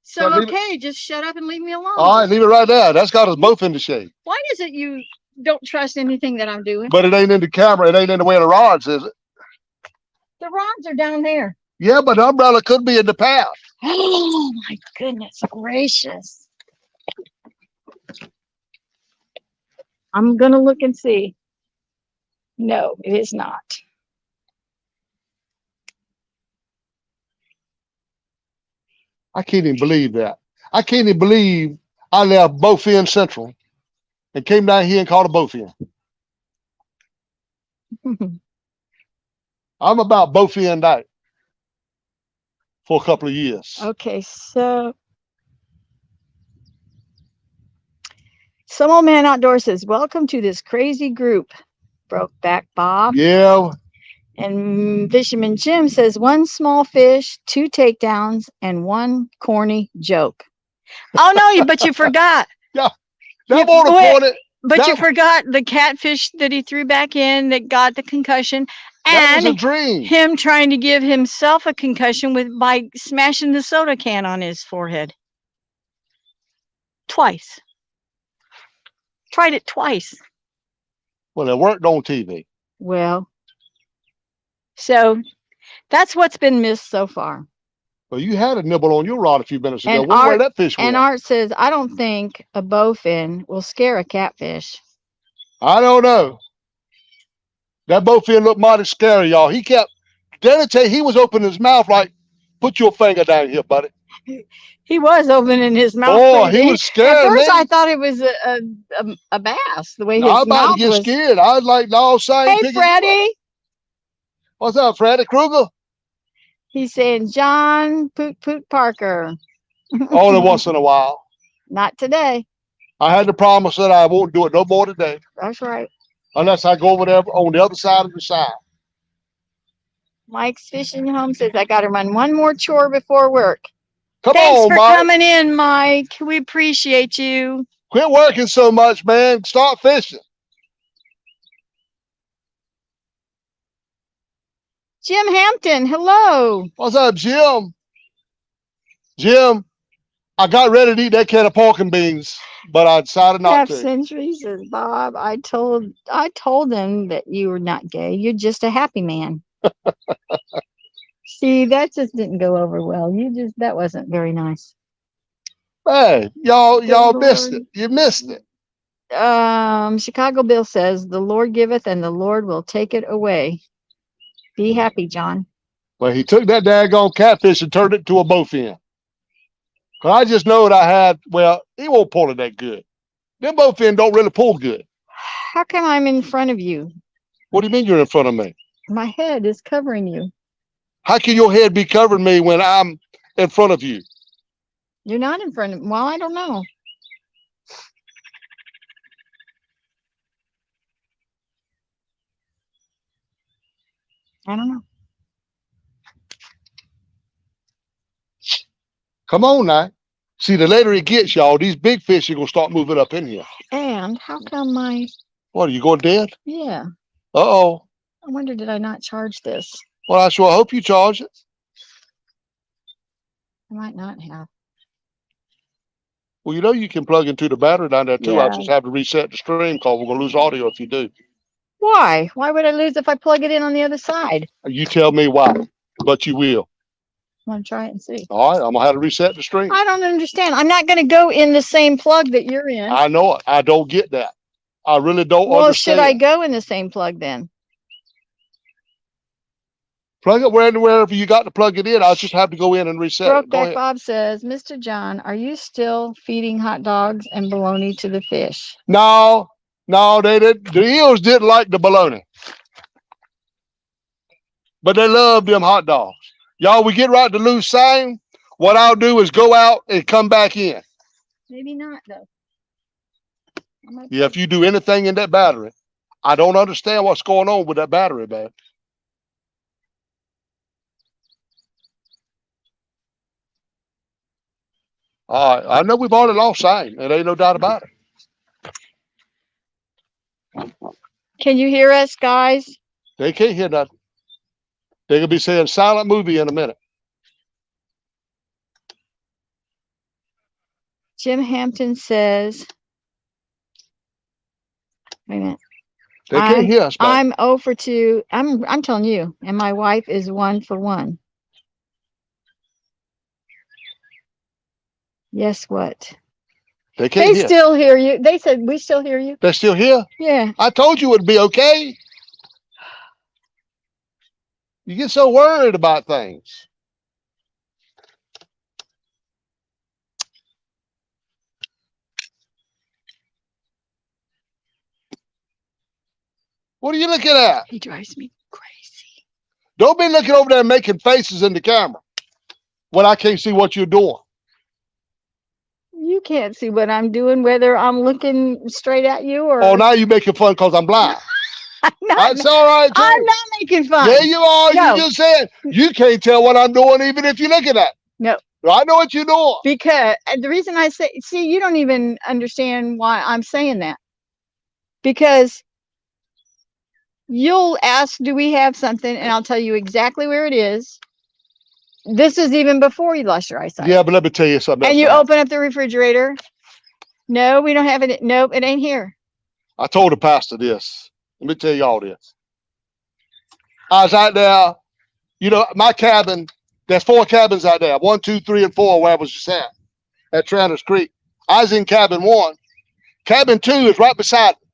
So, leave okay, just shut up and leave me alone. All right, leave it right there. That's got us both in the shade. Why is it you don't trust anything that I'm doing? But it ain't in the camera. It ain't in the way of the rods, is it? The rods are down there. Yeah, but the umbrella could be in the path. Oh my goodness gracious. I'm going to look and see. No, it is not. I can't even believe that. I can't even believe I left Bowfin Central and came down here and caught a bowfin. I'm about bowfin night for a couple of years. Okay, so some old man outdoors says, welcome to this crazy group, Brokeback Bob. Yeah. And Fisherman Jim says, one small fish, 2 takedowns, and 1 corny joke. Oh no, but you forgot. That You- water wait, corner. But you That- forgot the catfish that he threw back in that got the concussion, That was a and dream. him trying to give himself a concussion by smashing the soda can on his forehead. Twice. Tried it twice. Well, it worked on TV. Well, so that's what's been missed so far. Well, you had a nibble on your rod a few minutes ago. And Wonder where that fish And went. Art says, I don't think a bowfin will scare a catfish. I don't know. That bowfin looked mighty scary, y'all. He kept, did I tell you, he was opening his mouth like, put your finger down here, buddy. He was opening his mouth. Boy, pretty he big. was scared. At first, man. I thought it was a bass, the way his I was about mouth to get was. scared. I was like, no, son. Hey, Freddie. What's up, Freddie Krueger? He's saying, John Poot Poot Parker. Only once in a while. Not today. I had to promise that I won't do it no more today. That's right. Unless I go over there on the other side of the sign. Mike's Fishing Home says, I got to run one more chore before work. Come Thanks on, for Mike. coming in, Mike. We appreciate you. Quit working so much, man. Start fishing. Jim Hampton, hello. What's up, Jim? Jim, I got ready to eat that can of pork and beans, but I decided not Half to. century says Bob. I told them that you were not gay. You're just a happy man. See, that just didn't go over well. That wasn't very nice. Hey, y'all The missed Lord. it. You missed it. Chicago Bill says, the Lord giveth and the Lord will take it away. Be happy, John. Well, he took that daggone catfish and turned it to a bowfin. Cause I just know that I had, well, he won't pull it that good. Them bowfin don't really pull good. How come I'm in front of you? What do you mean you're in front of me? My head is covering you. How can your head be covering me when I'm in front of you? You're not in front of, well, I don't know. I don't know. Come on now. See, the later it gets, y'all, these big fish are gonna start moving up in here. And how come What, are you going dead? yeah, Uh-oh. I wonder, did I not charge this? Well, I sure hope you charge it. I might not have. Well, you know you can plug into the battery down there too. Yeah. I just have to reset the stream because we're gonna lose audio if you do. Why? Why would I lose if I plug it in on the other side? You tell me why, but you will. I'm going to try it and see. All right, I'm gonna have to reset the stream. I don't understand. I'm not going to go in the same plug that you're in. I know it. I don't get that. I really don't Well, understand. should I go in the same plug then? Plug it wherever you got to plug it in. I'll just have to go in and reset it. Go Brokeback ahead. Bob says, Mr. John, are you still feeding hot dogs and bologna to the fish? No, they did. The eels didn't like the bologna, but they love them hot dogs. Y'all, we get right to lose sign. What I'll do is go out and come back in. Maybe not, though. Yeah, if you do anything in that battery, I don't understand what's going on with that battery, man. All right, I know we've already lost sign. There ain't no doubt about it. Can you hear us, guys? They can't hear nothing. They're gonna be saying silent movie in a minute. Jim Hampton says, wait a minute. They can't hear us, man. I'm 0 for 2. I'm telling you, and my wife is 1 for 1. Yes, what? They can't They hear. still hear you. They said we still hear you. They're still here? Yeah. I told you it'd be okay. You get so worried about things. What are you looking at? He drives me crazy. Don't be looking over there making faces in the camera when I can't see what you're doing. You can't see what I'm doing, whether I'm looking straight at you or. Oh, now you're making fun because I'm blind. I'm not, That's all right, too. I'm not making fun. Yeah, you are. No. You just said you can't tell what I'm doing even if you're looking at me. No. I know what you're doing. Because the reason I say, see, you don't even understand why I'm saying that. Because you'll ask, do we have something? And I'll tell you exactly where it is. This is even before you lost your eyesight. Yeah, but let me tell you something. And you open up the refrigerator. No, we don't have it. Nope, it ain't here. I told the pastor this. Let me tell you all this. I was out there, you know, my cabin, there's 4 cabins out there. 1, 2, 3, and 4, where I was just at Tranners Creek. I was in cabin 1. Cabin 2 is right beside me.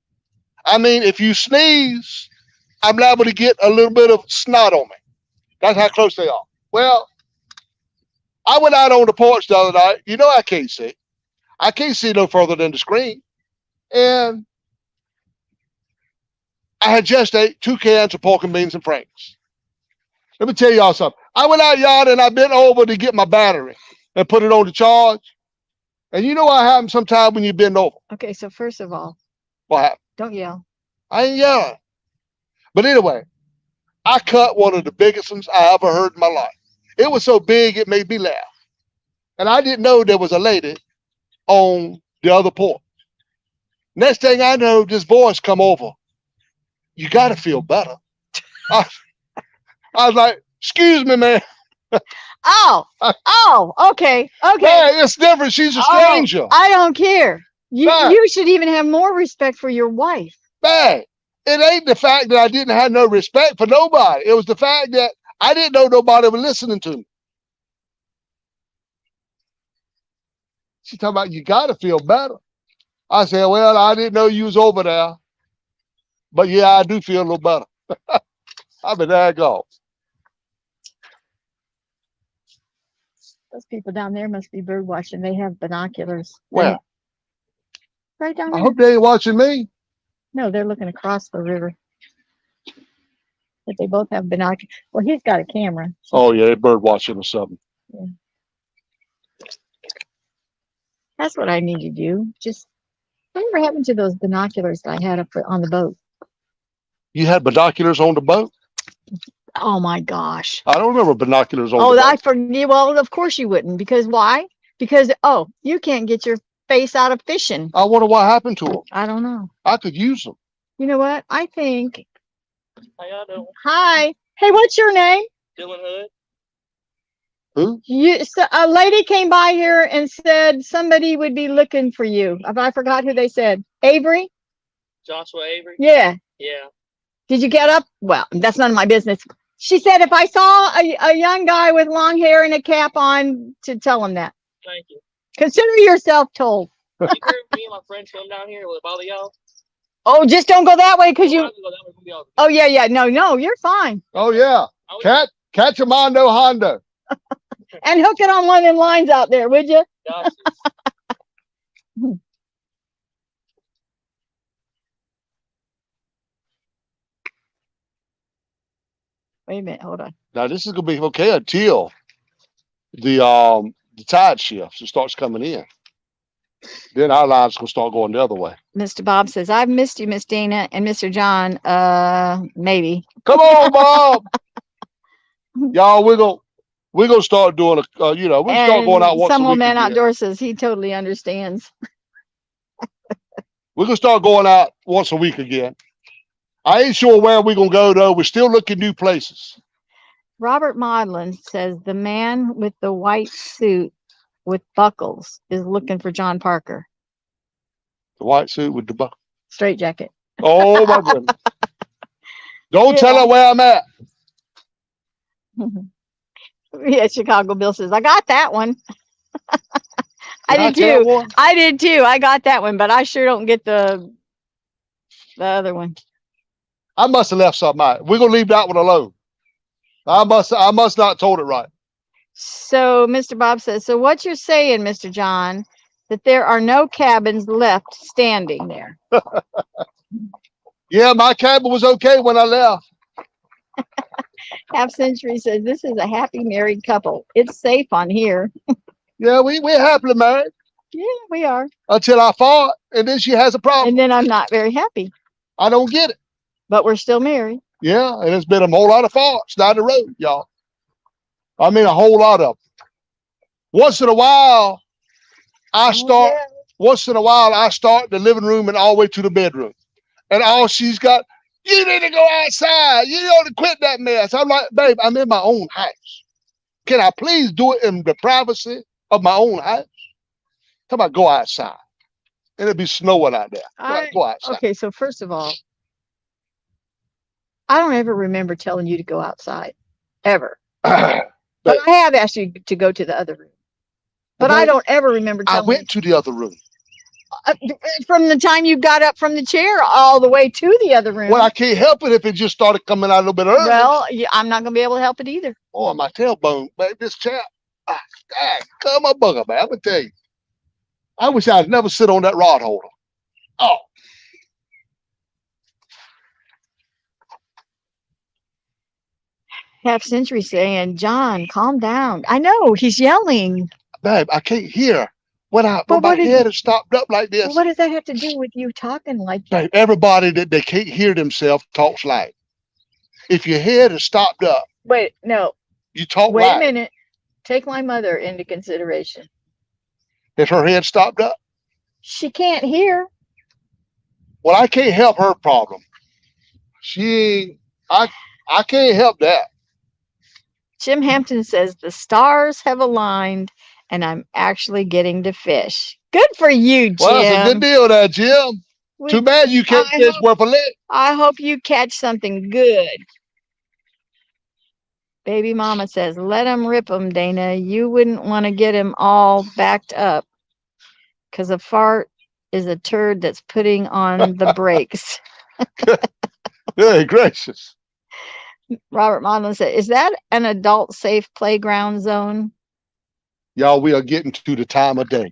I mean, if you sneeze, I'm liable to get a little bit of snot on me. That's how close they are. Well, I went out on the porch the other night. You know I can't see. I can't see no further than the screen. And I had just ate 2 cans of pork and beans and franks. Let me tell y'all something. I went out yard and I bent over to get my battery and put it on the charge. And you know what happens sometimes when you bend over? Okay, so first of all, What happened? don't yell. I ain't yelling. But anyway, I cut one of the biggest ones I ever heard in my life. It was so big it made me laugh. And I didn't know there was a lady on the other porch. Next thing I know, this voice come over. You got to feel better. I was like, excuse me, man. Oh, okay. Hey, it's different. She's a stranger. I don't care. Right. You should even have more respect for your wife. Hey, it ain't the fact that I didn't have no respect for nobody. It was the fact that I didn't know nobody was listening to me. She talking about, you got to feel better. I said, well, I didn't know you was over there. But yeah, I do feel a little better. I've been there go. Those people down there must be bird watching. They have binoculars. Where? Right down I there. hope they ain't watching me. No, they're looking across the river. But they both have binoculars. Well, he's got a camera. Oh yeah, they bird watching or something. Yeah. That's what I need to do. Just whatever happened to those binoculars that I had up on the boat? You had binoculars on the boat? Oh my gosh. I don't remember binoculars on Oh, the boat. I forget. Well, of course you wouldn't. Because why? Because, you can't get your face out of fishing. I wonder what happened to them. I don't know. I could use them. You know what? I think. How y'all doing? Hi. Hey, what's your name? Dylan Hood. Who? A lady came by here and said somebody would be looking for you. I forgot who they said. Avery? Joshua Avery. Yeah. Yeah. Did you get up? Well, that's none of my business. She said if I saw a young guy with long hair and a cap on, to tell him that. Thank you. Consider yourself told. You heard me and my friends come down here with all of y'all? Oh, just don't go that way because Well, you. I can go that way from y'all. Oh, yeah. No, you're fine. Oh yeah. I was- Catch a mondo Hondo. And hook it on one of them lines out there, would you? Gotcha. Wait a minute. Hold on. Now this is gonna be okay until the tide shifts and starts coming in. Then our line's gonna start going the other way. Mr. Bob says, I've missed you, Miss Dana and Mr. John. Maybe. Come on, Bob. Y'all, we're gonna start doing we start going out once a Some week old man again. outdoors says he totally understands. We're gonna start going out once a week again. I ain't sure where we're gonna go though. We're still looking new places. Robert Modlin says the man with the white suit with buckles is looking for John Parker. The white suit with the buck. Straight jacket. Oh my goodness. Don't tell Yeah. her where I'm at. Yeah, Chicago Bill says, I got that one. I did tell too. one? I did too. I got that one, but I sure don't get the other one. I must have left something out. We're gonna leave that one alone. I must not told it right. So Mr. Bob says, so what you're saying, Mr. John, that there are no cabins left standing there. Yeah, my cabin was okay when I left. Half Century says this is a happy married couple. It's safe on here. Yeah, we're happily married Yeah, we are. until I fought, and then she has a problem. And then I'm not very happy, I don't get it. but we're still married. Yeah, and it's been a whole lot of farts down the road, y'all. I mean, a whole lot of them. Once in a while, I start the living room and all the way to the bedroom. And all she's got, you need to go outside. You ought to quit that mess. I'm like, babe, I'm in my own house. Can I please do it in the privacy of my own house? Come on, go outside. And it'd be snowing out there. Go outside. Okay, so first of all, I don't ever remember telling you to go outside, ever. But I have asked you to go to the other room. But I Okay. don't ever remember I telling went to the other room. you. From the time you got up from the chair all the way to the other room. Well, I can't help it if it just started coming out a little bit early. Well, I'm not going to be able to help it either. Oh, my tailbone, babe, this chap. Come on, bugger, man. I'm gonna tell you. I wish I'd never sit on that rod holder. Oh, Half Century saying, John, calm down. I know he's yelling. babe, I can't hear when But my what is- head is stopped up like this. Well, what does that have to do with you talking like that? Babe, everybody that they can't hear themselves talks loud. If your head is stopped up, Wait, no. you talk Wait a loud. minute. Take my mother into consideration. If her head stopped up, She can't hear. well, I can't help her problem. I can't help that. Jim Hampton says the stars have aligned and I'm actually getting to fish. Good for you, Jim. Well, that's a good deal there, Jim. We- Too bad you can't I fish hope- worth a lick. I hope you catch something good. Baby mama says, let him rip him, Dana. You wouldn't want to get him all backed up because a fart is a turd that's putting on the brakes. Good gracious. Robert Modlin said, is that an adult safe playground zone? Y'all, we are getting to the time of day.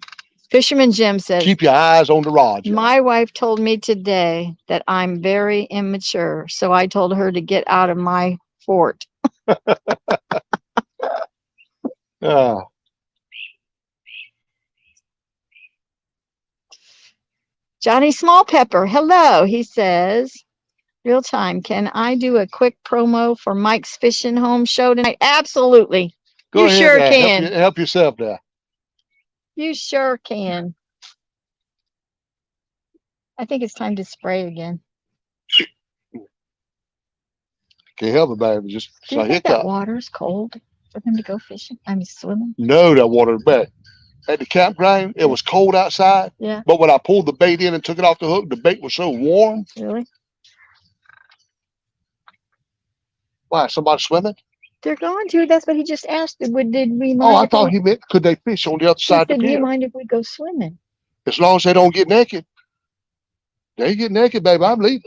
Fisherman Jim says, Keep your eyes on the rod. y'all. my wife told me today that I'm very immature, so I told her to get out of my fort. Ah, Johnny Smallpepper, hello. He says, real time, can I do a quick promo for Mike's Fishing Home show tonight? Absolutely. go You ahead sure there. can. Help yourself there. You sure can. I think it's time to spray again. Can't help it, baby. Just Do you a think that hiccup. water's cold for them to go fishing? I mean, swimming? No, that water is bad. At the campground, it was cold outside, Yeah, but when I pulled the bait in and took it off the hook, the bait was so warm. really? Why, somebody swimming? They're going to. That's what he just asked. Did we mind? Oh, I if thought we- he meant could they fish on the other he side of said, the do you pier? mind if we go swimming? As long as they don't get naked. They get naked, baby. I'm leaving.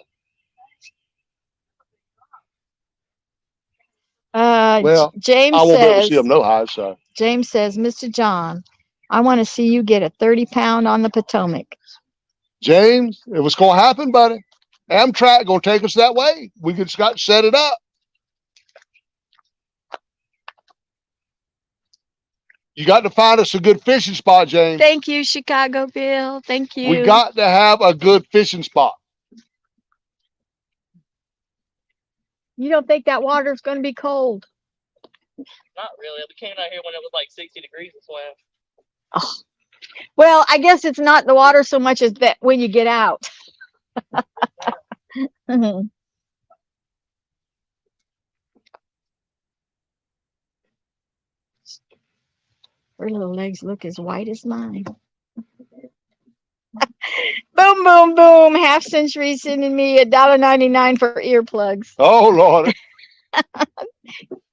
Well, James I won't be able to says, see them no high, so. James says, Mr. John, I want to see you get a 30-pound on the Potomac. James, it was going to happen, buddy. Amtrak going to take us that way. We just got to set it up. You got to find us a good fishing spot, James. Thank you, Chicago Bill. Thank you. We got to have a good fishing spot. You don't think that water's going to be cold? Not really. We came out here when it was like 60 degrees to swim. Well, I guess it's not the water so much as that when you get out. Her little legs look as white as mine. Boom, boom, boom. Half Century sending me $1.99 for earplugs. Oh, Lord.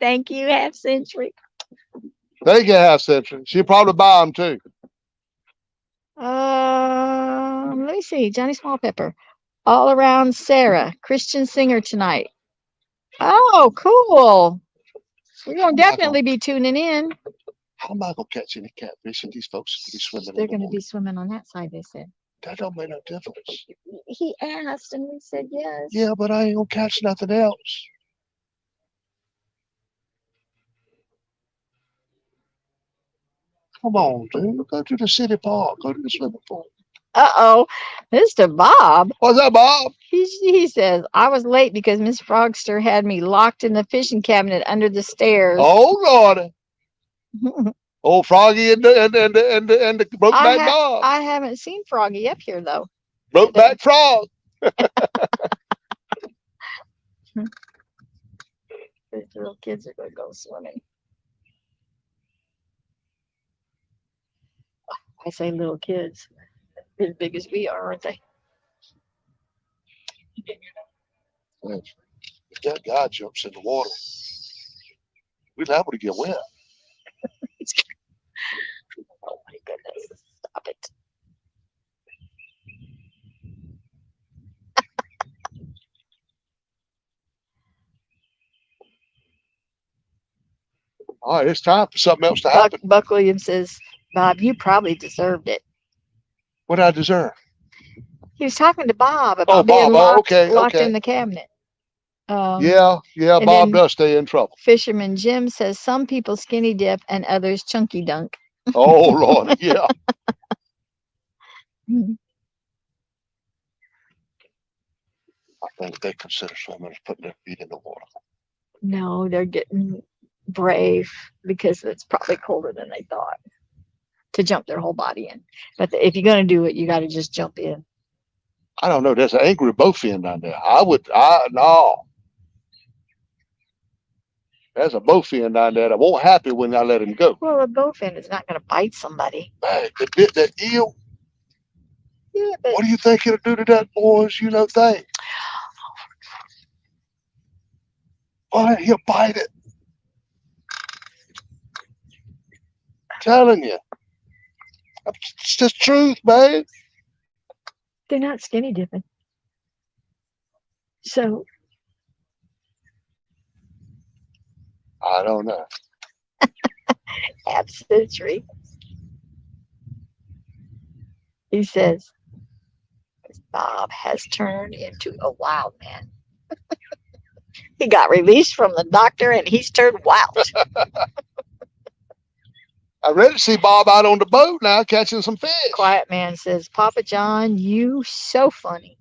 Thank you, Half Century. Thank you, Half Century. She'll probably buy them too. Let me see. Johnny Smallpepper. All around Sarah. Christian singer tonight. Oh, cool. We're going to definitely be tuning in. How am I going to catch any catfish and these folks will be swimming? They're in the going to water? be swimming on that side, they said. That don't make no difference. He asked and we said yes. Yeah, but I ain't going to catch nothing else. Come on, dude. Go to the city park. Go to the swimming pool. Uh-oh. Mr. Bob. What's that, Bob? He says, I was late because Miss Frogster had me locked in the fishing cabinet under the stairs. Oh, Lord. Old Froggy and the Brokeback Bob. I haven't seen Froggy up here, though. Brokeback Frog. These little kids are going to go swimming. I say little kids. They're as big as we are, aren't they? If that guy jumps in the water, we're liable to get wet. Oh my goodness. Stop it. All right, it's time for something else to happen. Buck Williams says, Bob, you probably deserved it. What did I deserve? He was talking to Bob about Oh, being Bob. Oh, locked okay. in the cabinet. Yeah, and Bob then- does stay in trouble. Fisherman Jim says some people skinny dip and others chunky dunk. Oh, Lord, yeah. I think they consider swimmers putting their feet in the water. No, they're getting brave because it's probably colder than they thought to jump their whole body in. But if you're going to do it, you got to just jump in. I don't know. There's an angry bowfin down there. No. There's a bowfin down there that won't happy when I let him go. Well, a bowfin is not going to bite somebody. Man, they bit that eel. Yeah, but What do you think it'll do to that boy's, thing? Boy, he'll bite it. Telling you. It's just truth, man. they're not skinny dipping. So I don't know. half century. He says, Bob has turned into a wild man. He got released from the doctor and he's turned wild. I'm ready to see Bob out on the boat now catching some fish. Quiet man says, Papa John, you so funny.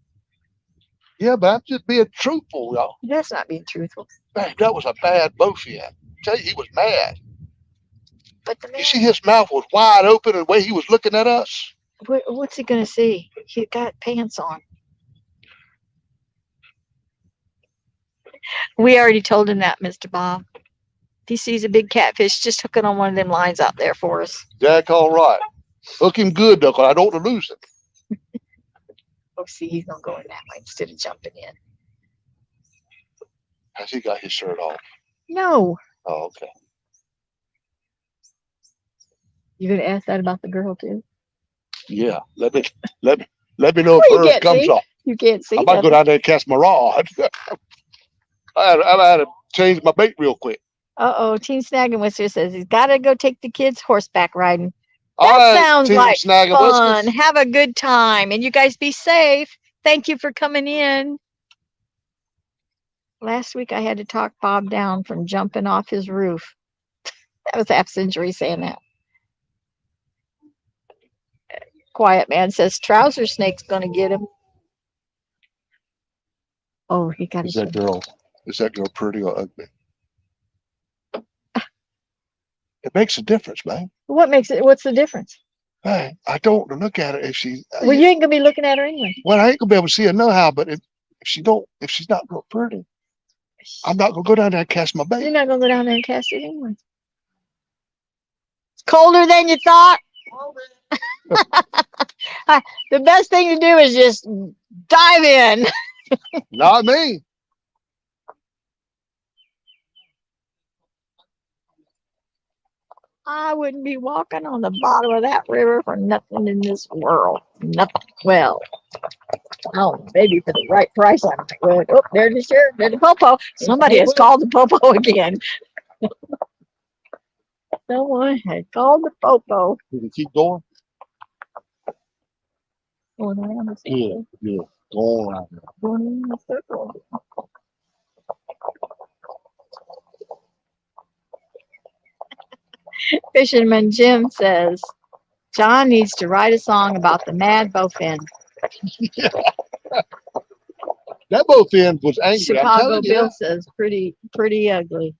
Yeah, but I'm just being truthful, y'all. That's not being truthful. Man, that was a bad bowfin. Tell you, he was mad. But the man, You see his mouth was wide open and the way he was looking at us. what's he going to see? He got pants on. We already told him that, Mr. Bob. If he sees a big catfish, just hook it on one of them lines out there for us. Jack, all right. Hook him good, though, because I don't want to lose him. Oh, see, he's going to go in that way instead of jumping in. Has he got his shirt off? No. Oh, okay. You going to ask that about the girl, too? Yeah. Let me know if you hers can't comes see. off. You can't see I might go them. down there and cast my rod. I had to change my bait real quick. Uh-oh, Teen Snagging Whisker says he's got to go take the kids horseback riding. All That right, sounds Team like Snagging fun. Whiskers. Have a good time. And you guys be safe. Thank you for coming in. Last week I had to talk Bob down from jumping off his roof. That was half century saying that. Quiet man says trouser snake's gonna get him. Oh, he got Is his that girl pretty or ugly? It makes a difference, man. what's the difference? Hey, I don't want to look at her if she. Well, you ain't gonna be looking at her anyway. Well, I ain't gonna be able to see her no how. But if she's not real pretty, I'm not gonna go down there and cast my You're bait. not gonna go down there and cast it anyway. It's colder than you thought. The best thing to do is just dive in. Not me. I wouldn't be walking on the bottom of that river for nothing in this world. Nothing. Well, oh, maybe for the right price I might would. Oh, there's the shirt. There's the popo. Somebody has called the popo again. Someone had called the popo. You can keep going. Going around the Yeah, circle. yeah. Go on right now. Going around the circle. Fisherman Jim says, John needs to write a song about the mad bowfin. That bowfin was angry. I'm Chicago telling you Bill that. says, pretty ugly.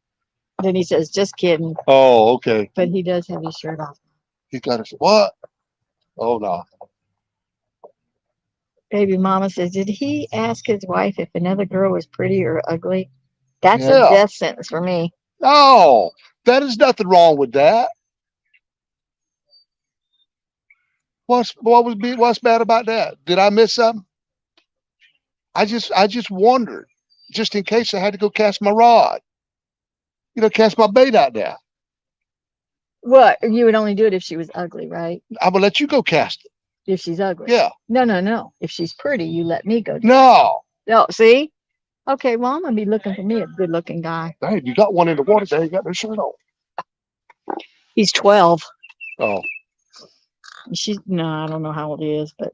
Then he says, just kidding. Oh, okay. But he does have his shirt off. He got to what? Oh no. Baby mama says, did he ask his wife if another girl was pretty or ugly? That's Yeah. a death sentence for me. No, that is nothing wrong with that. What's bad about that? Did I miss something? I just wondered, just in case I had to go cast my rod. Cast my bait out there. What? You would only do it if she was ugly, right? I will let you go cast it. If she's ugly. Yeah. No. If she's pretty, you let me go do it. No. No, see? Okay, well, I'm going to be looking for me a good looking guy. Hey, you got one in the water there. You got no shirt on. He's 12. Oh, No, I don't know how old he is, but.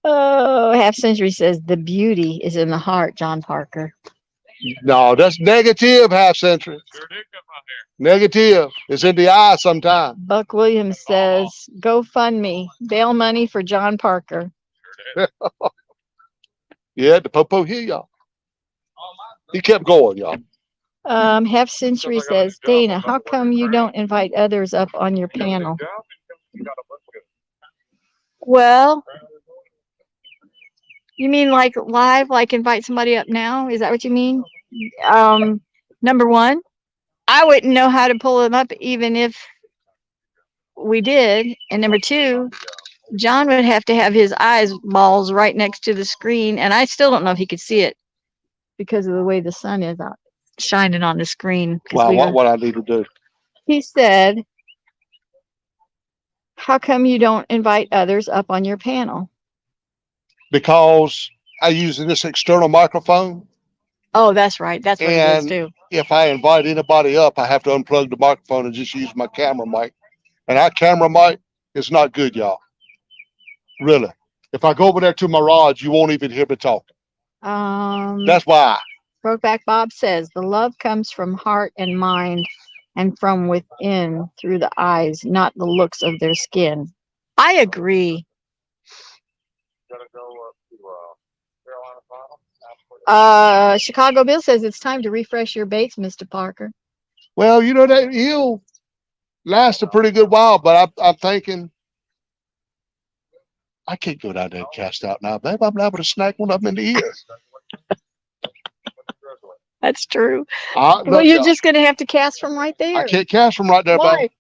Oh, half century says the beauty is in the heart, John Parker. no, that's negative, half century. Sure did come out Negative. It's in the eye sometimes. Buck Williams says, GoFundMe, bail money for John Parker. there. Sure did. Yeah, the popo here, y'all. He kept going, y'all. Half century says, Dana, how come you don't invite others up on your panel? Well, You mean like live, like invite somebody up now? Is that what you mean? Number one, I wouldn't know how to pull them up even if we did. And number two, John would have to have his eyeballs right next to the screen, and I still don't know if he could see it because of the way the sun is out shining on the screen. Wow, what I need to do? He said, "How come you don't invite others up on your panel?" Because I use this external microphone. Oh, that's right. That's what it is And too. if I invite anybody up, I have to unplug the microphone and just use my camera mic. And our camera mic is not good, y'all. Really. If I go over there to my rods, you won't even hear me talking. That's why. Brokeback Bob says the love comes from heart and mind and from within through the eyes, not the looks of their skin. I agree. Gotta go up to Carolina Final. Chicago Bill says it's time to refresh your baits, Mr. Parker. Well, you know, that eel lasts a pretty good while, but I'm thinking, I can't go down there and cast out now, babe. I'm liable to snack one up in the ear. That's true. Well, Well, you're just going to have to cast from right there. I can't cast from right there, Why? babe.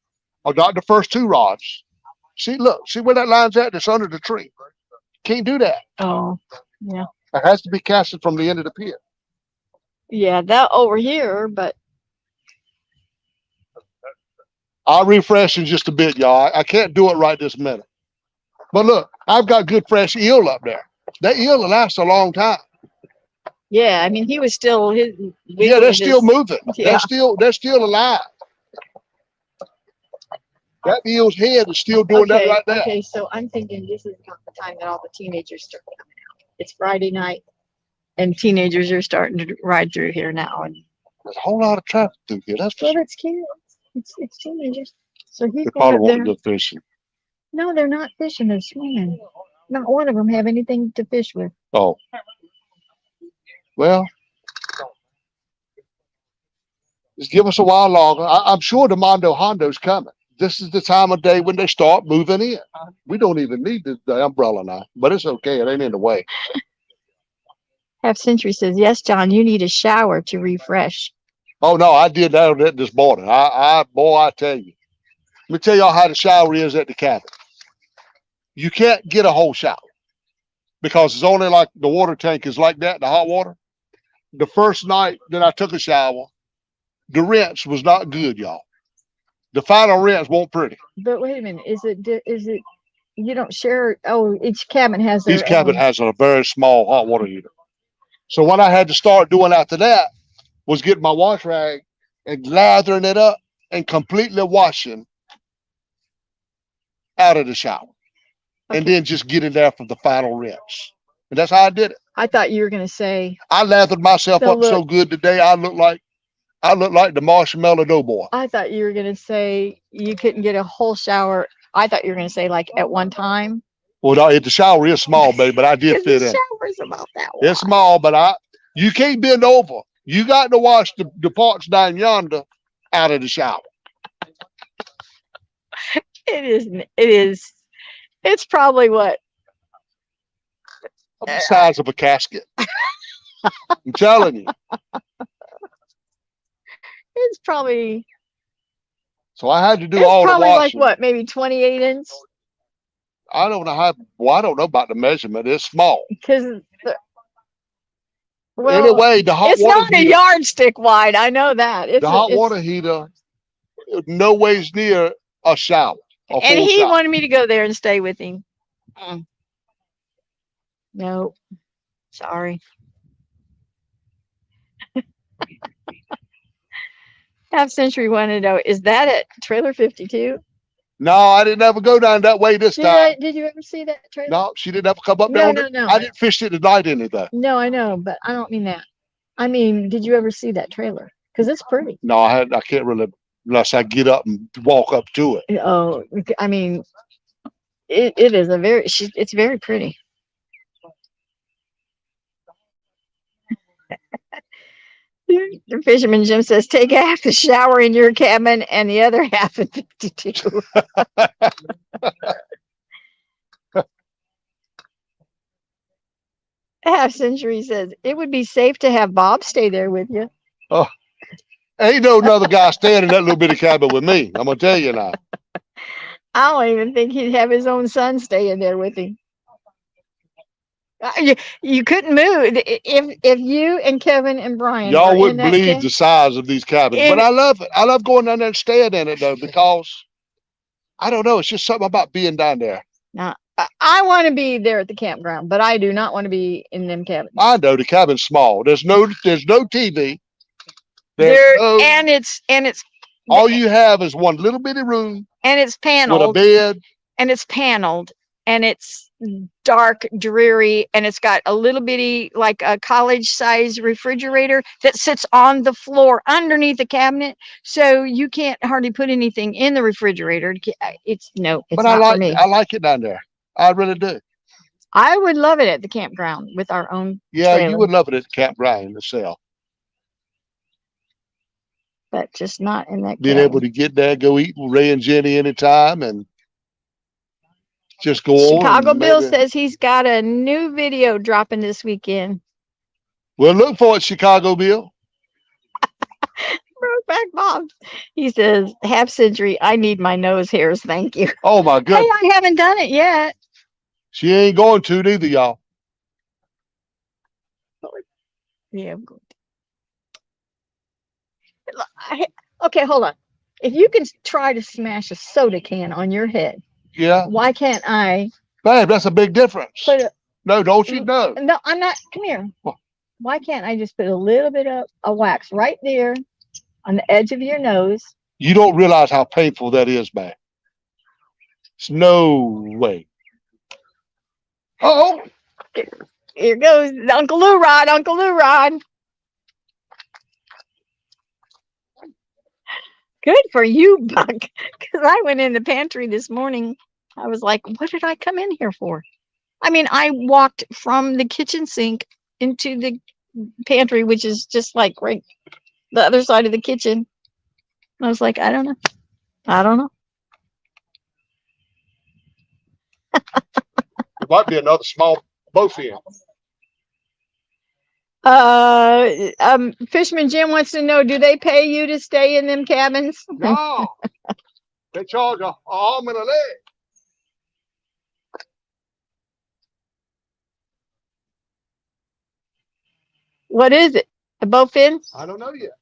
I got the first two rods. See, look, see where that line's at? It's under the tree. Can't do that. Oh, yeah. It has to be casted from the end of the pier. Yeah, that over here, but I'll refresh in just a bit, y'all. I can't do it right this minute. But look, I've got good fresh eel up there. That eel will last a long time. yeah, I mean, he was still Yeah, they're still moving. Yeah. They're still alive. That eel's head is still doing that right there. Okay, so I'm thinking this is not the time that all the teenagers start coming out. It's Friday night, and teenagers are starting to ride through here now. And There's a whole lot of traffic through here. That's for well, sure. it's kids. It's teenagers. So he's They got probably up want there. to go fishing. No, they're not fishing. They're swimming. Not one of them have anything to fish with. Oh. Well, just give us a while longer. I'm sure the Mondo Hondo's coming. This is the time of day when they start moving in. We don't even need the umbrella now, but it's okay. It ain't in the way. Half Century says, yes, John, you need a shower to refresh. Oh, no, I did that this morning. Boy, I tell you. Let me tell y'all how the shower is at the cabin. You can't get a whole shower because it's only like the water tank is like that, the hot water. The first night that I took a shower, the rinse was not good, y'all. The final rinse won't pretty. But wait a minute, is it you don't share? Oh, each cabin has their Each cabin own. has a very small hot water heater. So what I had to start doing after that was getting my wash rag and lathering it up and completely washing out of the shower. And then just getting there for the final rinse. And that's how I did it. I thought you were going to say. I lathered myself So up so look- good today, I look like the marshmallow doughboy. I thought you were going to say you couldn't get a whole shower. I thought you were going to say like at one time. Well, no, the shower is small, baby, but I did fit The in. shower's about that wide. It's small, but you can't bend over. You got to wash the parts down yonder out of the shower. It is. It's probably what? The size of a casket. I'm telling you. It's probably. So I had to do It's all the probably like washing. what? Maybe 28 inch. I don't know how. Well, I don't know about the measurement. It's small. Because. Well, Anyway, the hot it's water not a heater. yardstick wide. I know that. The hot water heater, no ways near a shower. And he wanted me to go there and stay with him. No, sorry. Half Century wanted to know, is that at Trailer 52? No, I didn't ever go down that way this time. Did you ever see that trailer? No, she didn't ever come up No, there. no. I didn't fish it tonight anything. No, I know, but I don't mean that. I mean, did you ever see that trailer? Because it's pretty. No, I can't really, unless I get up and walk up to it. Oh, I mean, it is it's very pretty. The Fisherman Jim says, take half the shower in your cabin and the other half in 52. Half Century says it would be safe to have Bob stay there with you. Oh, ain't no another guy staying in that little bitty cabin with me. I'm gonna tell you now. I don't even think he'd have his own son staying there with him. You couldn't move if you and Kevin and Brian Y'all are in wouldn't that believe the size of these cabins, but if I love it. I love going down there and staying in it though, because I don't know. It's just something about being down there. now, I want to be there at the campground, but I do not want to be in them cabins. I know the cabin's small. There's no TV. There's There no. and it's All you have is one little bitty room and it's with a paneled bed. and it's paneled and it's dark, dreary, and it's got a little bitty, like a college size refrigerator that sits on the floor underneath the cabinet. So you can't hardly put anything in the refrigerator. It's no, it's But I not for me. like it down there. I really do. I would love it at the campground with our own Yeah, you trailer, would love it at Campground itself. but just not in that Being cabin. able to get there, go eat with Ray and Jenny anytime, and just go on. Chicago And Bill maybe, says he's got a new video dropping this weekend. well, look for it, Chicago Bill. Brokeback Bob. He says, half century, I need my nose hairs, thank you. Oh my Hey, goodness. I haven't done it yet. She ain't going to neither, y'all. Yeah, I'm going to. Okay, hold on. If you can try to smash a soda can on your head, Yeah, why can't I babe, that's a big difference. put a, No, don't you know? no, I'm not, come here. What? Why can't I just put a little bit of wax right there on the edge of your nose? You don't realize how painful that is, man. It's no way. Oh, Here goes Uncle Lou Rod, Uncle Lou Rod. Good for you, Buck. Because I went in the pantry this morning. I was like, what did I come in here for? I mean, I walked from the kitchen sink into the pantry, which is just like right the other side of the kitchen. I was like, I don't know. I don't know. it might be another small boat in. Fishman Jim wants to know, do they pay you to stay in them cabins? No, they charge an arm and a leg. What is it? A bowfin? I don't know yet.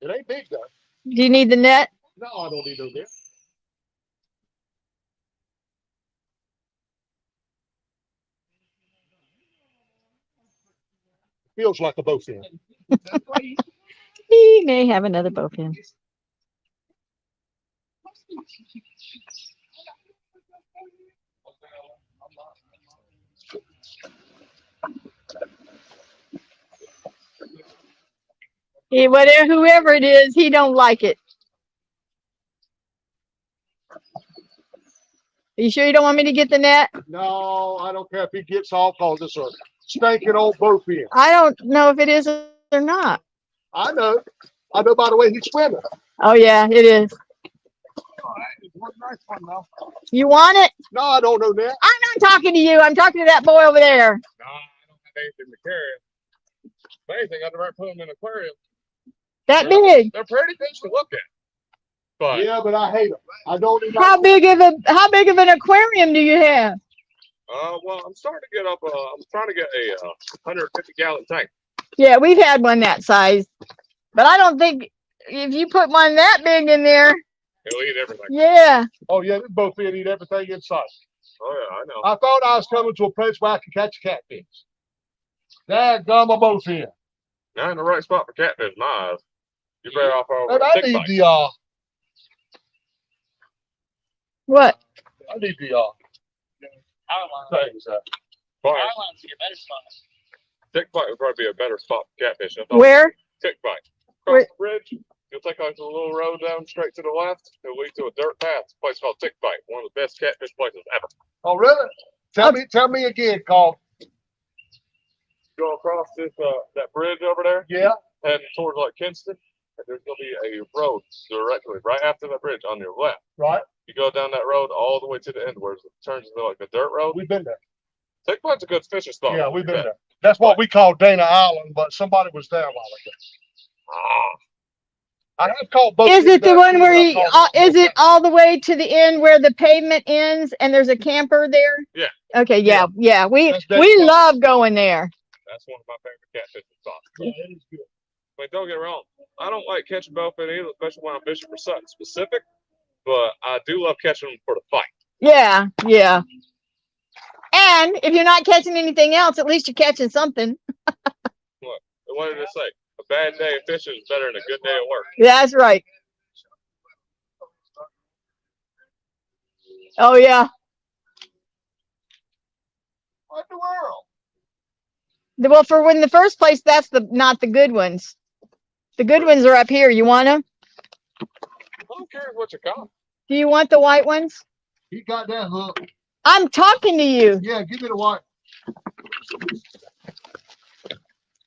It ain't big though. Do you need the net? No, I don't need no net. Feels like a boat in. He may have another bowfin. Whatever, whoever it is, he don't like it. Are you sure you don't want me to get the net? No, I don't care if he gets off cause it's a stinking old boat in. I don't know if it is or not. I know. I know by the way he's swimming. Oh yeah, it is. Nice one, though. You want it? No, I don't know that. I'm not talking to you. I'm talking to that boy over there. No, I don't have anything to carry. If anything, I'd rather put them in an aquarium. That Yeah. big. They're pretty fish to look at. But Yeah, but I hate them. I don't even. How big of an aquarium do you have? well, I'm starting to get up. I'm trying to get a 150-gallon tank. Yeah, we've had one that size, but I don't think if you put one that big in there, It'll eat everything. yeah. Oh yeah, this boat fin eat everything in sight. Oh yeah, I know. I thought I was coming to a place where I could catch a catfish. Dadgum a boat fin. Not in the right spot for catfish, in my eyes. You're better off over And a I tick need bite. the What? I need the Power line. things. Power line's your better spot. Tick bite would probably be a better spot for catfish. Where? Tick bite. Where- Across the bridge, you'll take like a little road down straight to the left. It'll lead to a dirt path. It's a place called Tick Bite. One of the best catfish places ever. Oh really? Tell me again, Carl. Go across this that bridge over there, Yeah. heading towards like Kinston, and there's gonna be a road directly right after that bridge on your left. Right. You go down that road all the way to the end where it turns into like the dirt road. We've been there. Tick bite's a good fishing spot. Yeah, we've been there. That's what we call Dana Island, but somebody was there a while ago. Ah, I have caught both. Is it the one where you, is it all the way to the end where the pavement ends and there's a camper there? Yeah. Okay, yeah, yeah. We That's definitely- love going there. that's one of my favorite catfishing spots. Yeah, it is good. But don't get me wrong, I don't like catching bowfin either, especially when I'm fishing for something specific. But I do love catching them for the fight. Yeah, yeah. And if you're not catching anything else, at least you're catching something. What did it say? A bad day of fishing is better than a good day at work. That's right. Oh yeah. What in the world? Well, for in the first place, that's not the good ones. The good ones are up here. You want them? I'm curious what you caught. Do you want the white ones? He got that hook. I'm talking to you. Yeah, give me the white.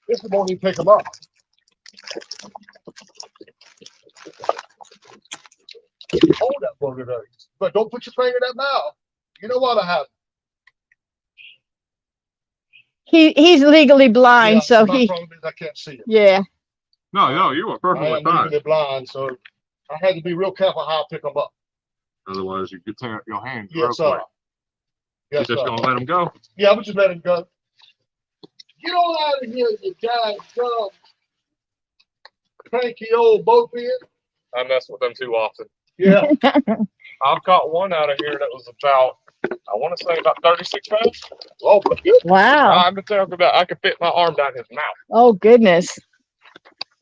This one won't even pick them up. Hold that booger there. But don't put your finger in that mouth. You know what I have? He's legally blind, Yeah, so my he. problem is I can't see it. Yeah. No, you were I perfectly am fine. legally blind, so I had to be real careful how I pick them up. Otherwise, you could tear up your hand. Yes, sir. You're Yes, just sir. gonna let him go. Yeah, I'm just let him go. Get on out of here, you guys. Dumb, cranky old boatman. I mess with them too often. Yeah. I've caught one out of here that was about, I want to say about 36 pounds. Oh, my goodness. Wow. I'm talking about I could fit my arm down his mouth. Oh goodness.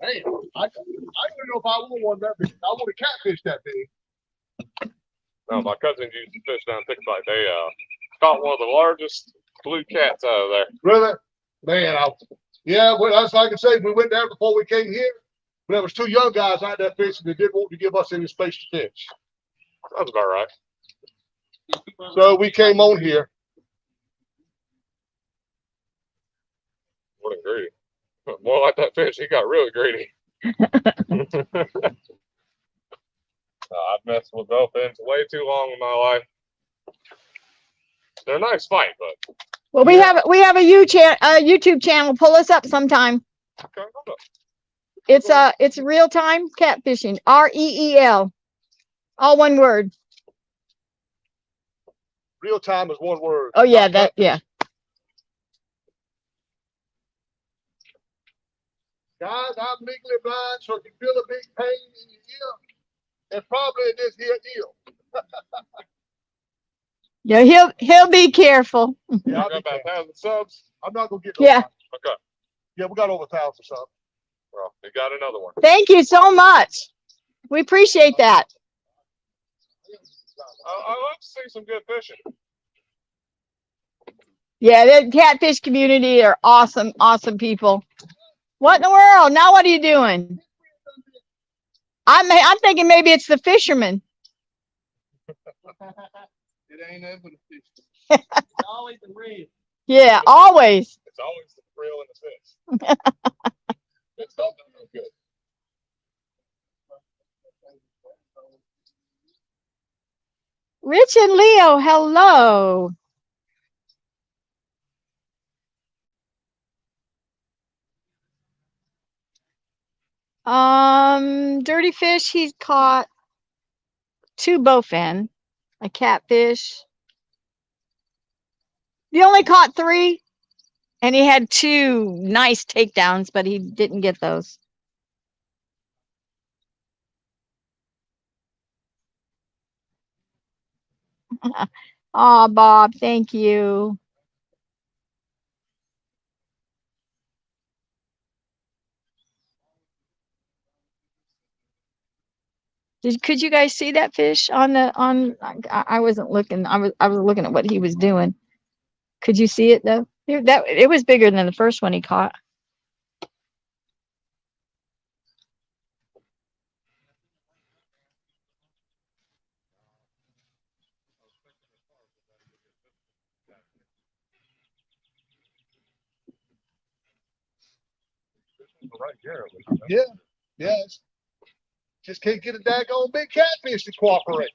Hey, I don't know if I want one that big. I want a catfish that big. No, my cousins used to fish down Tick Bite. They caught one of the largest blue cats out of there. Really? Man, yeah, well, that's like I say, we went there before we came here. But there was two young guys out there fishing that didn't want to give us any space to fish. That's about right. So we came on here. What a greedy. More like that fish. He got really greedy. I've messed with dolphins way too long in my life. They're a nice fight, but Well, we have a YouTube channel. Pull us up sometime. okay, hold up. It's real time catfishing. REEL. All one word. Real time is one word. Oh yeah, Not yeah. Guys, I'm legally blind, so if you feel a big pain in your ear, it's probably this here ear. Yeah, he'll be careful. Yeah, You I'll got be about careful. 1,000 subs. I'm not gonna get Yeah. Okay. Yeah, we got over 1,000 something. Well, you got another one. Thank you so much. We appreciate that. I love to see some good fishing. Yeah, the catfish community are awesome, awesome people. What in the world? Now what are you doing? I'm thinking maybe it's the fisherman. It ain't ever the fish. It's always the real. Yeah, always. It's always the thrill in the fish. It's something real good. Rich and Leo, hello. Dirty Fish, he's caught 2 bowfin, a catfish. He only caught 3, and he had 2 nice takedowns, but he didn't get those. Oh, Bob, thank you. Could you guys see that fish on I wasn't looking. I was looking at what he was doing. Could you see it though? It was bigger than the first one he caught. Right here. Yeah, yes. Just can't get a daggone big catfish to cooperate.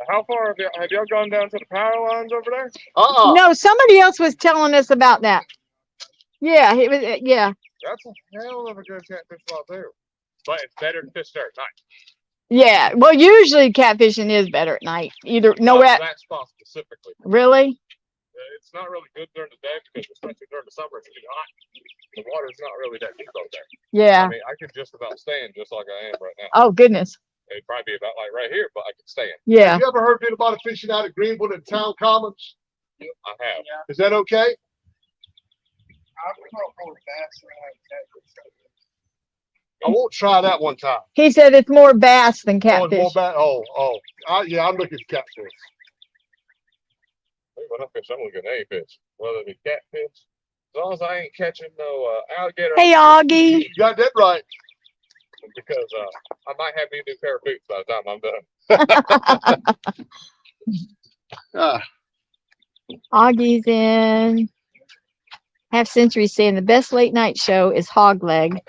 How far have y'all gone down to the power lines over there? No, somebody else was telling us about that. Yeah, it was. Yeah, That's a hell of a good catfish spot there. But it's better to fish there at night. yeah. Well, usually catfishing is better at night. Either no, Not that spot specifically. really. It's not really good during the day because especially during the summer it's too hot. The water's not really that deep out there. Yeah. I mean, I could just about stand just like I am right now. Oh goodness. It'd probably be about like right here, but I could stand. Yeah. Have you ever heard anybody fishing out at Greenwood and Town Commons? I have. Is that okay? I won't try that one time. He said it's more bass than Oh, it's catfish. more bad. Yeah, I'm looking at catfish. When I fish, I'm looking at any fish, whether it be catfish. As long as I ain't catching no alligator. Hey, Augie. You got that right. Because I might have me a new pair of boots by the time I'm done. Ah, Augie's in. Half Century saying the best late night show is Hog Leg.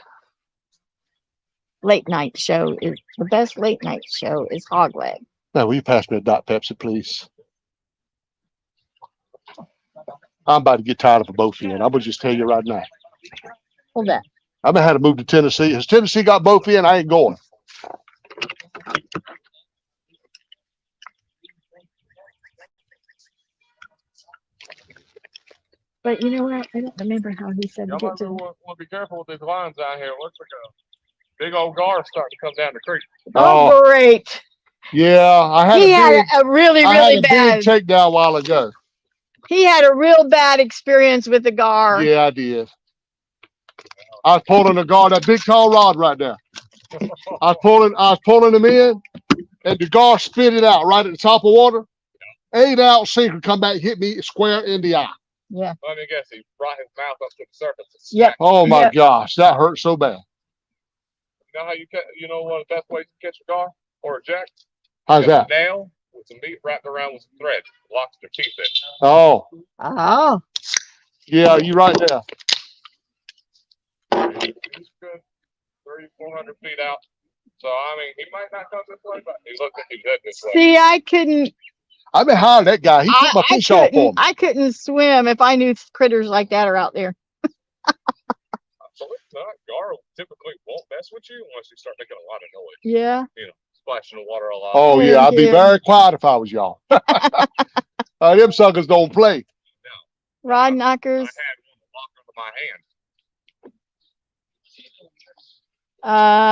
Late night show is the best late night show is Hog Leg. now, will you pass me a Dot Pepsi, please? I'm about to get tired of a both end. I'm gonna just tell you right now. Hold that. I'm gonna have to move to Tennessee. Has Tennessee got both in? I ain't going. But you know what? I don't remember how he said to Y'all get might to. want to be careful with these lines out here. It looks like a big old gar starting to come down the creek. Oh, great. Yeah, I had He a had big, a really, I had really a bad. big takedown a while ago. He had a real bad experience with the gar. Yeah, I did. I was pulling the gar, that big tall rod right there. I was pulling him in, and the gar spit it out right at the top of water. 8-ounce sinker come back, hit me square in the eye. Yeah. Let me guess, he brought his mouth up to the surface. And Yep. smacked. Oh my Yep. gosh, that hurt so bad. You know how you know one of the best ways to catch a gar or a jack? How's Got that? a nail with some meat wrapped around with some thread, locks their teeth in. Oh, Oh. yeah, you're right there. He's good, 300-400 feet out. So I mean, he might not come this way, but he looks like he's heading this way. See, I couldn't. I've been hiring that guy. He took my fish off for me. I couldn't swim if I knew critters like that are out there. Absolutely not. Gar typically won't mess with you unless you start making a lot of noise. Yeah. Splashing the water a lot. Oh yeah, I'd be Yeah. very quiet if I was y'all. Them suckers don't play. Rod I knockers. had one locked under my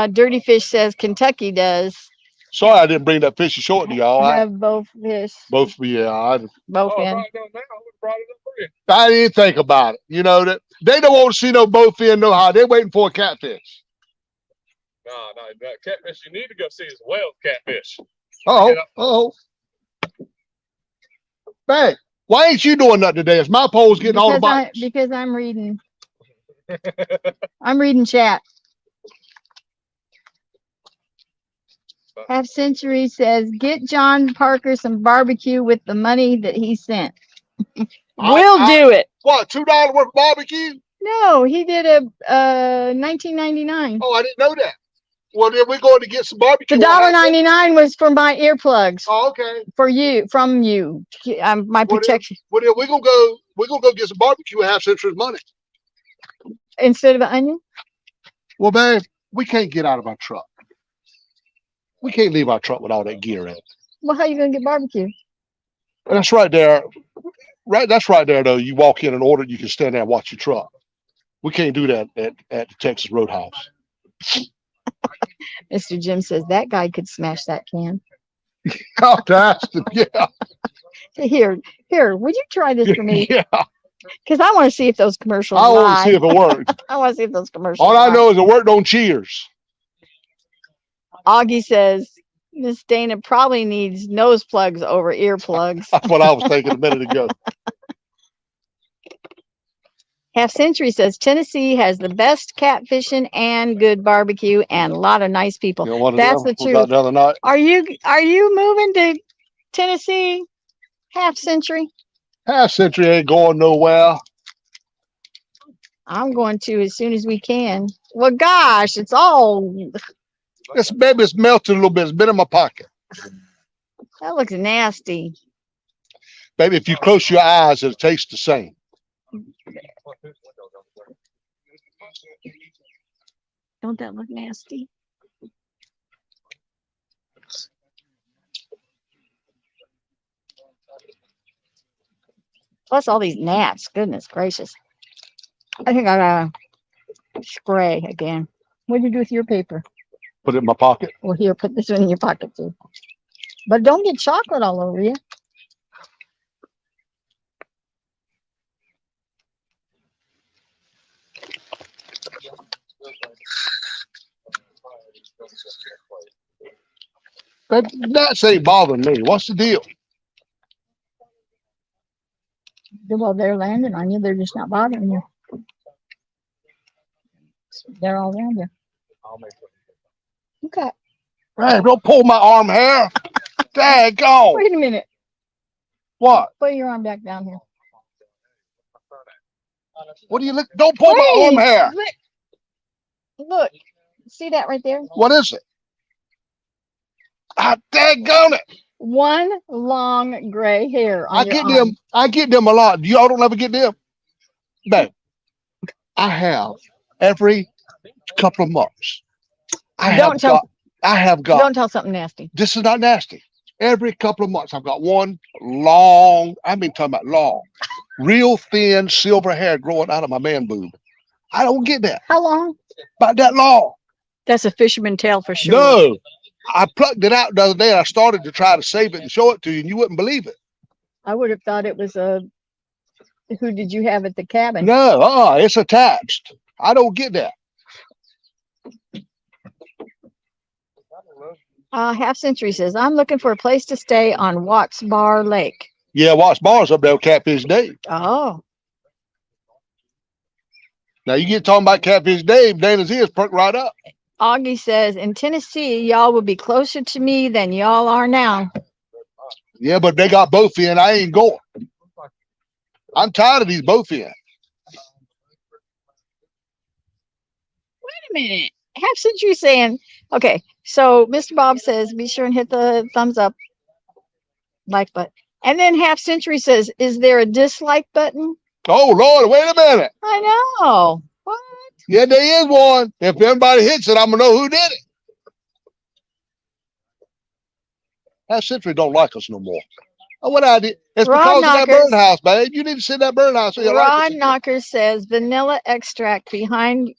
hand. Dirty Fish says Kentucky does Sorry, I didn't bring that fishing short to y'all. have both fish. Both, yeah, Both Oh, if in. I done now, I would have brought it up for you. I didn't think about it. You know that they don't want to see no both in, no how. They're waiting for a catfish. No, that catfish you need to go see is whale catfish. Oh. Hey, why ain't you doing nothing today? It's my pole's getting all the bites. Because I'm reading. I'm reading chat. Half Century says, get John Parker some barbecue with the money that he sent. We'll do it. What, $2 worth of barbecue? No, he did a 1999. Oh, I didn't know that. Well, then we're going to get some barbecue. The $1.99 was for my earplugs. Oh, okay. For you, from you. My protection. Well, then we're gonna go get some barbecue and Half Century's money. Instead of an onion? Well, man, we can't get out of our truck. We can't leave our truck with all that gear in it. Well, how you gonna get barbecue? And that's right there. That's right there, though. You walk in and order, you can stand there and watch your truck. We can't do that at the Texas Roadhouse. Mr. Jim says that guy could smash that can. Oh, that's yeah. Here, would you try this for me? Yeah. Because I want to see if those commercials I want lie. to see if it works. I want to see if those commercials All I lie. know is it worked on Cheers. Augie says Miss Dana probably needs nose plugs over earplugs. That's what I was thinking a minute ago. Half Century says Tennessee has the best catfishing and good barbecue and a lot of nice people. You know, one of That's them the was out truth. the other night. Are you moving to Tennessee? Half Century? Half Century ain't going nowhere. I'm going to as soon as we can. Well, gosh, it's all It's melted a little bit. It's been in my pocket. That looks nasty. Baby, if you close your eyes, it tastes the same. Don't that look nasty? Plus all these gnats. Goodness gracious. I think I gotta spray again. What did you do with your paper? Put it in my pocket. Well, here, put this one in your pocket too. But don't get chocolate all over you. That ain't bothering me. What's the deal? Well, they're landing on you. They're just not bothering you. They're all around you. Okay. Hey, don't pull my arm hair. Daggone. Wait a minute. What? Put your arm back down here. What do you look? Don't pull my arm hair. Look. See that right there? What is it? Ah, daggone it. One long gray hair on your arm. I get them a lot. Y'all don't ever get them. Babe, I have every couple of months. I have got. Don't tell something nasty. This is not nasty. Every couple of months, I've got one long, talking about long, real thin silver hair growing out of my man boob. I don't get that. How long? About that long. That's a fisherman tail for sure. No. I plucked it out the other day and I started to try to save it and show it to you, and you wouldn't believe it. I would have thought it was who did you have at the cabin? No, it's attached. I don't get that. Half Century says, I'm looking for a place to stay on Watts Bar Lake. Yeah, Watts Bar's up there with Catfish Dave. Oh. Now you get talking about Catfish Dave, Dana's ears perk right up. Augie says, in Tennessee, y'all will be closer to me than y'all are now. Yeah, but they got both in. I ain't going. I'm tired of these both in. Wait a minute. Half Century saying, okay, so Mr. Bob says, be sure and hit the thumbs up like button. And then Half Century says, is there a dislike button? Oh, Lord, wait a minute. I know. What? Yeah, there is one. If everybody hits it, I'm going to know who did it. That Century don't like us no more. Oh, what I did? It's Rod because of that birdhouse, babe. You need to see that birdhouse. So Rod Knocker says, vanilla extract behind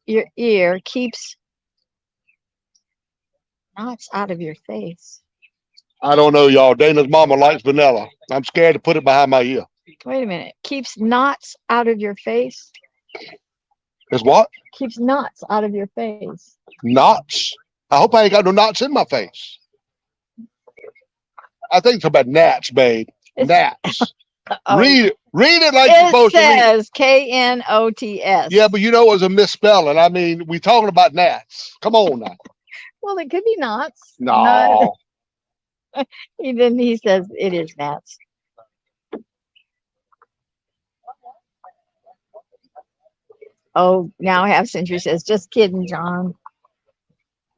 your ear keeps knots out of your face. I don't know, y'all. Dana's mama likes vanilla. I'm scared to put it behind my ear. Wait a minute. Keeps knots out of your face? It's what? Keeps knots out of your face. Knots? I hope I ain't got no knots in my face. I think it's about gnats, babe. Gnats. Read it. Read it like you're supposed to read it. It says K-N-O-T-S. Yeah, but you know it was a misspelling. I mean, we talking about gnats. Come on now. Well, it could be knots. No. Even he says it is gnats. Oh, now Half Century says, just kidding, John.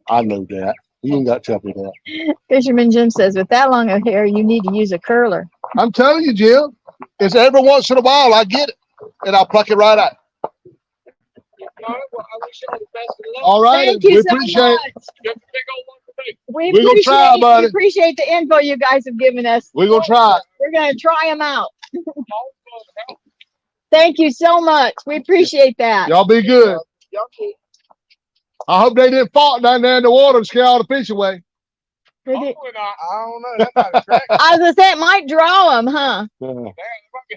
I know that. You ain't got to tell me that. Fisherman Jim says, with that long of hair, you need to use a curler. I'm telling you, Jim. It's every once in a while I get it, and I'll pluck it right out. All right. Thank you we so appreciate much. We're gonna try, buddy. We appreciate the info you guys have given us. We're going to try. We're going to try them out. Thank you so much. We appreciate that. Y'all be good. I hope they didn't fall down there in the water and scare all the fish away. I don't know. That might attract I was going to say, it might draw them, huh? Yeah. them. They might be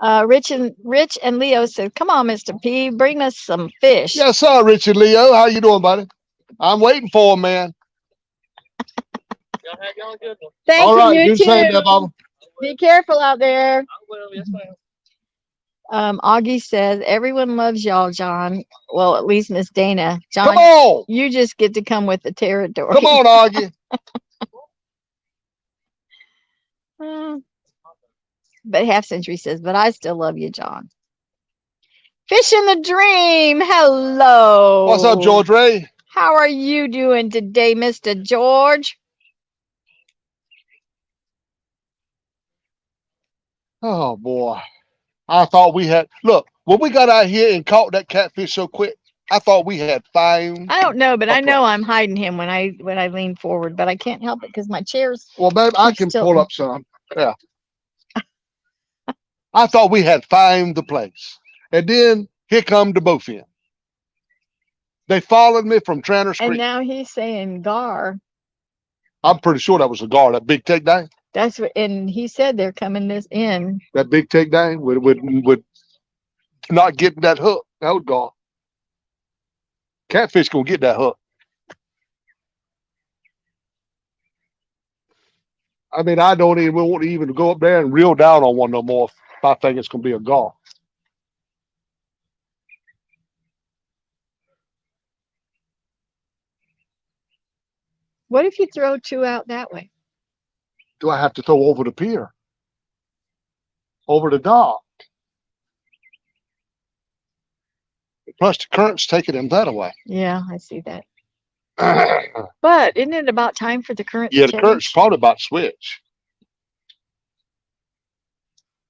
hungry. Rich and Leo said, come on, Mr. P, bring us some fish. Yes, sir, Richard Leo. How you doing, buddy? I'm waiting for him, man. Thank All right, you, do the same there, Mama. Be careful out there. I will, yes, ma'am. Augie says, everyone loves y'all, John. Well, at least Miss Dana. John, Come on. you just get to come with the territory. Come on, Augie. But Half Century says, but I still love you, John. Fishing the Dream. Hello. What's up, George Ray? How are you doing today, Mr. George? Oh boy. I thought we had look, when we got out here and caught that catfish so quick, I thought we had found. I don't know, but I know place. I'm hiding him when I lean forward, but I can't help it because my chair's Well, babe, I keeps can tilting. pull up some. Yeah. I thought we had found the place. And then here come the bowfin. They followed me from Tranter's And Creek. now he's saying gar. I'm pretty sure that was a gar, that big takedown. That's what, and he said they're coming this in. That big takedown with not getting that hook. That was gar. Catfish gonna get that hook. I mean, I don't even want to even go up there and reel down on one no more if I think it's gonna be a gar. What if you throw two out that way? Do I have to throw over the pier? Over the dock? Plus the current's taking them that away. Yeah, I see that. Yeah, But isn't it about time for the current to the change? current's probably about to switch.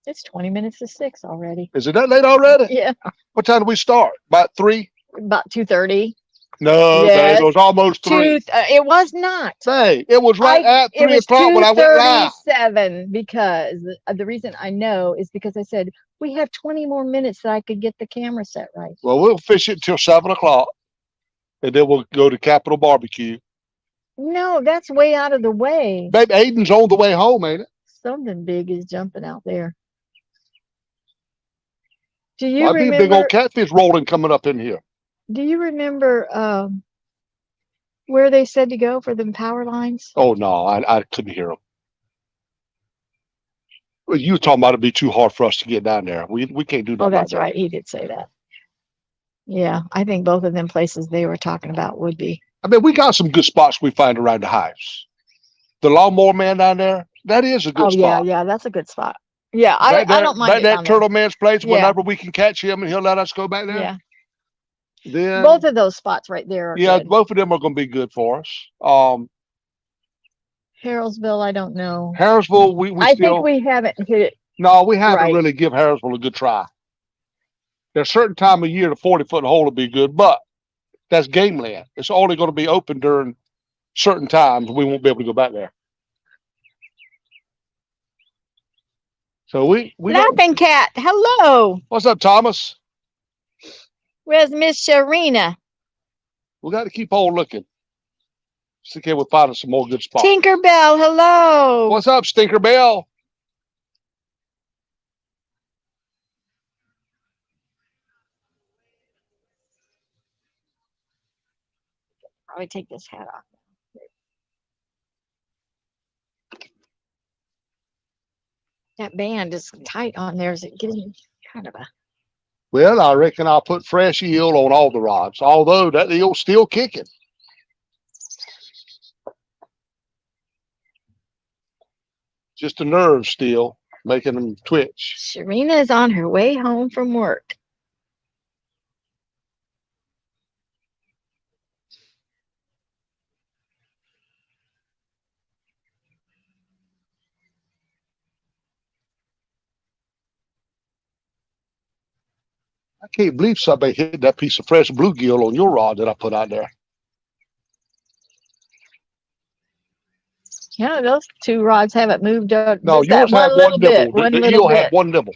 It's 20 minutes to 6 already. Is it that late already? Yeah, What time do we start? About 3? about 2:30. No, Yes. babe, it was almost 3. It was not. Say, it was right at It 3 was o'clock when I went live. 2:37 because the reason I know is because I said we have 20 more minutes that I could get the camera set right. Well, we'll fish it till 7 o'clock, and then we'll go to Capitol Barbecue. No, that's way out of the way. Babe, Aiden's on the way home, ain't it? Something big is jumping out there. Do you Might be a big remember? old catfish rolling coming up in here. Do you remember where they said to go for them power lines? Oh, no, I couldn't hear them. Well, you were talking about it'd be too hard for us to get down there. We can't do that. Oh, that's right. He did say that. Yeah, I think both of them places they were talking about would be. I mean, we got some good spots we find around the hives. The lawnmower man down there, that is a good Oh, spot. yeah, that's a good spot. Yeah, I Back there- don't mind back it that down there. turtle man's place. Yeah. Whenever we can catch him and he'll let us go back there. Yeah, Then both of those spots right there are yeah, good. both of them are going to be good for us. Harrelsville, I don't know. Harrisville, we I still think we haven't hit it. no, we haven't right. really give Harrisville a good try. There's a certain time of year the 40-foot hole will be good, but that's game land. It's only going to be open during certain times. We won't be able to go back there. So we got, Laughing Cat, hello. what's up, Thomas? Where's Miss Sharina? We got to keep on looking. See if we find some more good spots. Tinkerbell, hello. What's up, Stinker Bell? Probably take this hat off. That band is tight on there. Is it getting kind of a? Well, I reckon I'll put fresh eel on all the rods, although that eel's still kicking. Just the nerves still making them twitch. Sharina is on her way home from work. I can't believe somebody hit that piece of fresh bluegill on your rod that I put out there. Yeah, those two rods haven't moved up. No, just that yours have little one bit, nibble. one The little eel had bit. one nibble.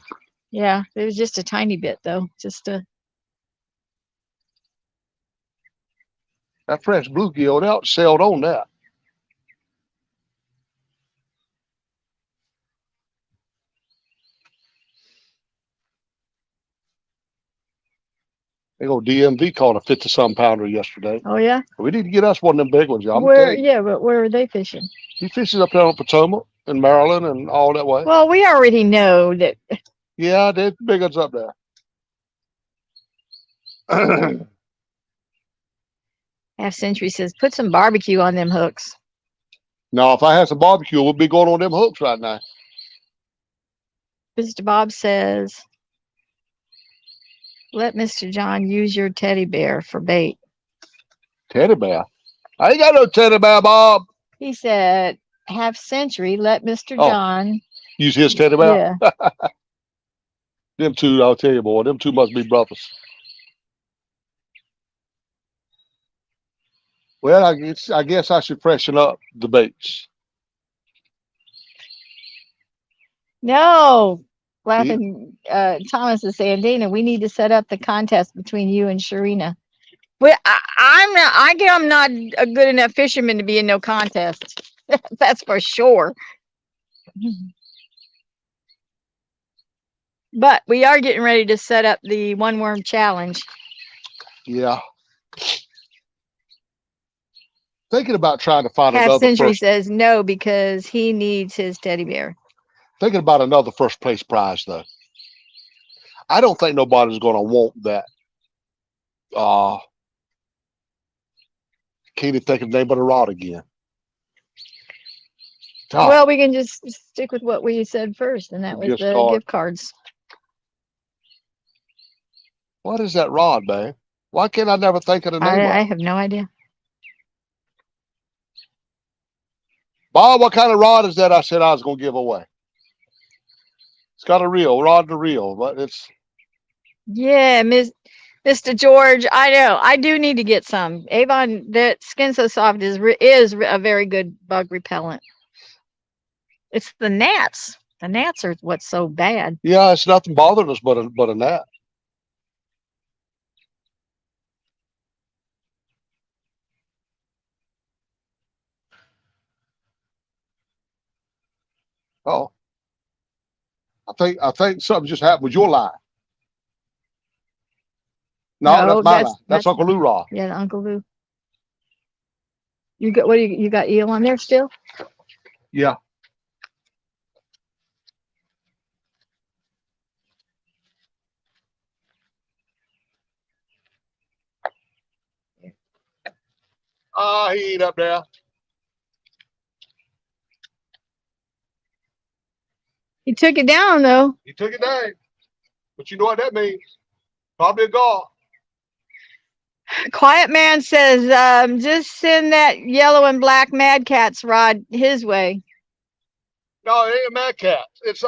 Yeah, it was just a tiny bit though. Just a. That fresh bluegill, they outsailed on that. They go DMV caught a 50-some pounder yesterday. Oh yeah. We need to get us one of them big ones, y'all. I'm Where? telling you. Yeah, but where are they fishing? He fishes up there on Potomac and Maryland and all that way. Well, we already know that. Yeah, there's big ones up there. Half Century says, put some barbecue on them hooks. Now, if I had some barbecue, we'll be going on them hooks right now. Mr. Bob says, Let Mr. John use your teddy bear for bait. Teddy bear. I ain't got no teddy bear, Bob. He said, half century, let Mr. Oh. John. Use his teddy bear. Yeah. Them two, I'll tell you, boy. Them two must be brothers. Well, I guess I should freshen up the baits. No. Laughing, Thomas is saying, Dana, we need to set up the contest between you and Sharina. Well, I'm not a good enough fisherman to be in no contest. That's for sure. But we are getting ready to set up the one worm challenge. Yeah. Thinking about trying to find Half another century first. says no because he needs his teddy bear. Thinking about another first place prize though. I don't think nobody's going to want that. Can't even think of the name of the rod again. Oh, Well, we can just stick with what we said first, and that was Gift the card. gift cards. what is that rod, man? Why can't I never think of the name of I it? have no idea. Bob, what kind of rod is that I said I was going to give away? It's got a reel, rod to reel, but it's Yeah, Mr. George, I know. I do need to get some. Avon, that Skin So Soft is a very good bug repellent. It's the gnats. The gnats are what's so bad. yeah, it's nothing bothering us but a gnat. Oh, I think something just happened with your line. No, No, that's my line. that's That's Uncle Lou rod. yeah, Uncle Lou. You got what? You got eel on there still? Yeah. He ain't up there. He took it down though. He took it down. But you know what that means? Probably a gull. Quiet Man says, just send that yellow and black Mad Cat's rod his way. No, it ain't a mad cat. It's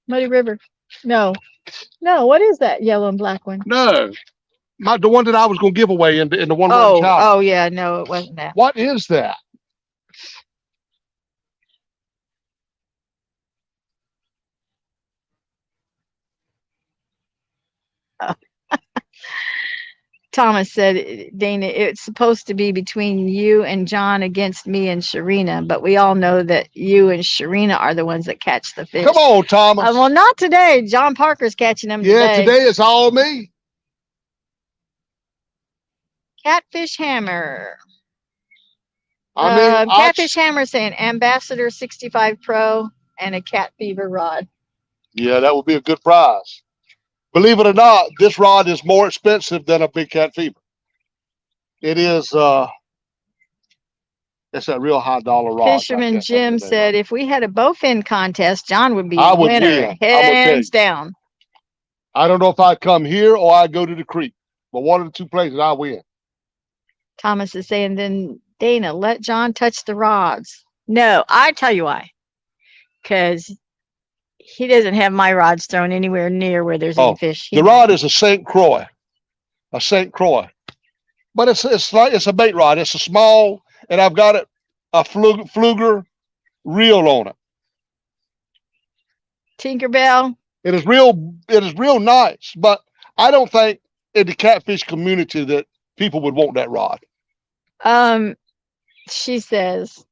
Muddy River. No. What is that yellow and black one? no. The one that I was gonna give away in the one worm challenge. Oh yeah, no, it wasn't that. What is that? Thomas said, Dana, it's supposed to be between you and John against me and Sharina, but we all know that you and Sharina are the ones that catch the fish. Come on, Thomas. Well, not today. John Parker's catching them Yeah, today. today it's all me. Catfish Hammer. I mean, Catfish Hammer saying Ambassador 65 Pro and a Cat Fever rod. yeah, that would be a good prize. Believe it or not, this rod is more expensive than a big cat fever. It is. It's a real high dollar rod. Fisherman Jim said, if we had a bowfin contest, John would be I the would winner, win. hands down. I don't know if I'd come here or I'd go to the creek, but one of the two places I win. Thomas is saying, then Dana, let John touch the rods. No, I tell you why. Because he doesn't have my rods thrown anywhere near where there's any fish. The rod is a St. Croix, but it's like it's a bait rod. It's a small, and I've got a Fluger reel on it. Tinkerbell. It is real nice, but I don't think in the catfish community that people would want that rod. She says,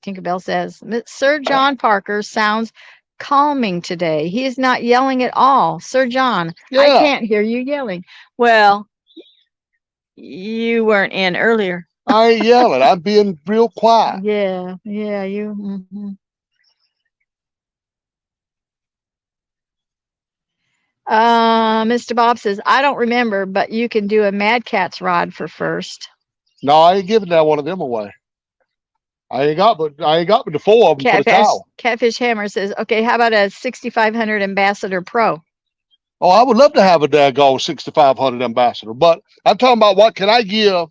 Tinkerbell says, Sir John Parker sounds calming today. He is not yelling at all. Sir John, Yeah. I can't hear you yelling. Well, you weren't in earlier. I ain't yelling. I'm being real quiet. Yeah, you. Mr. Bob says, I don't remember, but you can do a Mad Cat's rod for first. No, I ain't giving that one of them away. I ain't got but the four of them for the towel. Catfish Hammer says, okay, how about a 6500 Ambassador Pro? Oh, I would love to have a daggone 6,500 ambassador, but I'm talking about what can I give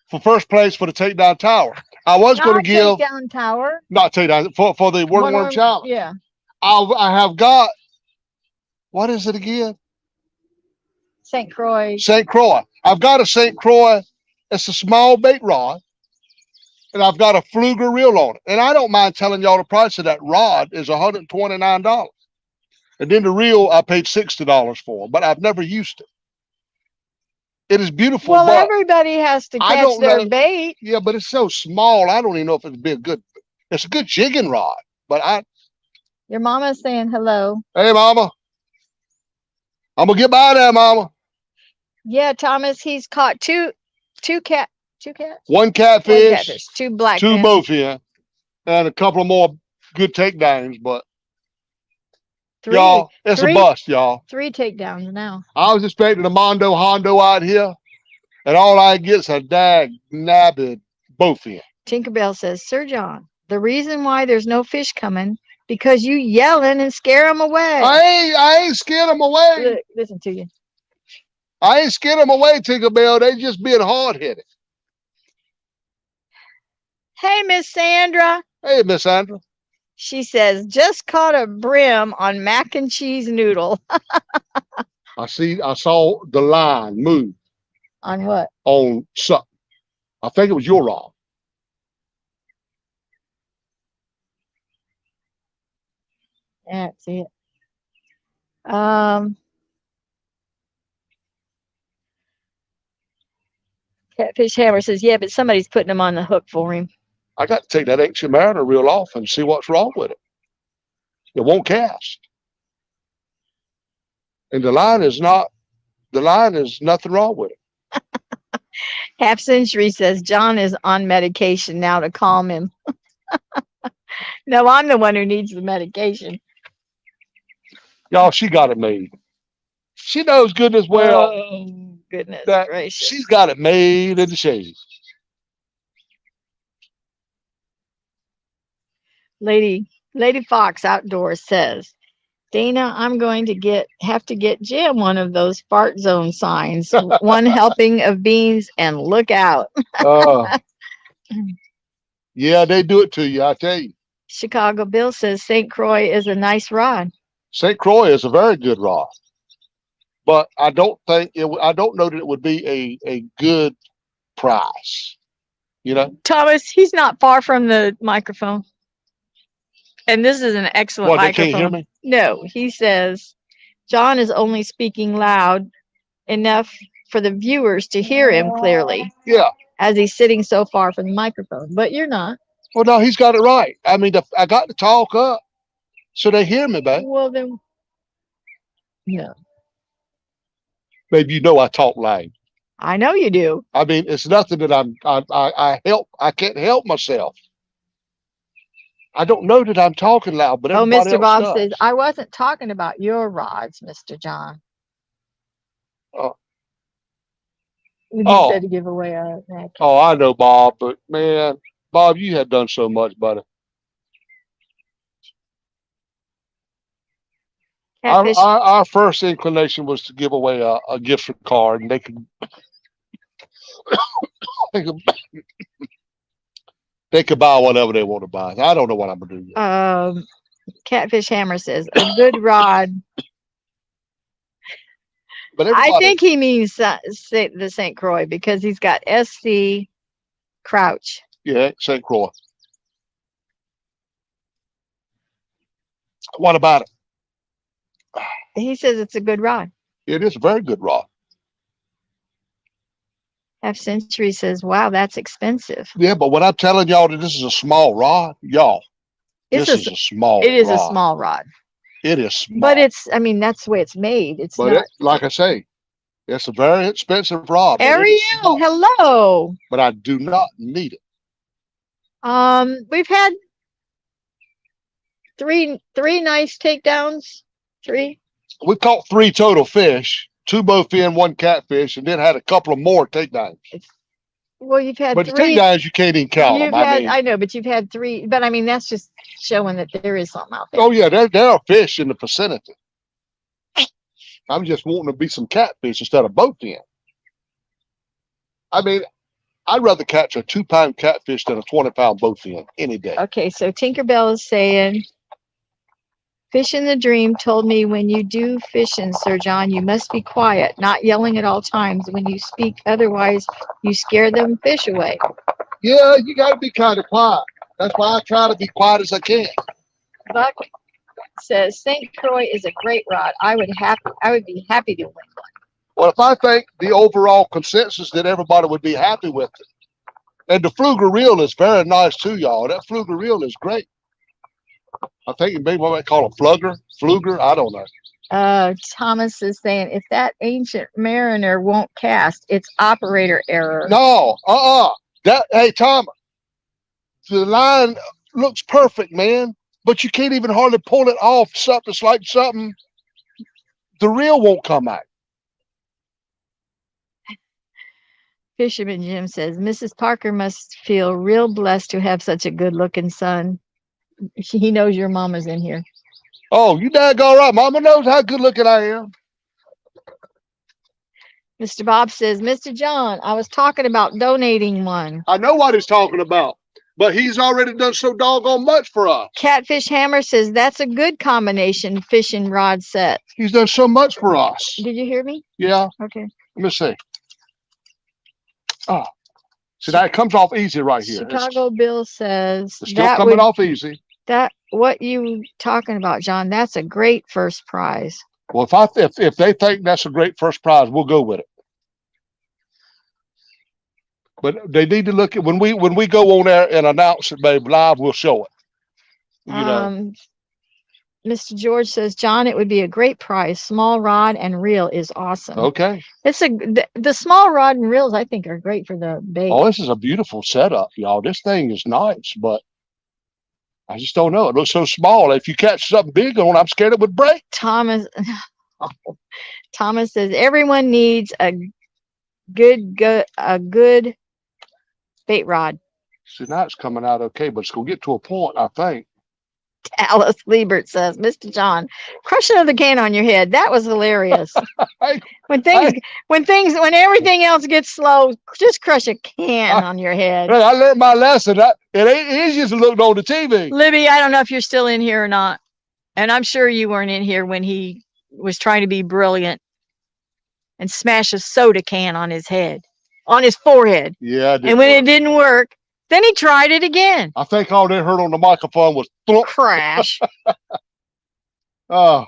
for first place for the takedown tower? I was going to Not give, takedown tower. not takedown, for the word One word arm- challenge. Yeah. I have got, what is it again? St. Croix. St. Croix. I've got a St. Croix. It's a small bait rod. And I've got a Fluger reel on it. And I don't mind telling y'all the price of that rod is $129. And then the reel I paid $60 for, but I've never used it. It is beautiful, Well, but everybody has to I catch don't their let it- bait. yeah, but it's so small. I don't even know if it'd be a good. It's a good jigging rod, but Your mama's saying hello. hey, mama, I'm gonna get by there, mama. Yeah, Thomas, he's caught two cats, One one catfish, catfish, two black two fins, bowfin, and a couple of more good takedowns. But three, y'all, it's a three- bust, y'all. 3 takedowns now. I was expecting a Mondo Hondo out here, and all I get is a dag nabbed bowfin. Tinkerbell says, Sir John, the reason why there's no fish coming because you yelling and scare them away. I ain't scared them away. Look, listen to you. I ain't scared them away, Tinkerbell. They just being hard headed. Hey, Miss Sandra. Hey, Miss Sandra. She says, just caught a brim on mac and cheese noodle. I saw the line move On what? on something. I think it was your rod. Yeah, see it. Catfish Hammer says, yeah, but somebody's putting them on the hook for him. I got to take that ancient mariner reel off and see what's wrong with it. It won't cast. And the line is nothing wrong with it. Half Century says, John is on medication now to calm him. No, I'm the one who needs the medication. Y'all, she got it made. She knows good as well Oh, goodness that gracious. she's got it made in the shade. Lady Fox Outdoors says, Dana, I'm going to have to get Jim one of those fart zone signs. One helping of beans and look out. Yeah, they do it to you, I tell you. Chicago Bill says St. Croix is a nice rod. St. Croix is a very good rod, but I don't know that it would be a good price. You know, Thomas, he's not far from the microphone. And this is an excellent what, they microphone. can't hear me? No, he says John is only speaking loud enough for the viewers to hear him clearly Yeah. as he's sitting so far from the microphone. But you're not. Well, no, he's got it right. I mean, I got to talk up so they hear me, babe. Well, then, no. Babe, you know I talk loud. I know you do. I mean, it's nothing that I can't help myself. I don't know that I'm talking loud, but Oh, everybody Mr. else Bob does. says, I wasn't talking about your rods, Mr. John. Oh. You Oh. said to give away a neck. Oh, I know, Bob, but man, Bob, you had done so much, buddy. Catfish. Our first inclination was to give away a gift card, and they could they could buy whatever they want to buy. I don't know what I'm gonna do yet. Catfish Hammer says, a good rod. But I think he means the St. Croix because he's got SC Crouch. Yeah, St. Croix. What about it? He says it's a good rod. It is a very good rod. Half Century says, wow, that's expensive. Yeah, but when I'm telling y'all that this is a small rod, y'all, It's this is a small It is rod. a small rod. It is small. But I mean, that's the way it's made. It's But not. like I say, it's a very expensive rod. but it is Ariel, small. hello. But I do not need it. We've had three nice takedowns. 3. We caught 3 total fish, 2 bowfin, 1 catfish, and then had a couple of more takedowns. Well, you've had But the 3. takedowns, you can't even count them. I know, but you've had 3. But I mean, that's just showing that there is something out there. Oh yeah, there are fish in the vicinity. I'm just wanting to be some catfish instead of bowfin. I mean, I'd rather catch a 2-pound catfish than a 20-pound bowfin any day. Okay, so Tinkerbell is saying, Fish in the Dream told me when you do fishing, Sir John, you must be quiet, not yelling at all times when you speak. Otherwise, you scare them fish away. Yeah, you got to be kind of quiet. That's why I try to be quiet as I can. Buck says St. Croix is a great rod. I would be happy to win one. Well, if I think the overall consensus that everybody would be happy with it, and the Fluger reel is very nice too, y'all. That Fluger reel is great. I think maybe what they call a fluger. I don't know. Thomas is saying if that ancient mariner won't cast, it's operator error. No, hey, Tom, the line looks perfect, man, but you can't even hardly pull it off. It's like something. The reel won't come out. Fisherman Jim says Mrs. Parker must feel real blessed to have such a good-looking son. He knows your mama's in here. Oh, you daggone right. Mama knows how good looking I am. Mr. Bob says, Mr. John, I was talking about donating one. I know what he's talking about, but he's already done so doggone much for us. Catfish Hammer says that's a good combination fishing rod set. He's done so much for us. Did you hear me? Yeah. Okay. Let me see. Oh, see, that comes off easy right here. Chicago Bill says It's still coming off easy. What you talking about, John? That's a great first prize. Well, if they think that's a great first prize, we'll go with it. But they need to look at when we go on there and announce it, babe, live. We'll show it. You know. Mr. George says, John, it would be a great prize. Small rod and reel is awesome. Okay. The small rod and reels I think are great for the bait. Oh, this is a beautiful setup, y'all. This thing is nice, but I just don't know. It looks so small. If you catch something big on, I'm scared it would break. Thomas says everyone needs a good bait rod. See, now it's coming out okay, but it's gonna get to a point, I think. Alice Liebert says, Mr. John, crush another can on your head. That was hilarious. When everything else gets slow, just crush a can on your head. I learned my lesson. It ain't easy as looking on the TV. Libby, I don't know if you're still in here or not. And I'm sure you weren't in here when he was trying to be brilliant and smash a soda can on his forehead. Yeah, and when it didn't work, then he tried it again. I think all they heard on the microphone was thump. Crash. Oh,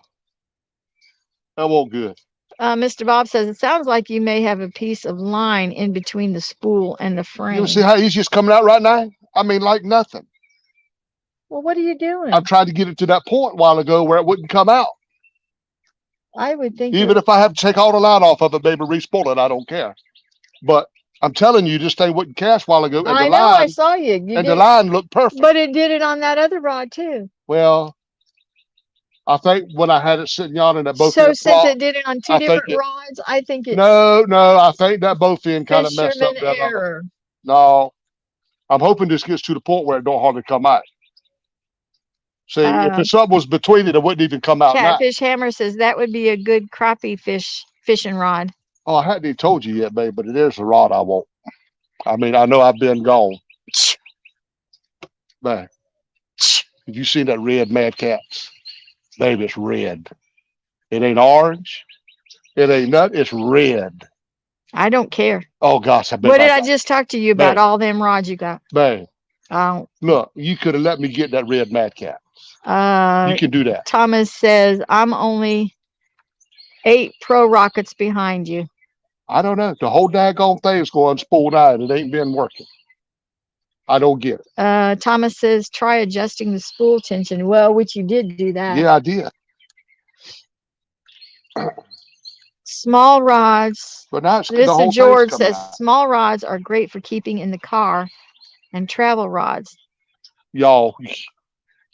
that wasn't good. Mr. Bob says, it sounds like you may have a piece of line in between the spool and the frame. You see how easy it's coming out right now? I mean, like nothing. Well, what are you doing? I've tried to get it to that point a while ago where it wouldn't come out. I would think even if I have to take all the line off of it, maybe re-spool it, I don't care. But I'm telling you, this thing wouldn't cast a while ago. And I know, I saw you. The line looked perfect. But it did it on that other rod too. Well, I think when I had it sitting on in that both. So since it did it on two different rods, I think it's no. I think that both end kind of messed up that error. No, I'm hoping this gets to the point where it don't hardly come out. See, if something was between it, it wouldn't even come out. Catfish Hammer says that would be a good crappie fishing rod. Oh, I hadn't even told you yet, babe, but it is the rod I want. I mean, I know I've been gone. Man, have you seen that red Mad Cats? Baby, it's red. It ain't orange. It ain't nothing. It's red. I don't care. Oh, gosh. What did I just talk to you about? All them rods you got? Babe. Look, you could have let me get that red Mad Cat. You can do that. Thomas says, I'm only 8 pro rockets behind you. I don't know. The whole daggone thing's going spooled out. It ain't been working. I don't get it. Thomas says, try adjusting the spool tension. Well, which you did do that. Yeah, I did. Small rods. But now Mr. George says, small rods are great for keeping in the car and travel rods. Y'all,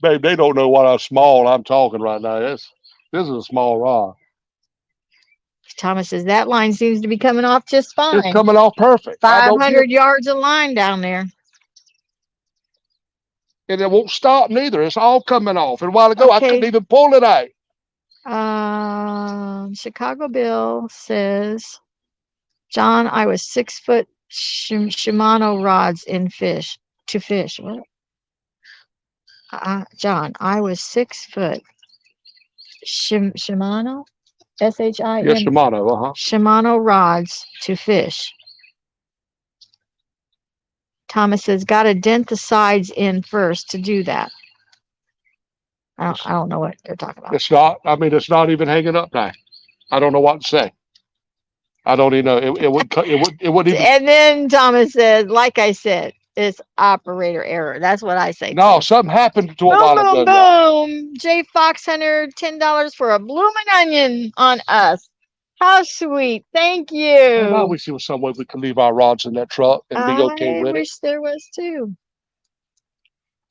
babe, they don't know what I'm talking right now. This is a small rod. Thomas says that line seems to be coming off just fine. It's coming off perfect. 500 yards of line down there. And it won't stop neither. It's all coming off. And a while ago, I couldn't even pull it out. Chicago Bill says, John, I was 6 foot Shimano rods in fish to fish. What? John, I was 6 foot Shimano, Yes, SHIM Shimano. Shimano rods to fish. Thomas says, got to dent the sides in first to do that. I don't know what they're talking about. It's not. I mean, it's not even hanging up now. I don't know what to say. I don't even know. It wouldn't even. And then Thomas says, like I said, it's operator error. That's what I say. No, too. something happened to a Boom, while boom, ago. y'all. boom. J Fox Hunter, $10 for a bloomin' onion on us. How sweet. Thank And I you. wish there was some way we could leave our rods in that truck and be okay I with it. wish there was too.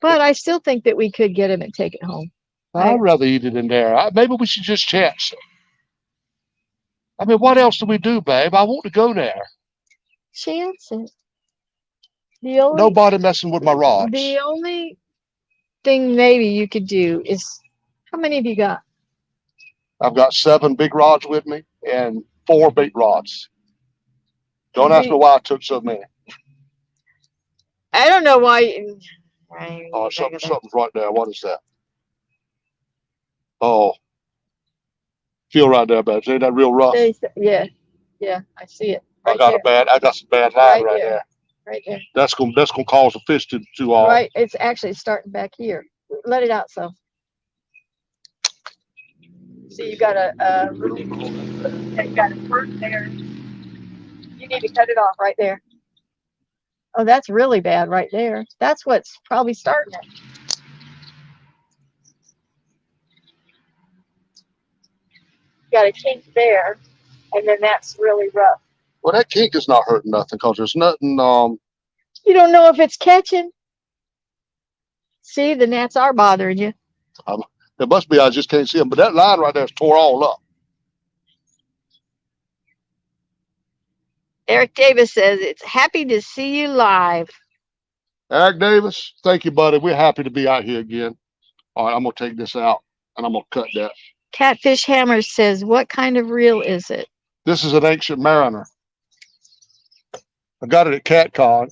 But I still think that we could get him and take it home. I'd rather eat it in there. Maybe we should just chance it. I mean, what else do we do, babe? I want to go there. Chance it. The only, Nobody messing with my rods. the only thing maybe you could do is, how many have you got? I've got 7 big rods with me and 4 big rods. Don't ask me why I took so many. I don't know why. Oh, something's right there. What is that? Oh, feel right there, babe. Ain't that real rough? Yeah, I see it. I got some bad line right there. Right there. That's gonna cause the fish to Right, it's actually starting back here. Let it out, so. See, you got a you got a perk there. You need to cut it off right there. Oh, that's really bad right there. That's what's probably starting it. You got a kink there, and then that's really rough. Well, that kink is not hurting nothing because there's nothing. You don't know if it's catching. See, the gnats are bothering you. It must be. I just can't see them. But that line right there is tore all up. Eric Davis says it's happy to see you live. Eric Davis, thank you, buddy. We're happy to be out here again. All right, I'm gonna take this out and I'm gonna cut that. Catfish Hammer says, what kind of reel is it? This is an Ancient Mariner. I got it at CatCon.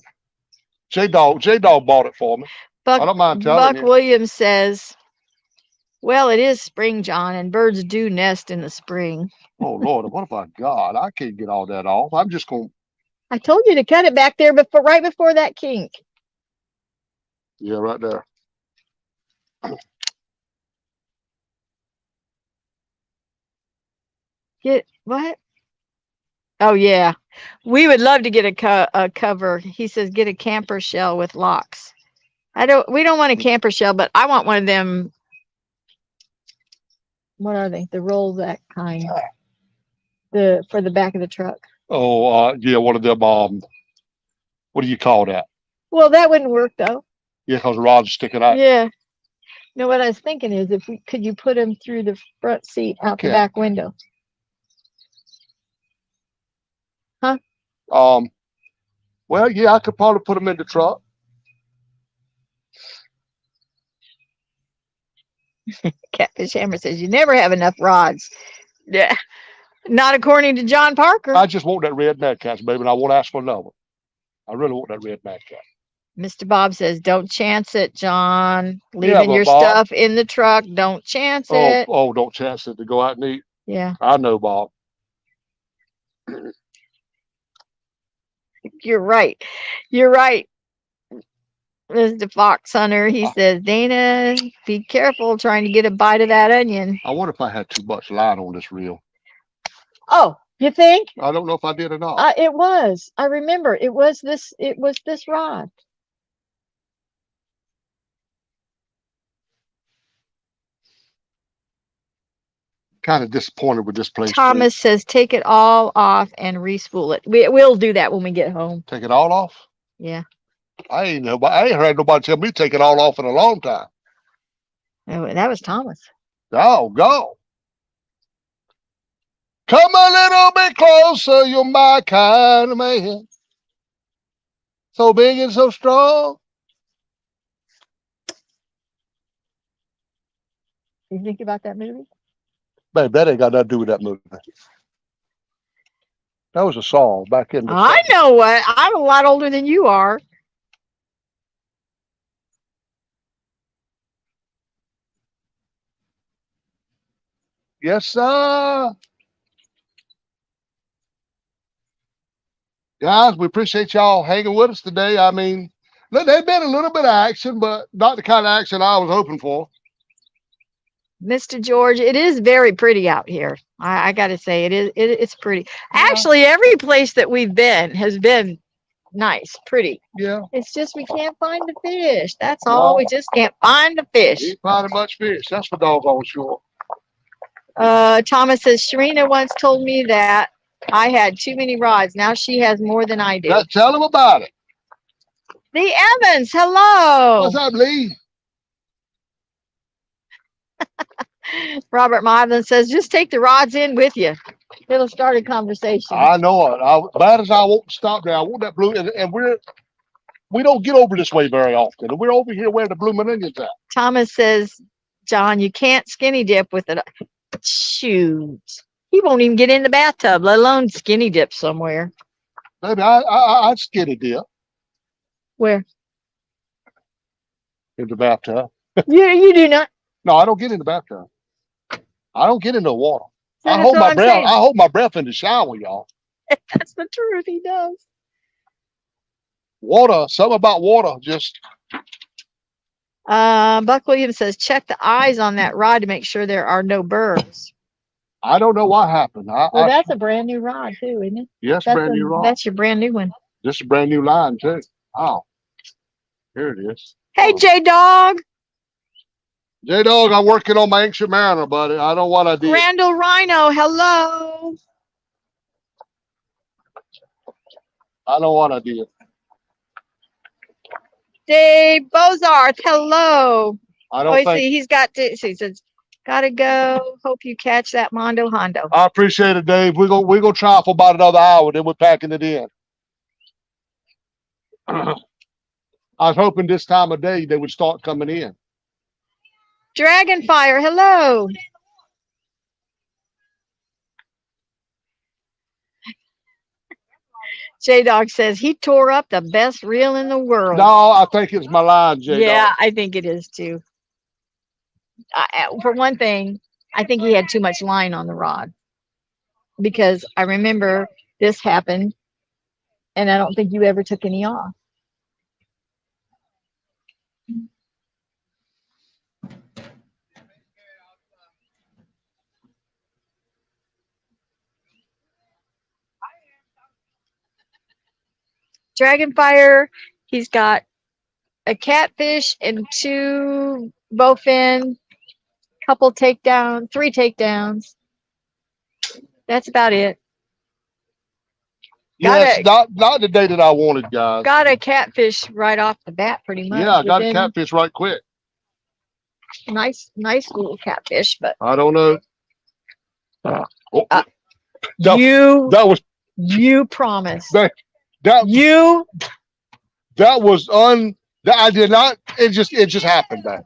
J-Dog bought it for me. I don't mind telling Buck you. Williams says, well, it is spring, John, and birds do nest in the spring. Oh, Lord, what have I got? I can't get all that off. I'm just going to. I told you to cut it back there right before that kink. Yeah, right there. Get what? Oh, yeah. We would love to get a cover. He says, get a camper shell with locks. We don't want a camper shell, but I want one of them. What are they? The roll that kind. For the back of the truck. Oh, yeah, one of them. What do you call that? Well, that wouldn't work though. Yeah, because the rod's sticking out. Yeah. No, what I was thinking is, could you put them through the front seat out the back window? Huh? Well, yeah, I could probably put them in the truck. Catfish Hammer says you never have enough rods. Yeah. Not according to John Parker. I just want that red Madcap, baby, and I won't ask for another one. I really want that red Madcap. Mr. Bob says, don't chance it, John. Leaving your stuff in the truck. Don't chance it. Oh, don't chance it to go out and eat. Yeah. I know, Bob. You're right. You're right. Mr. Fox Hunter, he says, Dana, be careful trying to get a bite of that onion. I wonder if I had too much line on this reel. Oh, you think? I don't know if I did or not. It was. I remember. It was this rod. Kind of disappointed with this place. Thomas says, take it all off and re-spool it. We'll do that when we get home. Take it all off? Yeah. I ain't heard nobody tell me to take it all off in a long time. Oh, that was Thomas. Oh, go. Come a little bit closer, you're my kind of man. So big and so strong. You think about that movie? Babe, that ain't got nothing to do with that movie. That was a song back in the I 70s. know what. I'm a lot older than you are. Yes, sir. Guys, we appreciate y'all hanging with us today. I mean, look, there's been a little bit of action, but not the kind of action I was hoping for. Mr. George, it is very pretty out here. I got to say, it's pretty. Yeah. Actually, every place that we've been has been nice, pretty. Yeah. It's just we can't find the fish. That's all. No. We just can't find the fish. Ain't finding much fish. That's for doggone sure. Thomas says, Sharina once told me that I had too many rods. Now she has more than I do. Tell them about it. The Evans, hello. What's up, Lee? Robert Mylan says, just take the rods in with you. It'll start a conversation. I know it. Bad as I won't stop there. I want that blue, and we don't get over this way very often. And we're over here where the blooming onions at. Thomas says, John, you can't skinny dip with it. Shoot. He won't even get in the bathtub, let alone skinny dip somewhere. Baby, I skinny dip Where? in the bathtub. You do not. No, I don't get in the bathtub. I don't get in the water. I That's hold what my I'm breath. saying. I hold my breath in the shower, y'all. That's the truth. He does. Water, something about water, just Buck Williams says, check the eyes on that rod to make sure there are no burrs. I don't know what happened. Well, that's a brand new rod too, isn't it? Yes, That's brand new rod. That's your brand new one. This is a brand new line too. Oh, here it is. Hey, J Dog. J Dog, I'm working on my Ancient Mariner, buddy. I know what I did. Randall Rhino, hello. I know what I did. Dave Bozarth, hello. I don't think. See, he's got to. See, he says, gotta go. Hope you catch that Mondo Hondo. I appreciate it, Dave. We're gonna try for about another hour, then we're packing it in. I was hoping this time of day they would start coming in. Dragonfire, hello. J Dog says he tore up the best reel in the world. No, I think it's my line, J Dog. Yeah, I think it is too. For one thing, I think he had too much line on the rod because I remember this happened and I don't think you ever took any off. Dragonfire, he's got a catfish and 2 bowfin, couple takedowns, 3 takedowns. That's about it. Yes, not the day that I wanted, guys. Got a catfish right off the bat, pretty much. Yeah, I got a catfish right quick. Nice little catfish, but I don't know. you promised. That was I did not. It just happened, man.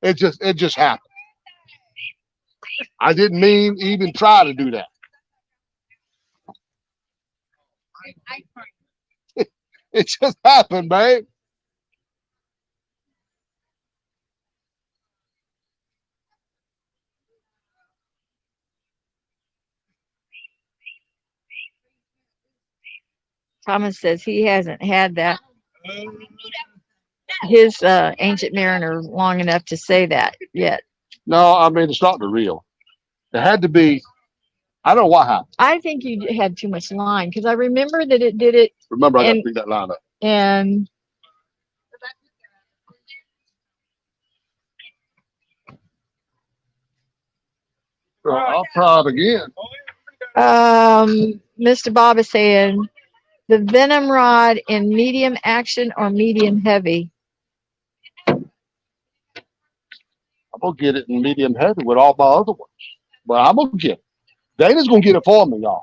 It just happened. I didn't mean even try to do that. It just happened, babe. Thomas says he hasn't had that his Ancient Mariner long enough to say that yet. No, I mean it's not the real. It had to be. I don't know what happened. I think you had too much line because I remember that it did it. Remember, I got to pick that line up. And I'll try it again. Mr. Bob is saying the Venom rod in medium action or medium heavy. I'm gonna get it in medium heavy with all my other ones, but I'm gonna get it. Dana's gonna get it for me, y'all.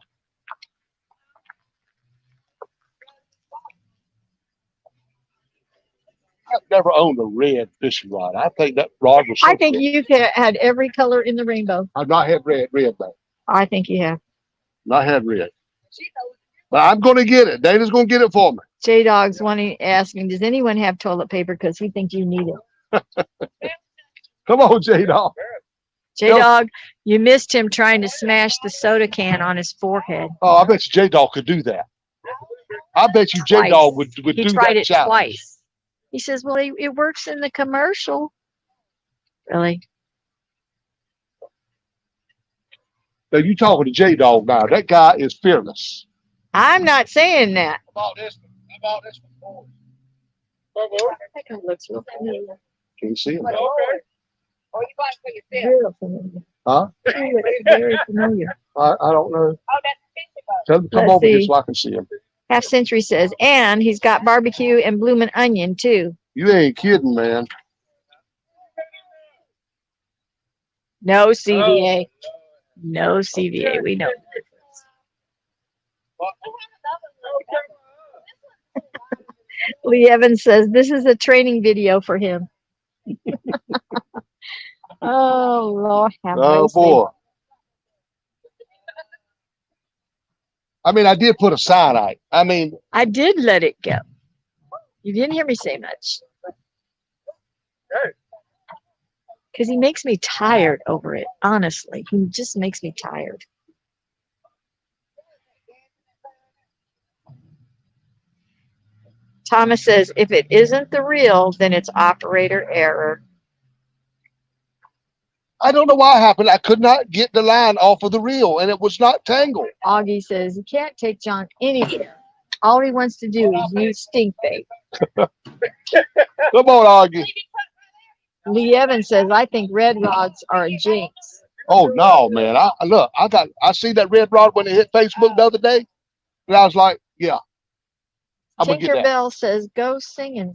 I've never owned a red fishing rod. I think that rod was so I think pretty. you've had every color in the rainbow. I've not had red though. I think you have. Not had red. But I'm gonna get it. Dana's gonna get it for me. J Dog's asking, does anyone have toilet paper? Because he thinks you need it. Come on, J-Dog. J Dog, you missed him trying to smash the soda can on his forehead. Oh, I bet you J-Dog could do that. I bet you Twice. J-Dog would He do tried that it challenge. twice. He says, well, it works in the commercial. Really? Now you talking to J-Dog now. That guy is fearless. I'm not saying that. I bought this one. I bought this one. That guy looks real familiar. Can you see him? Oh, you buy it for yourself. Real familiar. Huh? He looks very familiar. I don't know. Oh, that's the fishing boat. Tell him to come Let's over here see. so I can see him. Half Century says, and he's got barbecue and bloomin' onion too. You ain't kidding, man. No CVA. No CVA. We know. Lee Evans says this is a training video for him. Oh Lord, have Oh mercy. boy. I mean, I did put a cyanide. I mean, I did let it go. You didn't hear me say much. Because he makes me tired over it. Honestly, he just makes me tired. Thomas says, if it isn't the real, then it's operator error. I don't know why it happened. I could not get the line off of the reel, and it was not tangled. Augie says, you can't take John anywhere. All he wants to do is use stink bait. Come on, Augie. Lee Evans says, I think red rods are a jinx. Oh no, man! I see that red rod when it hit Facebook the other day, and I was like, yeah, I'm gonna get that. Tinkerbell says, go singing,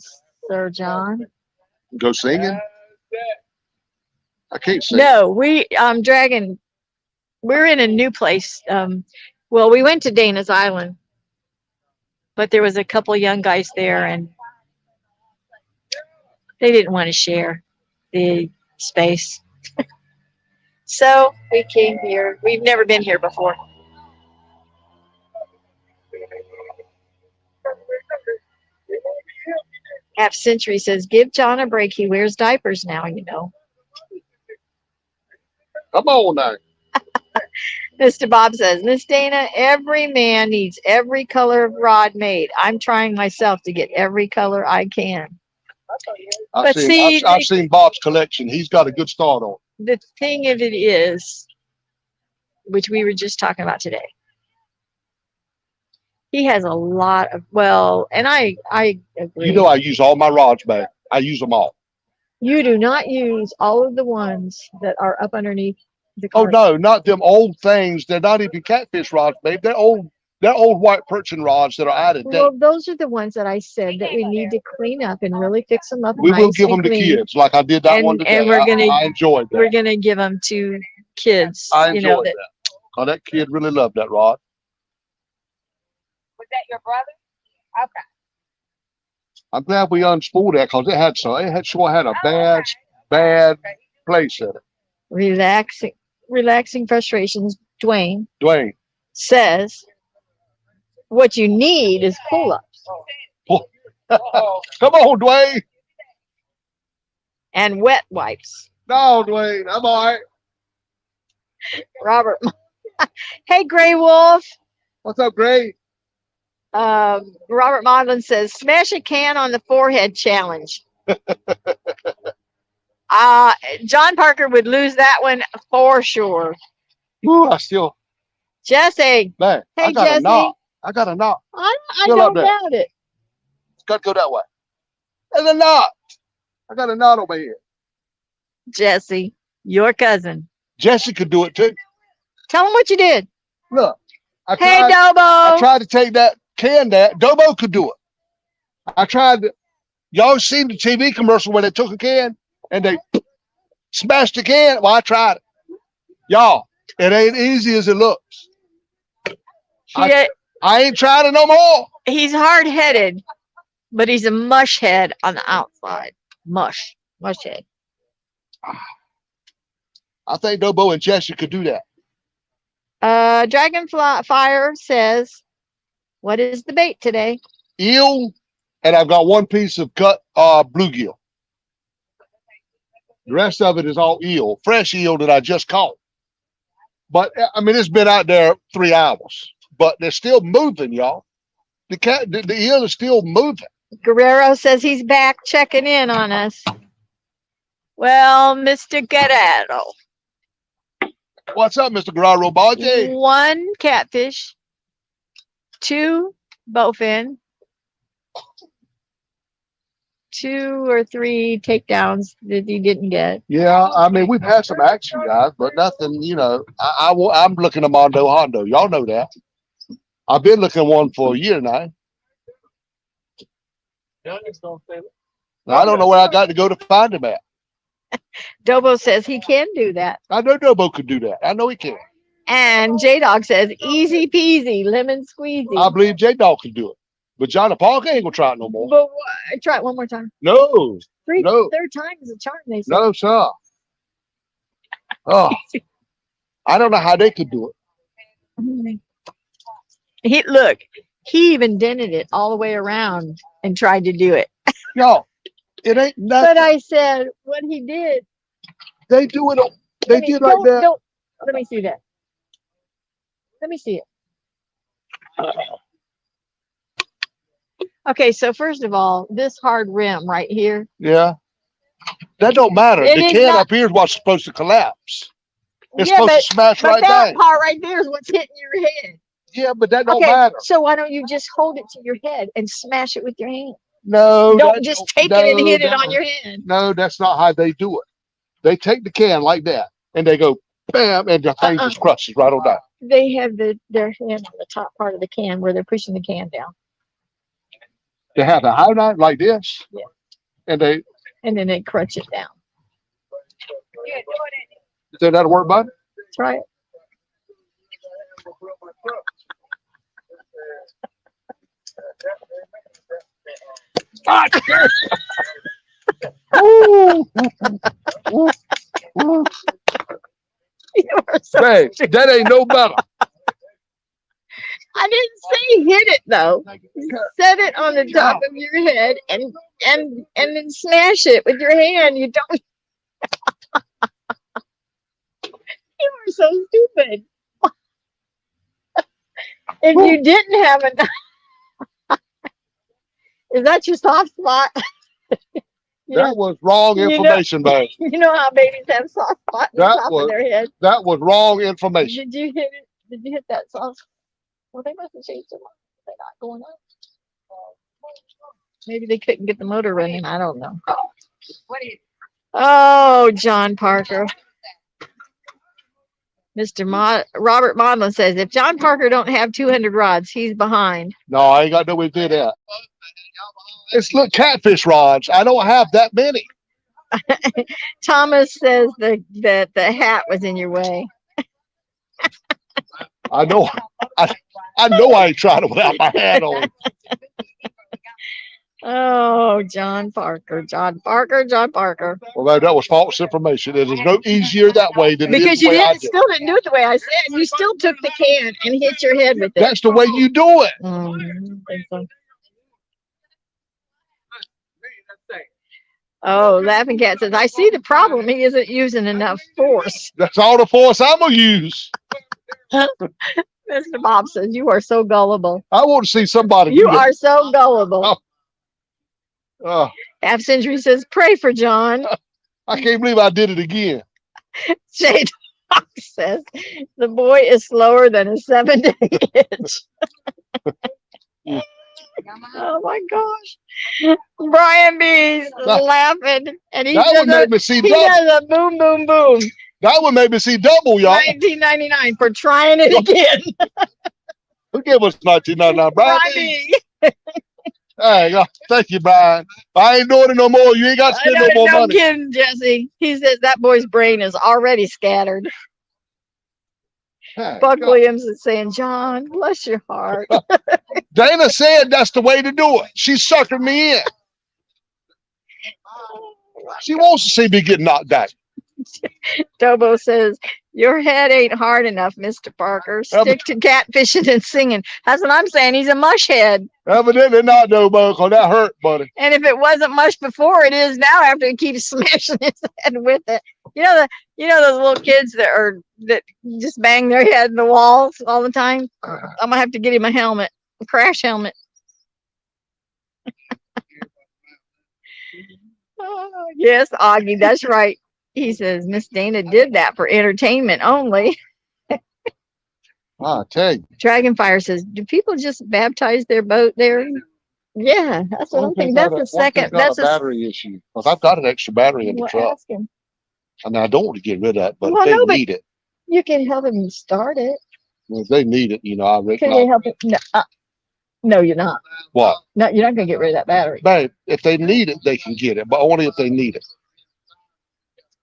Sir John. Go singing. I can't sing. No, Dragon, we're in a new place. Well, we went to Dana's Island, but there was a couple young guys there and they didn't want to share the space. So we came here. We've never been here before. Half Century says, give John a break. He wears diapers now, you know. Come on now. Mr. Bob says, Miss Dana, every man needs every color of rod made. I'm trying myself to get every color I can. But I've seen Bob's collection. He's got a good start on it. The thing of it is, which we were just talking about today, he has a lot of, and I agree. You know, I use all my rods back. I use them all. You do not use all of the ones that are up underneath the Oh cart. no, not them old things. They're not even catfish rods, babe. They're old white perching rods that are out of date. Well, those are the ones that I said that we need to clean up and really fix them up. We will nice give and them to clean. kids, like I did that one And today. we're gonna- I enjoyed that. We're gonna give them to kids. I you enjoyed know, that. Oh, that kid really loved that rod. Was that your brother? Okay. I'm glad we unspooled that because it had a bad place in it. relaxing frustrations. Dwayne Dwayne, says, what you need is pull-ups come on, Dwayne. and wet wipes. No, Dwayne, I'm all right. Robert, hey, Gray Wolf. What's up, Gray? Robert Modlin says, smash a can on the forehead challenge. John Parker would lose that one for sure. Ooh, I still, Jesse, man, hey, I got Jesse. a knot. I got a knot. I Still don't up there. doubt it. It's got to go that way. There's a knot. I got a knot over here. Jesse, your cousin. Jesse could do it too. Tell him what you did. Look, I Hey, I Dobo. tried to take that can there. Dobo could do it. I tried to. Y'all seen the TV commercial where they took a can and they smashed the can? Well, I tried it. Y'all, it ain't easy as it looks. I ain't trying it no more. He's hard-headed. but he's a mush head on the outside. Mush head. I think Dobo and Jesse could do that. Dragonfly Fire says, "What is the bait today?" Eel, and I've got one piece of cut bluegill. The rest of it is all eel, fresh eel that I just caught. But I mean, it's been out there 3 hours, but they're still moving, y'all. The eel is still moving. Guerrero says he's back checking in on us. Well, Mr. Guerrero. What's up, Mr. Guerrero Baje? 1 catfish, 2 bowfin, 2 or 3 takedowns that he didn't get. Yeah, I mean, we've had some action, guys, but nothing, you know. I'm looking at Mondo Hondo. Y'all know that. I've been looking at one for a year now. I don't know where I got to go to find him at. Dobo says he can do that. I know Dobo could do that. I know he can. And J-Dog says easy peasy, lemon squeezy. I believe J-Dog can do it. But Johnny Parker ain't going to try it no more. But try it one more time. No. No. Third time is a charm, they say. No, sir. Oh, I don't know how they could do it. He even dented it all the way around and tried to do it. Y'all, it ain't nothing. But I said what he did. They do it. They did like that. Don't, let me see that. Let me see it. Okay, so first of all, this hard rim right here. Yeah. That don't matter. It The is can not- up here is what's supposed to collapse. It's Yeah, supposed but- to smash But right that down. part right there is what's hitting your head. Yeah, but that don't Okay, matter. so why don't you just hold it to your head and smash it with your hand? No. Don't that just don't- take it and no, hit it that- on your hand. No, that's not how they do it. They take the can like that and they go bam, and the thing just crushes right on down. They have their hand on the top part of the can where they're pushing the can down. They have a high knife like this. Yeah. And they And then they crunch it down. say that'll work, bud. Try it. Ooh. Ooh. Ooh. You are so Hey, that ain't no better. I didn't say hit it though. Set it on the top of your head and then smash it with your hand. You don't. You are so stupid. If you didn't have a, is that your soft spot? You know, That was wrong you know- information, babe. you know how babies have soft spot in the That top was- of their head. That was wrong information. Did you hit it? Did you hit that soft? Well, they must have changed their mind. They're not going up. Maybe they couldn't get the motor running. I don't know. Oh, John Parker. Robert Modlin says, if John Parker don't have 200 rods, he's behind. No, I ain't got no way to do that. It's look catfish rods. I don't have that many. Thomas says that the hat was in your way. I know. I know I ain't trying it without my hat on. Oh, John Parker. Well, that was false information. It is no easier that way than it Because is you the way I didn't do. still didn't do it the way I said. You still took the can and hit your head with it. That's the way you do it. I don't think so. Oh, Laughing Cat says, I see the problem. He isn't using enough force. That's all the force I'm gonna use. Mr. Bob says, you are so gullible. I want to see somebody. You do that. are so gullible. Oh, Half Century says, pray for John. I can't believe I did it again. Shade Dog says, the boy is slower than a 7-day itch. Oh my gosh. Brian B's laughing. And he That does would make me see double. a boom, boom, boom. That would make me see double, y'all. 1999 for trying it again. Who gave us 1999, Brian? Brian B. Hey, thank you, Brian. I ain't doing it no more. You ain't got to spend no more No money. kidding, Jesse. He says that boy's brain is already scattered. Hey, Buck God. Williams is saying, John, bless your heart. Dana said that's the way to do it. She suckered me in. She wants to see me get knocked out. Dobo says, your head ain't hard enough, Mr. Parker. Stick to catfishing and singing. That's what I'm saying. He's a mush head. Evidently not, no, because that hurt, buddy. And if it wasn't mush before, it is now after he keeps smashing his head with it. You know those little kids that just bang their head in the walls all the time? I'm gonna have to get him a helmet, a crash helmet. Oh, yes, Augie, that's right. He says Miss Dana did that for entertainment only. I tell you. Dragonfire says, do people just baptize their boat there? Yeah, that's what I'm thinking. That's the second. That's a battery issue. Because I've got an extra battery in the Well, truck. ask him. I mean, I don't want to get rid of it, but Well, if they no, but need it, you can help him start it. if they need it, I reckon. Can you help it? No, no, you're not. What? No, you're not gonna get rid of that battery. Babe, if they need it, they can get it, but only if they need it.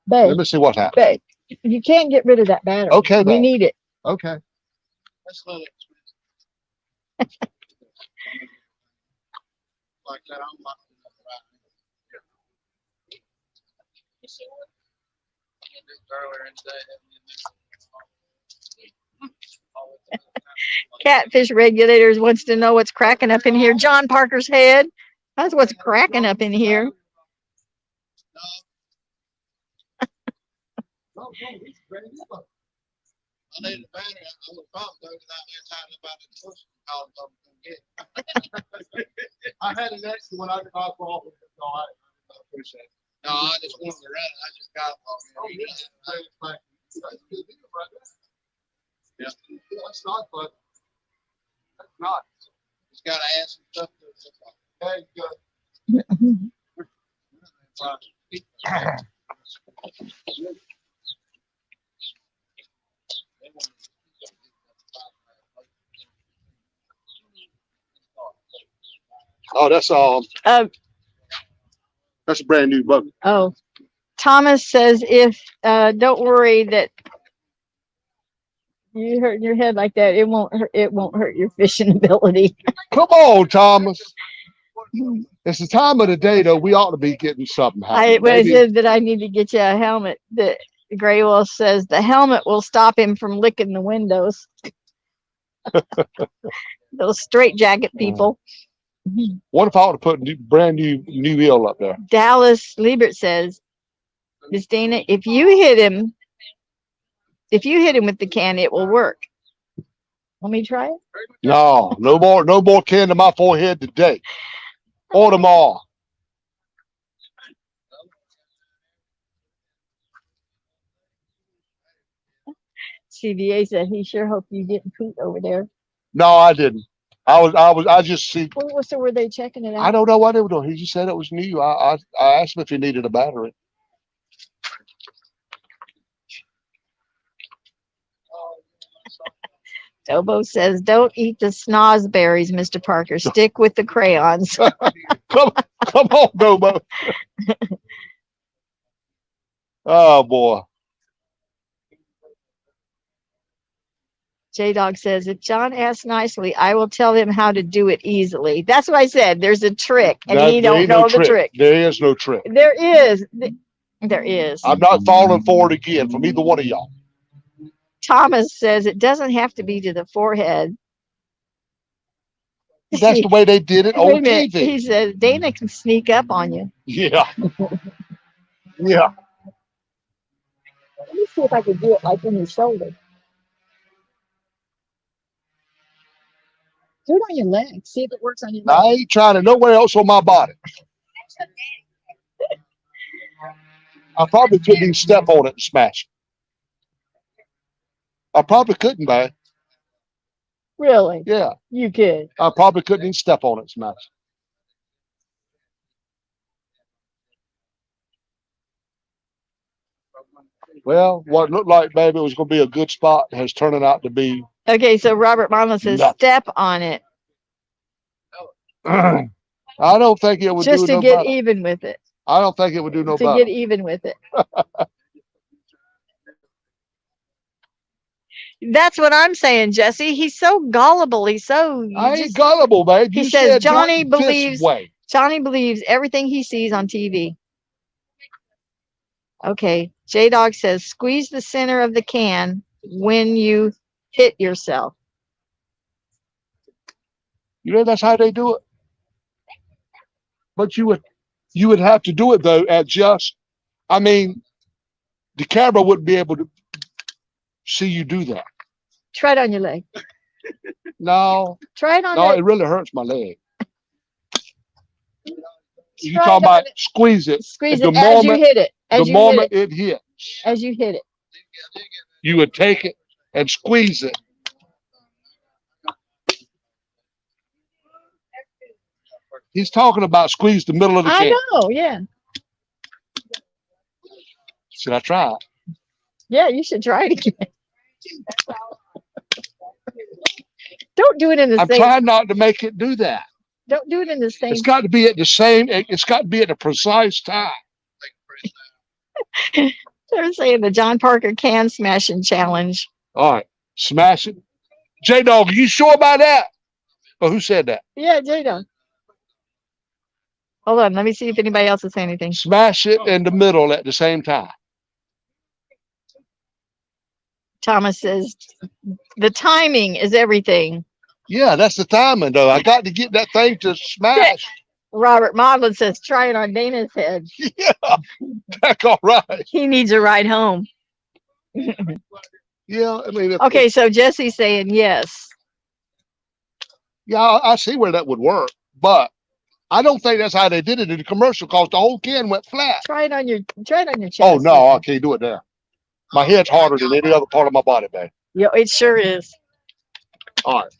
Let Babe, me see what happens. babe, you can't get rid of that battery. Okay, we babe. need it. Okay. Like that, I'm not earlier in the day. Catfish regulators wants to know what's cracking up in here. John Parker's head. That's what's cracking up in here. I need a battery. I would probably go out there talking about the push call I'm gonna get. I had an extra one I could knock off. I appreciate it. No, I just wanted to run it. I just got one. Yeah, that's not, but that's not. Just gotta add some stuff to it. Hey, good. Oh, that's that's a brand new boat. Oh, Thomas says if don't worry that you hurt your head like that, it won't hurt your fishing ability. Come on, Thomas. It's the time of the day, though. We ought to be getting something happening. When I said that I need to get you a helmet, the Gray Wolf says the helmet will stop him from licking the windows. Those straight jacket people. What if I were to put brand new eel up there? Dallas Liebert says, Miss Dana, if you hit him with the can, it will work. Let me try it. No more can to my forehead today or tomorrow. CVA said he sure hoped you didn't poot over there. No, I didn't. I just see. Well, so were they checking it out? I don't know what they were doing. He just said it was new. I asked him if he needed a battery. Dobo says, don't eat the snozberries, Mr. Parker. Stick with the crayons. Come on, Dobo. Oh, boy. J-Dog says, if John asks nicely, I will tell him how to do it easily. That's what I said. There's a trick, and he don't know the trick. There is no trick. There is. There is. I'm not falling for it again from either one of y'all. Thomas says it doesn't have to be to the forehead. That's the way they did it on TV. He says Dana can sneak up on you. Yeah. Yeah. Let me see if I can do it like in your shoulder. Do it on your leg. See if it works on your leg. I ain't trying to nowhere else on my body. I probably couldn't even step on it and smash it. I probably couldn't, man. Really? Yeah. You could. I probably couldn't even step on it and smash it. Well, what looked like maybe it was going to be a good spot has turned out to be. Okay, so Robert Mama says nothing. step on it. I don't think it would just do to get even with it. I don't think it would do no to better. get even with it. That's what I'm saying, Jesse. He's so gullible. He's so. I ain't gullible, babe. He You says said Johnny drink this believes- way. Johnny believes everything he sees on TV. Okay. J Dog says squeeze the center of the can when you hit yourself. You know that's how they do it. But you would have to do it though at just. I mean, the camera wouldn't be able to see you do that. Try it on your leg. No, Try it on no, the. it really hurts my leg. You Try talking it on about squeeze it? Squeeze the it as you moment- hit it. As The you hit moment it. it hit, As you hit it. you would take it and squeeze it. He's talking about squeeze the middle of the I can. know. Yeah. Should I try it? Yeah. You should try it again. Don't do it in the I'm same. trying not to make it do that. Don't do it in the same. It's got to be at the same. It's got to be at a precise time. They're saying the John Parker can smashing challenge. All right, smash it. J Dog, are you sure about that? Well, who said that? Yeah, Jada. Hold on. Let me see if anybody else is saying anything. Smash it in the middle at the same time. Thomas says the timing is everything. Yeah, that's the timing though. I got to get that thing to smash. Robert Modlin says try it on Dana's head. Yeah, that's all right. He needs a ride home. Yeah, I mean, Okay, so Jesse's saying yes. Yeah, I see where that would work, but I don't think that's how they did it in the commercial because the whole can went flat. Try it on your chest. Oh no, I can't do it there. My head's harder than any other part of my body, man. Yeah, it sure is. All right,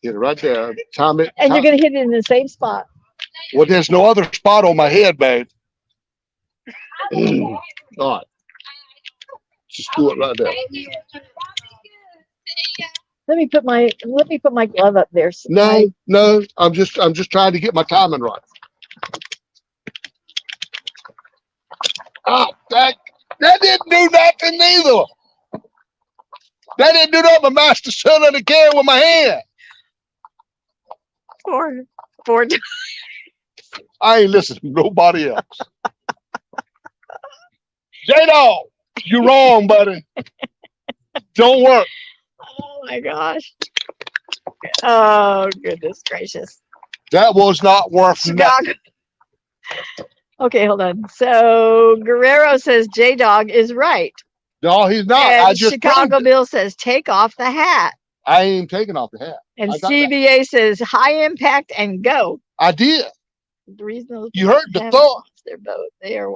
get it right there. Time it. And you're gonna hit it in the same spot. Well, there's no other spot on my head, babe. All right, just do it right there. Let me put my glove up there. So No, I'm just trying to get my timing right. Oh, that didn't do nothing neither. That didn't do nothing but mash the center of the can with my hand. Four. I ain't listening to nobody else. J-Dog, you're wrong, buddy. Don't work. Oh my gosh. Oh goodness gracious. That was not worth nothing. Chicago. Okay, hold on. So Guerrero says J Dog is right. No, he's not. And I just Chicago proved it. Bill says take off the hat. I ain't taking off the hat. And I got that. CBA says high impact and go. I did. The reason those You heard the haven't thought. watched their boat. They are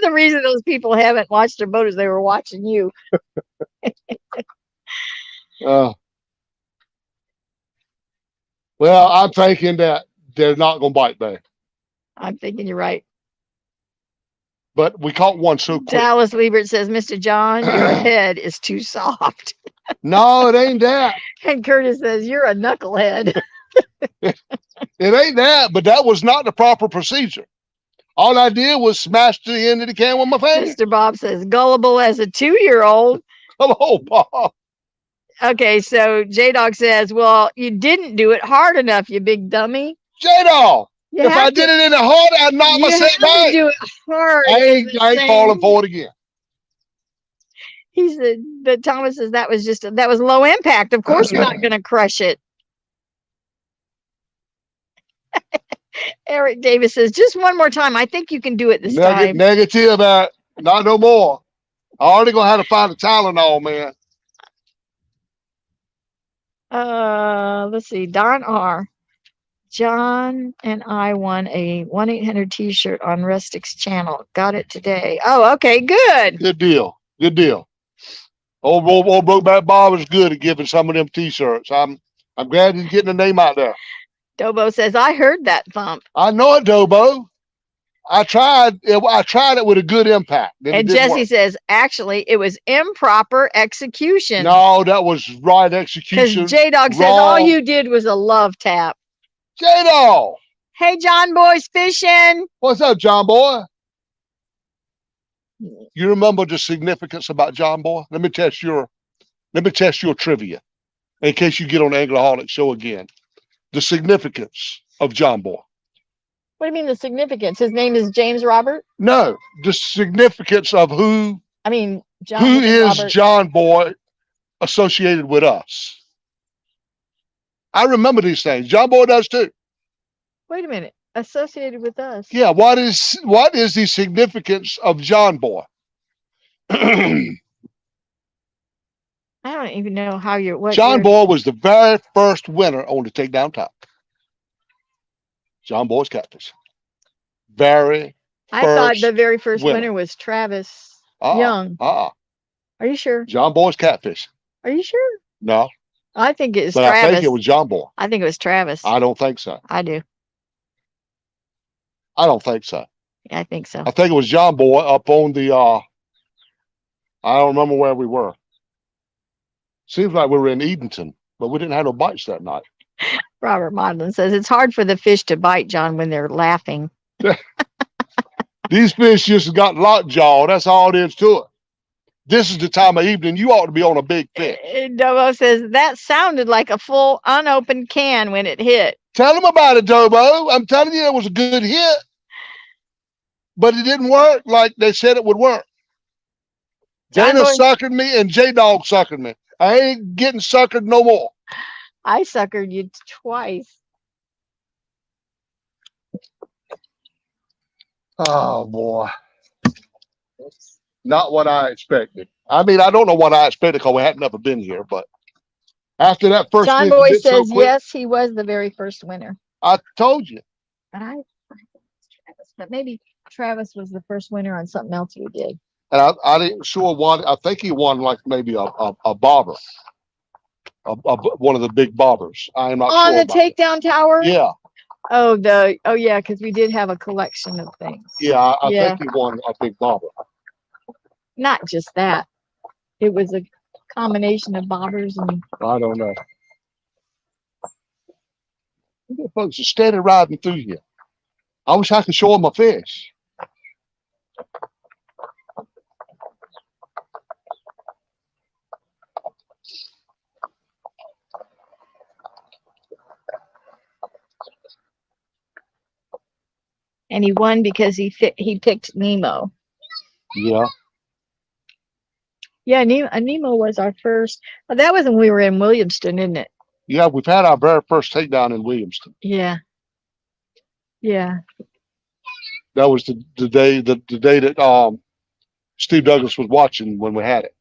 the reason those people haven't watched their boat is they were watching you. Well, I'm thinking that they're not going to bite back. I'm thinking you're right. But we caught one so quick. Dallas Liebert says, Mr. John, your head is too soft. No, it ain't that. And Curtis says, you're a knucklehead. It ain't that, but that was not the proper procedure. All I did was smash the end of the can with my finger. Mr. Bob says, gullible as a 2-year-old. Come on, Bob. Okay, so J-Dog says, well, you didn't do it hard enough, you big dummy. J-Dog, You if I have did to- it in the heart, I'd knock you myself have to back. do it hard. I ain't falling for it again. He said, but Thomas says that was low impact. Of course you're not going to crush it. Eric Davis says, just one more time. I think you can do it this time. Negative, not no more. I already gonna have to find a Tylenol, man. Let's see. Don R. John and I won a 1-800 t-shirt on Rustic's channel. Got it today. Oh, okay, good. Good deal. Good deal. Old Brokeback Bob is good at giving some of them t-shirts. I'm glad he's getting the name out there. Dobo says, I heard that thump. I know it, Dobo. I tried it with a good impact. Then it And didn't Jesse work. says, actually, it was improper execution. No, that was right Because execution. J-Dog says all wrong. you did was a love tap. J-Dog, Hey, John Boy's fishing. what's up, John boy? You remember the significance about John Boy? Let me test your trivia in case you get on the Anglaholic show again. The significance of John Boy. What do you mean the significance? His name is James Robert? No, the significance of who I mean, John who and is Robert. John Boy associated with us. I remember these things. John Boy does too. Wait a minute. Associated with us. Yeah, what is the significance of John Boy? I don't even know how you're what John you're, Boy was the very first winner on the Takedown Top. John Boy's Catfish. Very I thought first the very first winner. winner was Travis Uh-uh, Young. uh-uh. Are you sure? John Boy's Catfish. Are you sure? No, I think it's but Travis. I think it was John Boy. I think it was Travis. I don't think so. I do. I don't think so. I think so. I think it was John Boy up on the I don't remember where we were. Seems like we were in Edenton, but we didn't have no bites that night. Robert Modlin says it's hard for the fish to bite, John, when they're laughing. These fish just got lockjaw. That's all there is to it. This is the time of evening you ought to be on a big fish. Dobo says that sounded like a full unopened can when it hit. Tell them about it, Dobo. I'm telling you, it was a good hit, but it didn't work like they said it would work. John Dana Boy- suckered me and J-Dog suckered me. I ain't getting suckered no more. I suckered you twice. Oh, boy. Not what I expected. I mean, I don't know what I expected because we hadn't never been here, but after that first John fish Boy hit so says quick, yes, he was the very first winner. I told you. But I think it's Travis. But maybe Travis was the first winner on something else we did. And I didn't sure one. I think he won like maybe a bobber, one of the big bobbers. I am not On sure. the about it. takedown tower? Yeah, Oh, yeah, because we did have a collection of things. yeah. I Yeah. think he won a big bobber. Not just that. It was a combination of bobbers and I don't know. Look at folks are steady riding through here. I wish I could show them my fish. he won because he picked Nemo. Yeah. Yeah, Nemo was our first. Oh, that was when we were in Williamston, isn't it? Yeah, we've had our very first takedown in Williamston. Yeah. Yeah. That was the day that Steve Douglas was watching when we had it.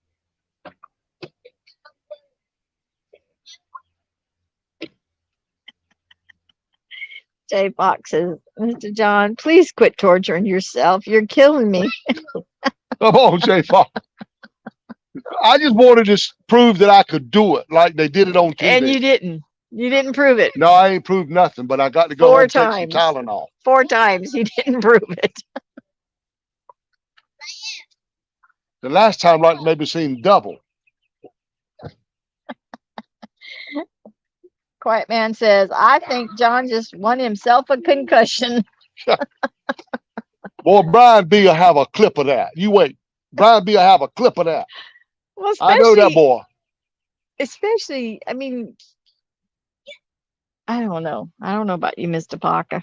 Jay Fox says, Mr. John, please quit torturing yourself. You're killing me. Come on, Jay Fox. I just wanted to prove that I could do it like they did it on TV. And you didn't. You didn't prove it. No, I ain't proved nothing, but I got to go Four and take some times. Tylenol. 4 times you didn't prove it. The last time, like maybe seen double. Quiet Man says, I think John just won himself a concussion. Boy, Brian B will have a clip of that. You wait. Brian B will have a clip of that. Well, I know that boy. Especially, I mean, I don't know. I don't know about you, Mr. Parker.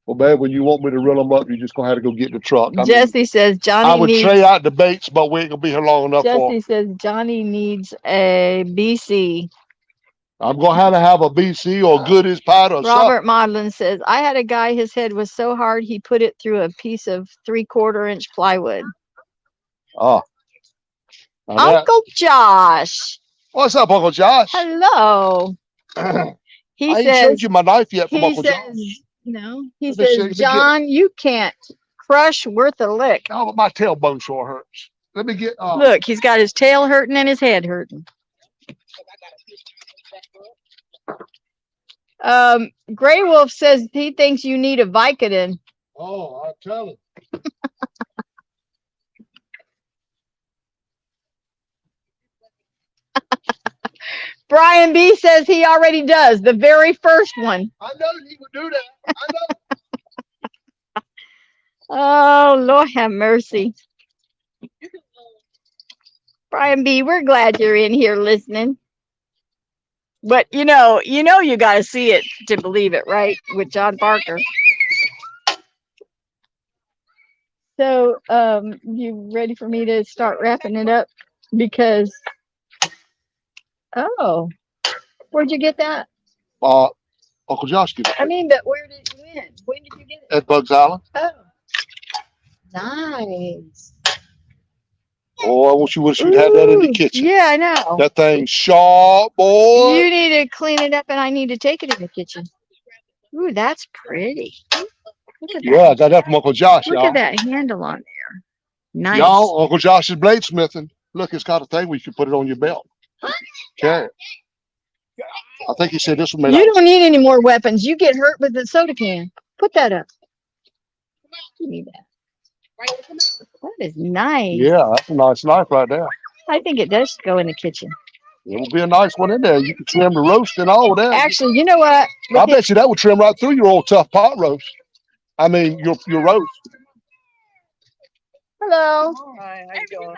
Well, babe, when you want me to reel them up, you're just going to have to go get in the truck. I mean, Jesse says Johnny I would needs. tray out the baits, but we ain't going to be here long enough for. Jesse says Johnny needs a BC. I'm going to have a BC or Goodies powder or something. Robert Modlin says, I had a guy, his head was so hard he put it through a piece of 3/4 inch plywood. Oh. Now that- Uncle Josh. What's up, Uncle Josh? Hello. I He ain't says, showed you my knife yet from he Uncle Josh. says, no, he Let me see, let me says, get- John, you can't crush worth a lick. No, but my tailbone sure hurts. Let me get. Look, he's got his tail hurting and his head hurting. Gray Wolf says he thinks you need a Vicodin. Oh, I'll tell him. Brian B says he already does, the very first one. I know he would do that. I know. Oh, Lord have mercy. Brian B., we're glad you're in here listening. But you got to see it to believe it, right? With John Parker. So, you ready for me to start wrapping it up? Because, oh, where'd you get that? Uncle Josh gave it I mean, but where did you win? When did you get it? at Bugs Island. Oh, nice. Oh, I wish you would have had that in the Ooh, kitchen. yeah, I know. That thing sharp, boy. You need to clean it up, and I need to take it in the kitchen. Ooh, that's pretty. Look at Yeah, I that. got that from Uncle Josh, Look y'all. at that handle on there. Nice. Y'all, Uncle Josh's bladesmithing. Look, it's got a thing where you can put it on your belt. Carry it. I think he said this one made You out. don't need any more weapons. You get hurt with the soda can. Put that up. Give me that. That is nice. Yeah, that's a nice knife right there. I think it does go in the kitchen. It will be a nice one in there. You can trim the roast and all of that. Actually, you know what? I bet you that would trim right through your old tough pot roast. I mean, your roast. Hello. Hi, how you doing?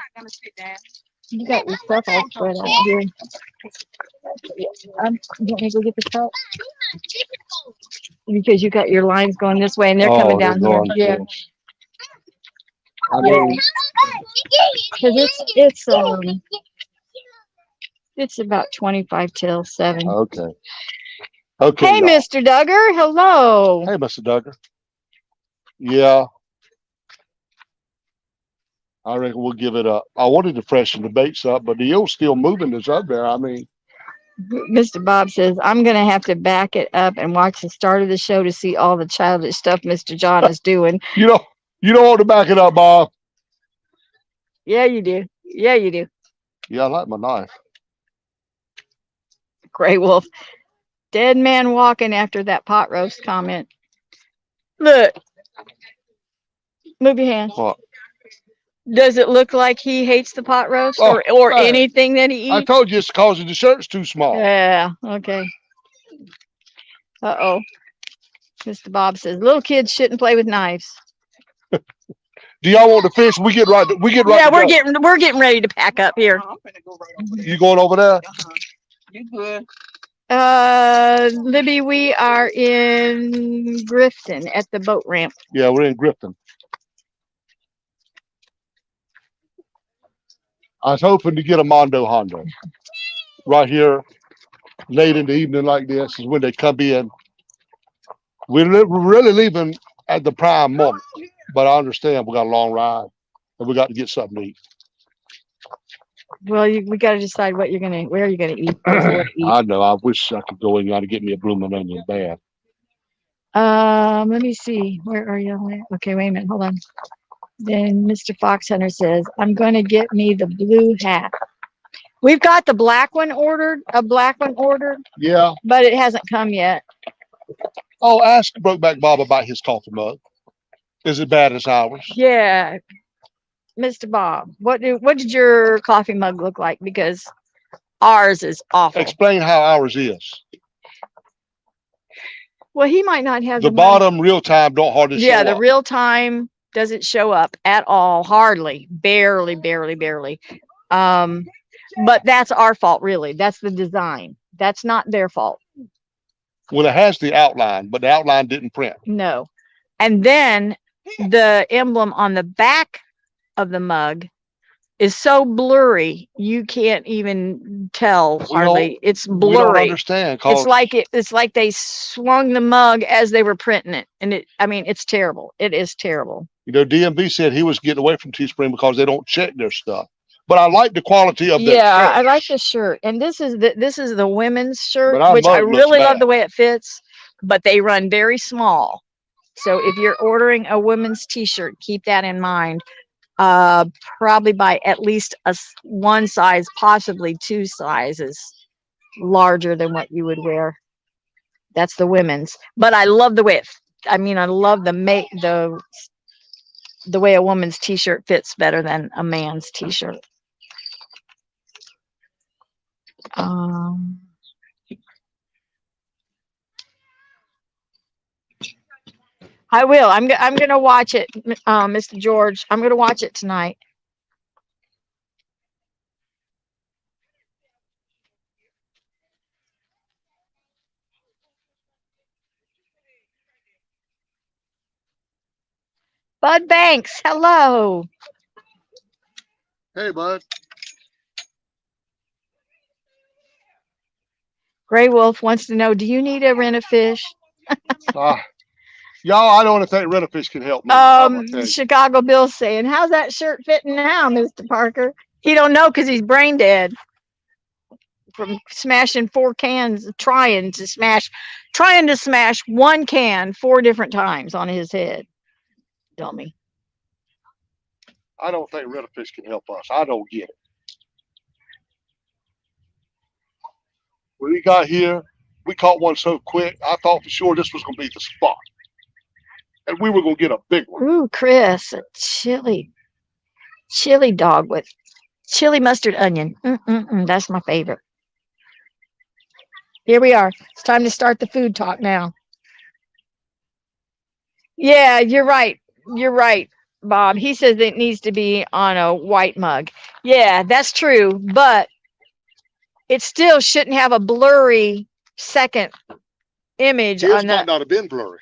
You got your stuff all spread out here. You want me to go get the cup? Because you got your lines going this way and they're coming down here. Yeah. I mean, Because it's about 25 till 7. okay. Okay. Hey, y'all. Mr. Duggar. Hello. Hey, Mr. Duggar. Yeah. I reckon we'll give it up. I wanted to freshen the baits up, but the eel's still moving that's up there. I mean, Mr. Bob says, I'm going to have to back it up and watch the start of the show to see all the childish stuff Mr. John is doing. you don't want to back it up, Bob. Yeah, you do. Yeah, you do. Yeah, I like my knife. Gray Wolf. Dead man walking after that pot roast comment. Look. Move your hand. What? Does it look like he hates the pot roast Oh, or man. anything that he I eats? told you it's because the shirt's too small. Yeah, okay. Uh-oh. Mr. Bob says, little kids shouldn't play with knives. Do y'all want to fish? We get right. Yeah, we're getting ready to pack up here. You going over there? You good? Libby, we are in Grifton at the boat ramp. Yeah, we're in Grifton. I was hoping to get a Mondo Hondo right here late in the evening like this is when they come in. We're really leaving at the prime moment, but I understand we got a long ride and we got to get something to eat. Well, we got to decide where you're gonna eat. What you wanna eat. I know. I wish I could go in there to get me a blooming onion bad. Let me see. Where are you? Okay, wait a minute. Hold on. Then Mr. Fox Hunter says, I'm going to get me the blue hat. We've got the black one ordered, Yeah. but it hasn't come yet. Oh, ask Brokeback Bob about his coffee mug. Is it bad as ours? Yeah. Mr. Bob, what did your coffee mug look like? Because ours is awful. Explain how ours is. Well, he might not have The money. bottom real time don't hardly show Yeah, the up. real time doesn't show up at all. Hardly. Barely. But that's our fault, really. That's the design. That's not their fault. Well, it has the outline, but the outline didn't print. No. And then the emblem on the back of the mug is so blurry you can't even tell hardly. It's We don't blurry. understand. It's like they swung the mug as they were printing it. And it's terrible. It is terrible. You know, DMV said he was getting away from Teespring because they don't check their stuff. But I like the quality of their Yeah, shirt. I like the shirt. And this is the women's shirt, But our which I mug looks really love bad. the way it fits, but they run very small. So if you're ordering a women's t-shirt, keep that in mind. Probably by at least one size, possibly 2 sizes larger than what you would wear. That's the women's. But I love the way I love the way a woman's t-shirt fits better than a man's t-shirt. I will. I'm gonna watch it, Mr. George. I'm gonna watch it tonight. Bud Banks, hello. Hey, bud. Gray Wolf wants to know, do you need a rent a fish? Y'all, I don't think Rent-A-Fish can help me. I'm gonna tell you. Chicago Bill's saying, how's that shirt fitting now, Mr. Parker? He don't know because he's brain dead from smashing 4 cans, trying to smash one can 4 different times on his head. Dummy. I don't think Rent-A-Fish can help us. I don't get it. When we got here, we caught one so quick, I thought for sure this was gonna be the spot. And we were gonna get a big one. Ooh, Chris, a chili dog with chili mustard onion. That's my favorite. Here we are. It's time to start the food talk now. Yeah, you're right. You're right, Bob. He says it needs to be on a white mug. Yeah, that's true, but it still shouldn't have a blurry second image His on might that. not have been blurry.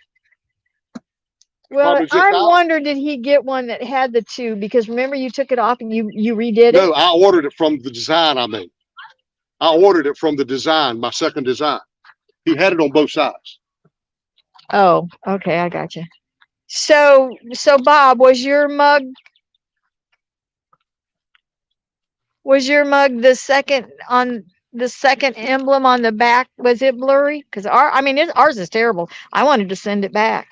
Well, probably just I out. wonder, did he get one that had the 2? Because remember, you took it off and you redid it. No, I ordered it from the design I made. I ordered it from the design, my second design. He had it on both sides. Oh, okay, I got you. So Bob, was your mug the second emblem on the back? Was it blurry? Because ours is terrible. I wanted to send it back.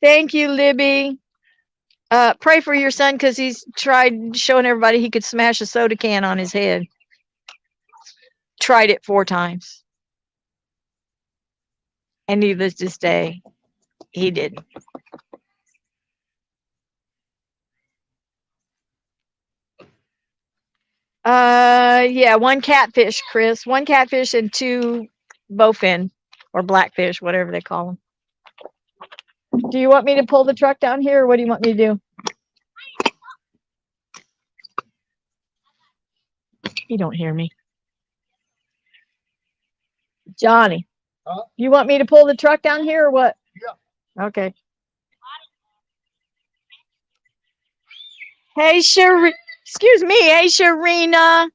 Thank you, Libby. Pray for your son because he's tried showing everybody he could smash a soda can on his head. Tried it 4 times. And needless to say, he didn't. Yeah, 1 catfish, Chris. 1 catfish and 2 bowfin or blackfish, whatever they call them. Do you want me to pull the truck down here, or what do you want me to do? You don't hear me. Johnny, Huh? you want me to pull the truck down here or what? Yeah. Okay. Hey, excuse me. Hey, Sharina.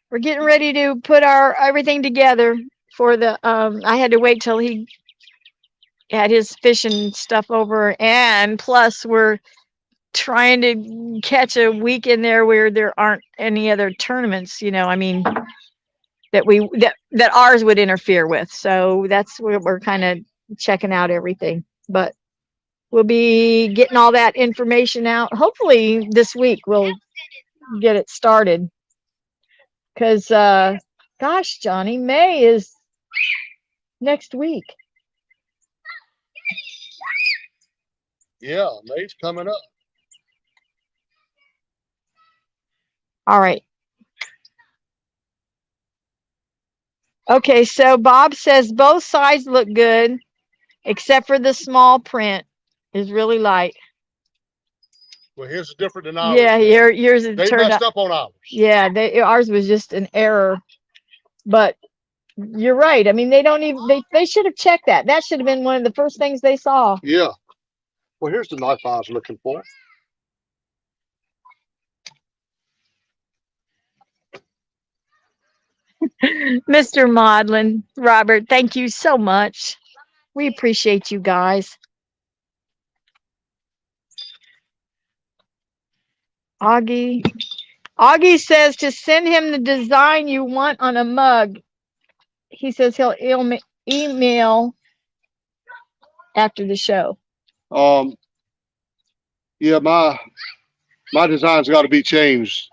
We're getting ready to put our everything together for the, I had to wait till he had his fishing stuff over, and plus we're trying to catch a week in there where there aren't any other tournaments, that ours would interfere with. So that's where we're kind of checking out everything. But we'll be getting all that information out. Hopefully this week we'll get it started. Because, gosh, Johnny, May is next week. Yeah, May's coming up. All right. Okay, so Bob says both sides look good, except for the small print is really light. Well, here's the different than ours. Yeah, yours They turned messed out. up on ours. Yeah, ours was just an error. But you're right. I mean, they don't even they should have checked that. That should have been one of the first things they saw. Yeah. Well, here's the knife I was looking for. Mr. Maudlin, Robert, thank you so much. We appreciate you guys. Augie says to send him the design you want on a mug. He says he'll email after the show. Yeah, my design's got to be changed.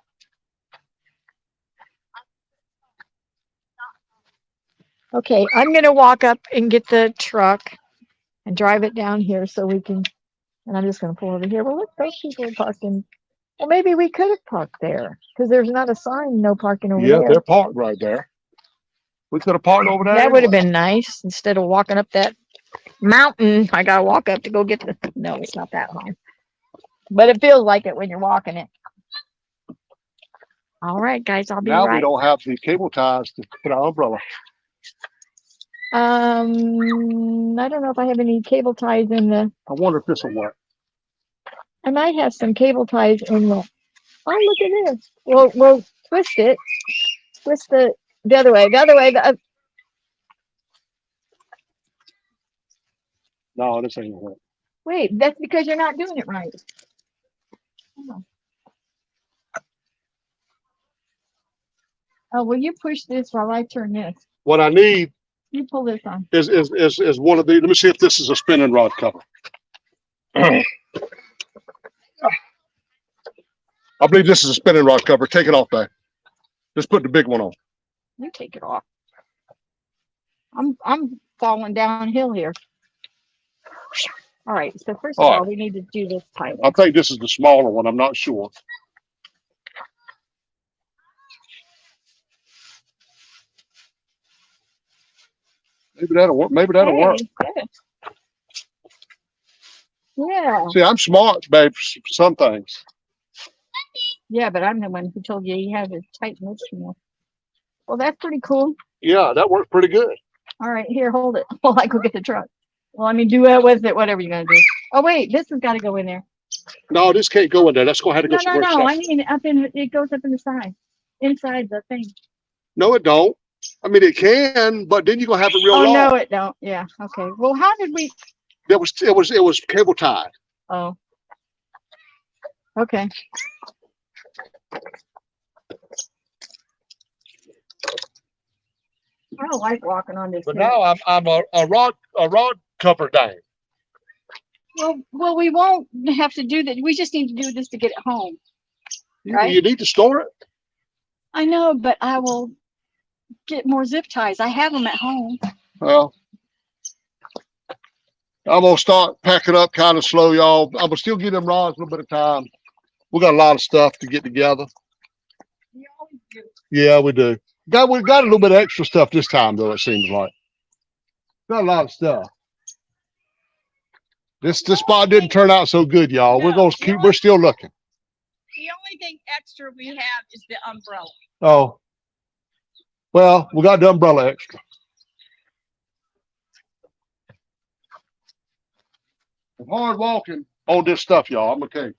Okay, I'm gonna walk up and get the truck and drive it down here so we can. And I'm just gonna pull over here. Well, look, those people are parking Well, maybe we could have parked there because there's not a sign, no parking over Yeah, there. they're parked right there. We could have parked over there. That would have anyway. been nice instead of walking up that mountain. I gotta walk up to go get the. No, it's not that high, but it feels like it when you're walking it. All right, guys, I'll be Now we right. don't have the cable ties to put our umbrella. I don't know if I have any cable ties in the. I wonder if this will work. I might have some cable ties in the. Oh, look at this. We'll twist it. Twist the other way. The other way. No, this ain't gonna work. Wait, that's because you're not doing it right. Oh. Oh, will you push this while I turn this? What I need You pull this on. is one of these. Let me see if this is a spinning rod cover. I believe this is a spinning rod cover. Take it off there. Just put the big one on. You take it off. I'm falling downhill here. All right. So first of All all, right. we need to do this tight. I think this is the smaller one. I'm not sure. Maybe that'll work. Maybe that'll work. Good. Yeah. See, I'm smart, babe, for some things. Yeah, but I'm the one who told you you had to tighten this more. Well, that's pretty cool. Yeah, that works pretty good. All right, here, hold it while I go get the truck. Well, I mean, do it with it, whatever you're gonna do. Oh wait, this has got to go in there. No, this can't go in there. That's gonna have to go No, somewhere I else. mean up in. It goes up in the side, inside the thing. No, it don't. I mean, it can, but then you're gonna have it real Oh long. no, it don't. Yeah. Okay. Well, how did we? It was cable tied. Oh. Okay. I don't like walking on this. But hill. now I'm a rod cover dang. Well, we won't have to do that. We just need to do this to get it home. Right. You need to store it. I know, but I will get more zip ties. I have them at home. Well, I'm gonna start packing up kind of slow, y'all. I'm gonna still give them rods a little bit of time. We got a lot of stuff to get together. You always do. Yeah, we do. We got a little bit of extra stuff this time, though. It seems like got a lot of stuff. This spot didn't turn out so good, y'all. We're gonna keep. We're still looking. The only thing extra we have is the umbrella. Oh, well, we got the umbrella extra. It's hard walking on this stuff, y'all. I'm okay.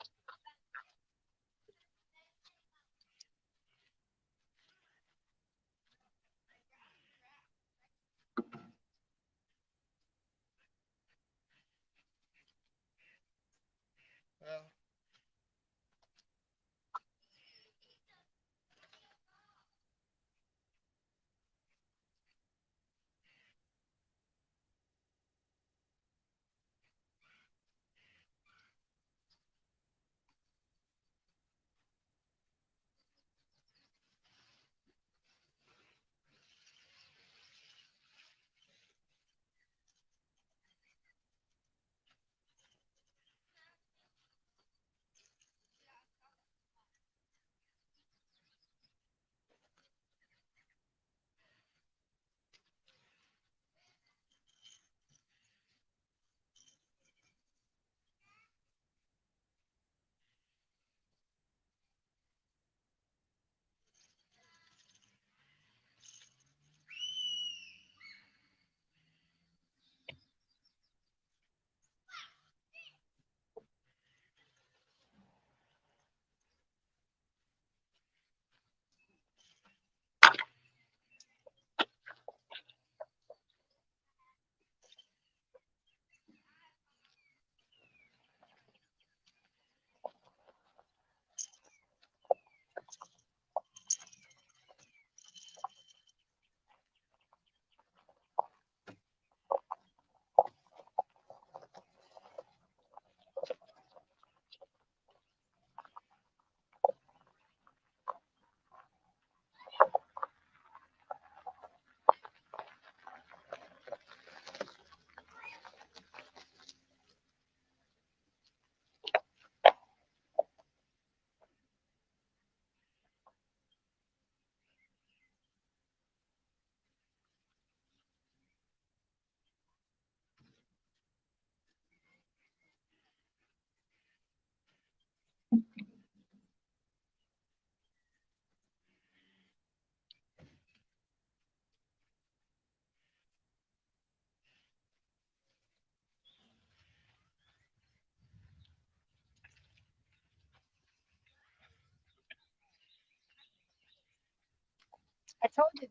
told you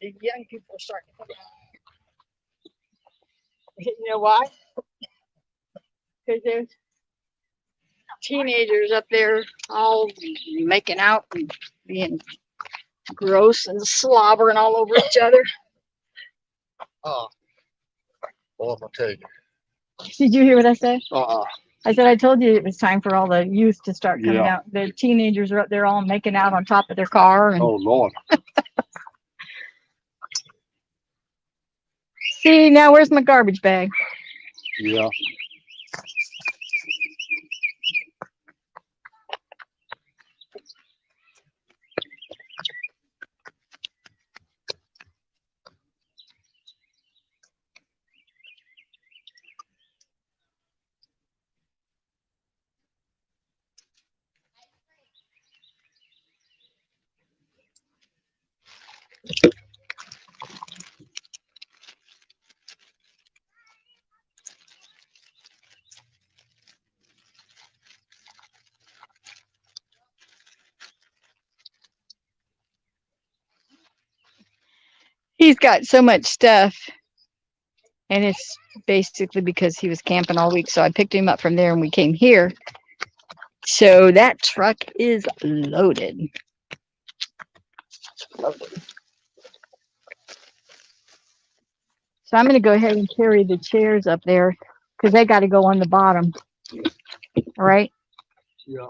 the young people are starting to come out. You know why? Because there's teenagers up there all making out and being gross and slobbering all over each other. Oh, boy, I'm gonna tell you. Did you hear what I said? Uh-uh. I said I told you it was time for all the youth to start coming Yeah. out. The teenagers are up there all making out on top of their car. And Oh, Lord. see, now where's my garbage bag? Yeah. He's got so much stuff, and it's basically because he was camping all week. So I picked him up from there and we came here. So that truck is loaded. So I'm going to go ahead and carry the chairs up there because they got to go on the bottom. All right. Yeah.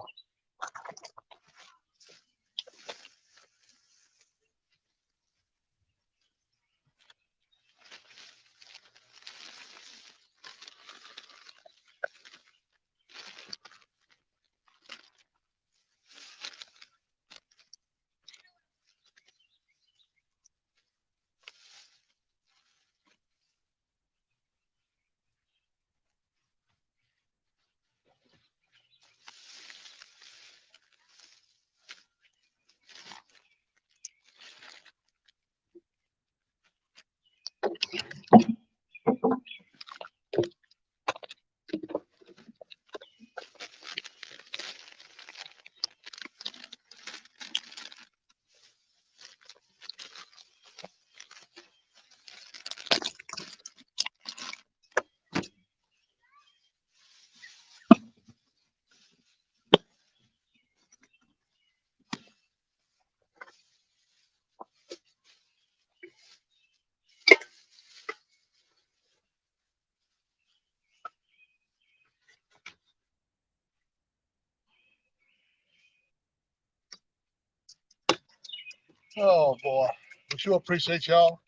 Oh, boy. We sure appreciate y'all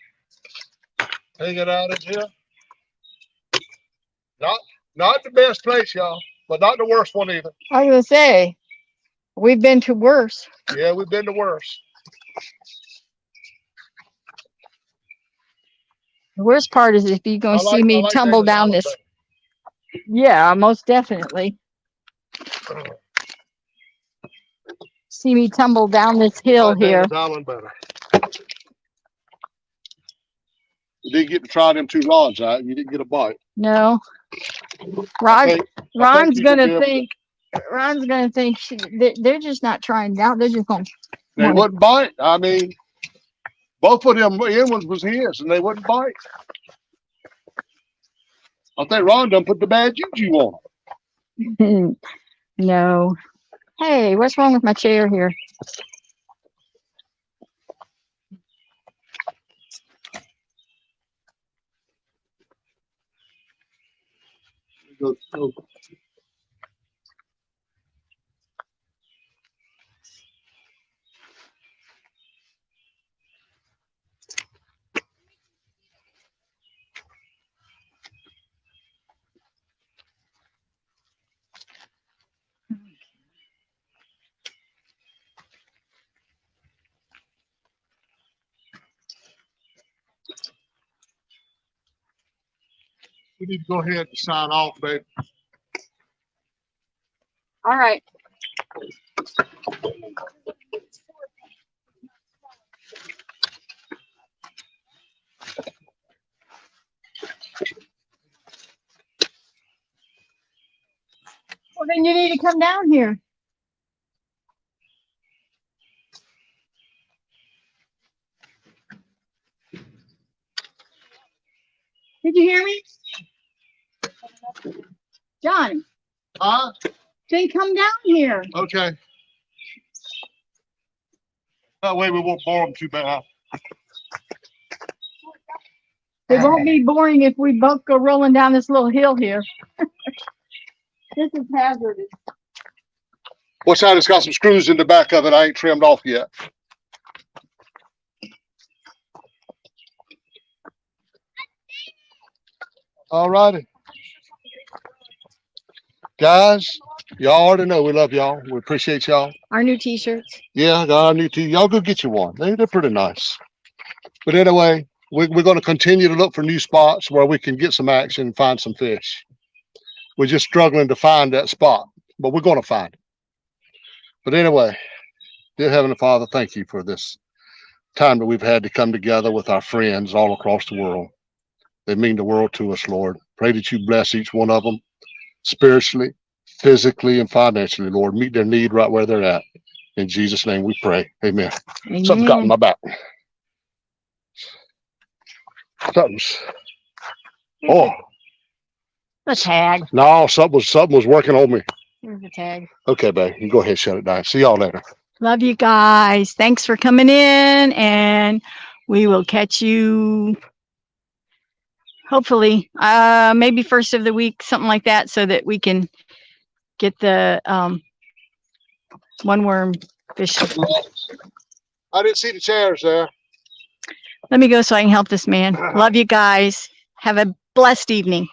hanging out in here. Not the best place, y'all, but not the worst one either. I was going to say, we've been to worse. Yeah, we've been to worse. The worst part is if you're going to see me tumble Dana's down Island this. Yeah, most definitely. better. See me tumble down this hill I like here. Dana's Island better. You didn't get to try them two rods out. You didn't get a bite. No. I think Ron's you could gonna be able think. Ron's gonna think they're just not trying it out. They're just going. They wouldn't bite. I mean, both of them in ones was his, and they wouldn't bite. I think Ron done put the bad juju on them. No. Hey, what's wrong with my chair here? Go. We need to go ahead and sign off, babe. All right. Well, then you need to come down here. Did you hear me? John, Huh? say come down here. Okay. That way we won't bore them too bad. It won't be boring if we both go rolling down this little hill here. This is hazardous. What's that? It's got some screws in the back of it. I ain't trimmed off yet. All righty. Guys, y'all already know we love y'all. We appreciate y'all. Our new t-shirts. Yeah, I got our new tea. Y'all go get you one. They're pretty nice. But anyway, we're going to continue to look for new spots where we can get some action and find some fish. We're just struggling to find that spot, but we're going to find it. But anyway, dear Heavenly Father, thank you for this time that we've had to come together with our friends all across the world. They mean the world to us, Lord. Pray that you bless each one of them spiritually, physically, and financially, Lord. Meet their need right where they're at. In Jesus' name we pray. Amen. Something's got in my back. Something's. Oh. The tag. No, something was working on me. Here's the tag. Okay, babe. You go ahead and shut it down. See y'all later. Love you guys. Thanks for coming in, and we will catch you hopefully maybe first of the week, something like that, so that we can get the one worm fish. I didn't see the chairs there. Let me go so I can help this man. Love you guys. Have a blessed evening.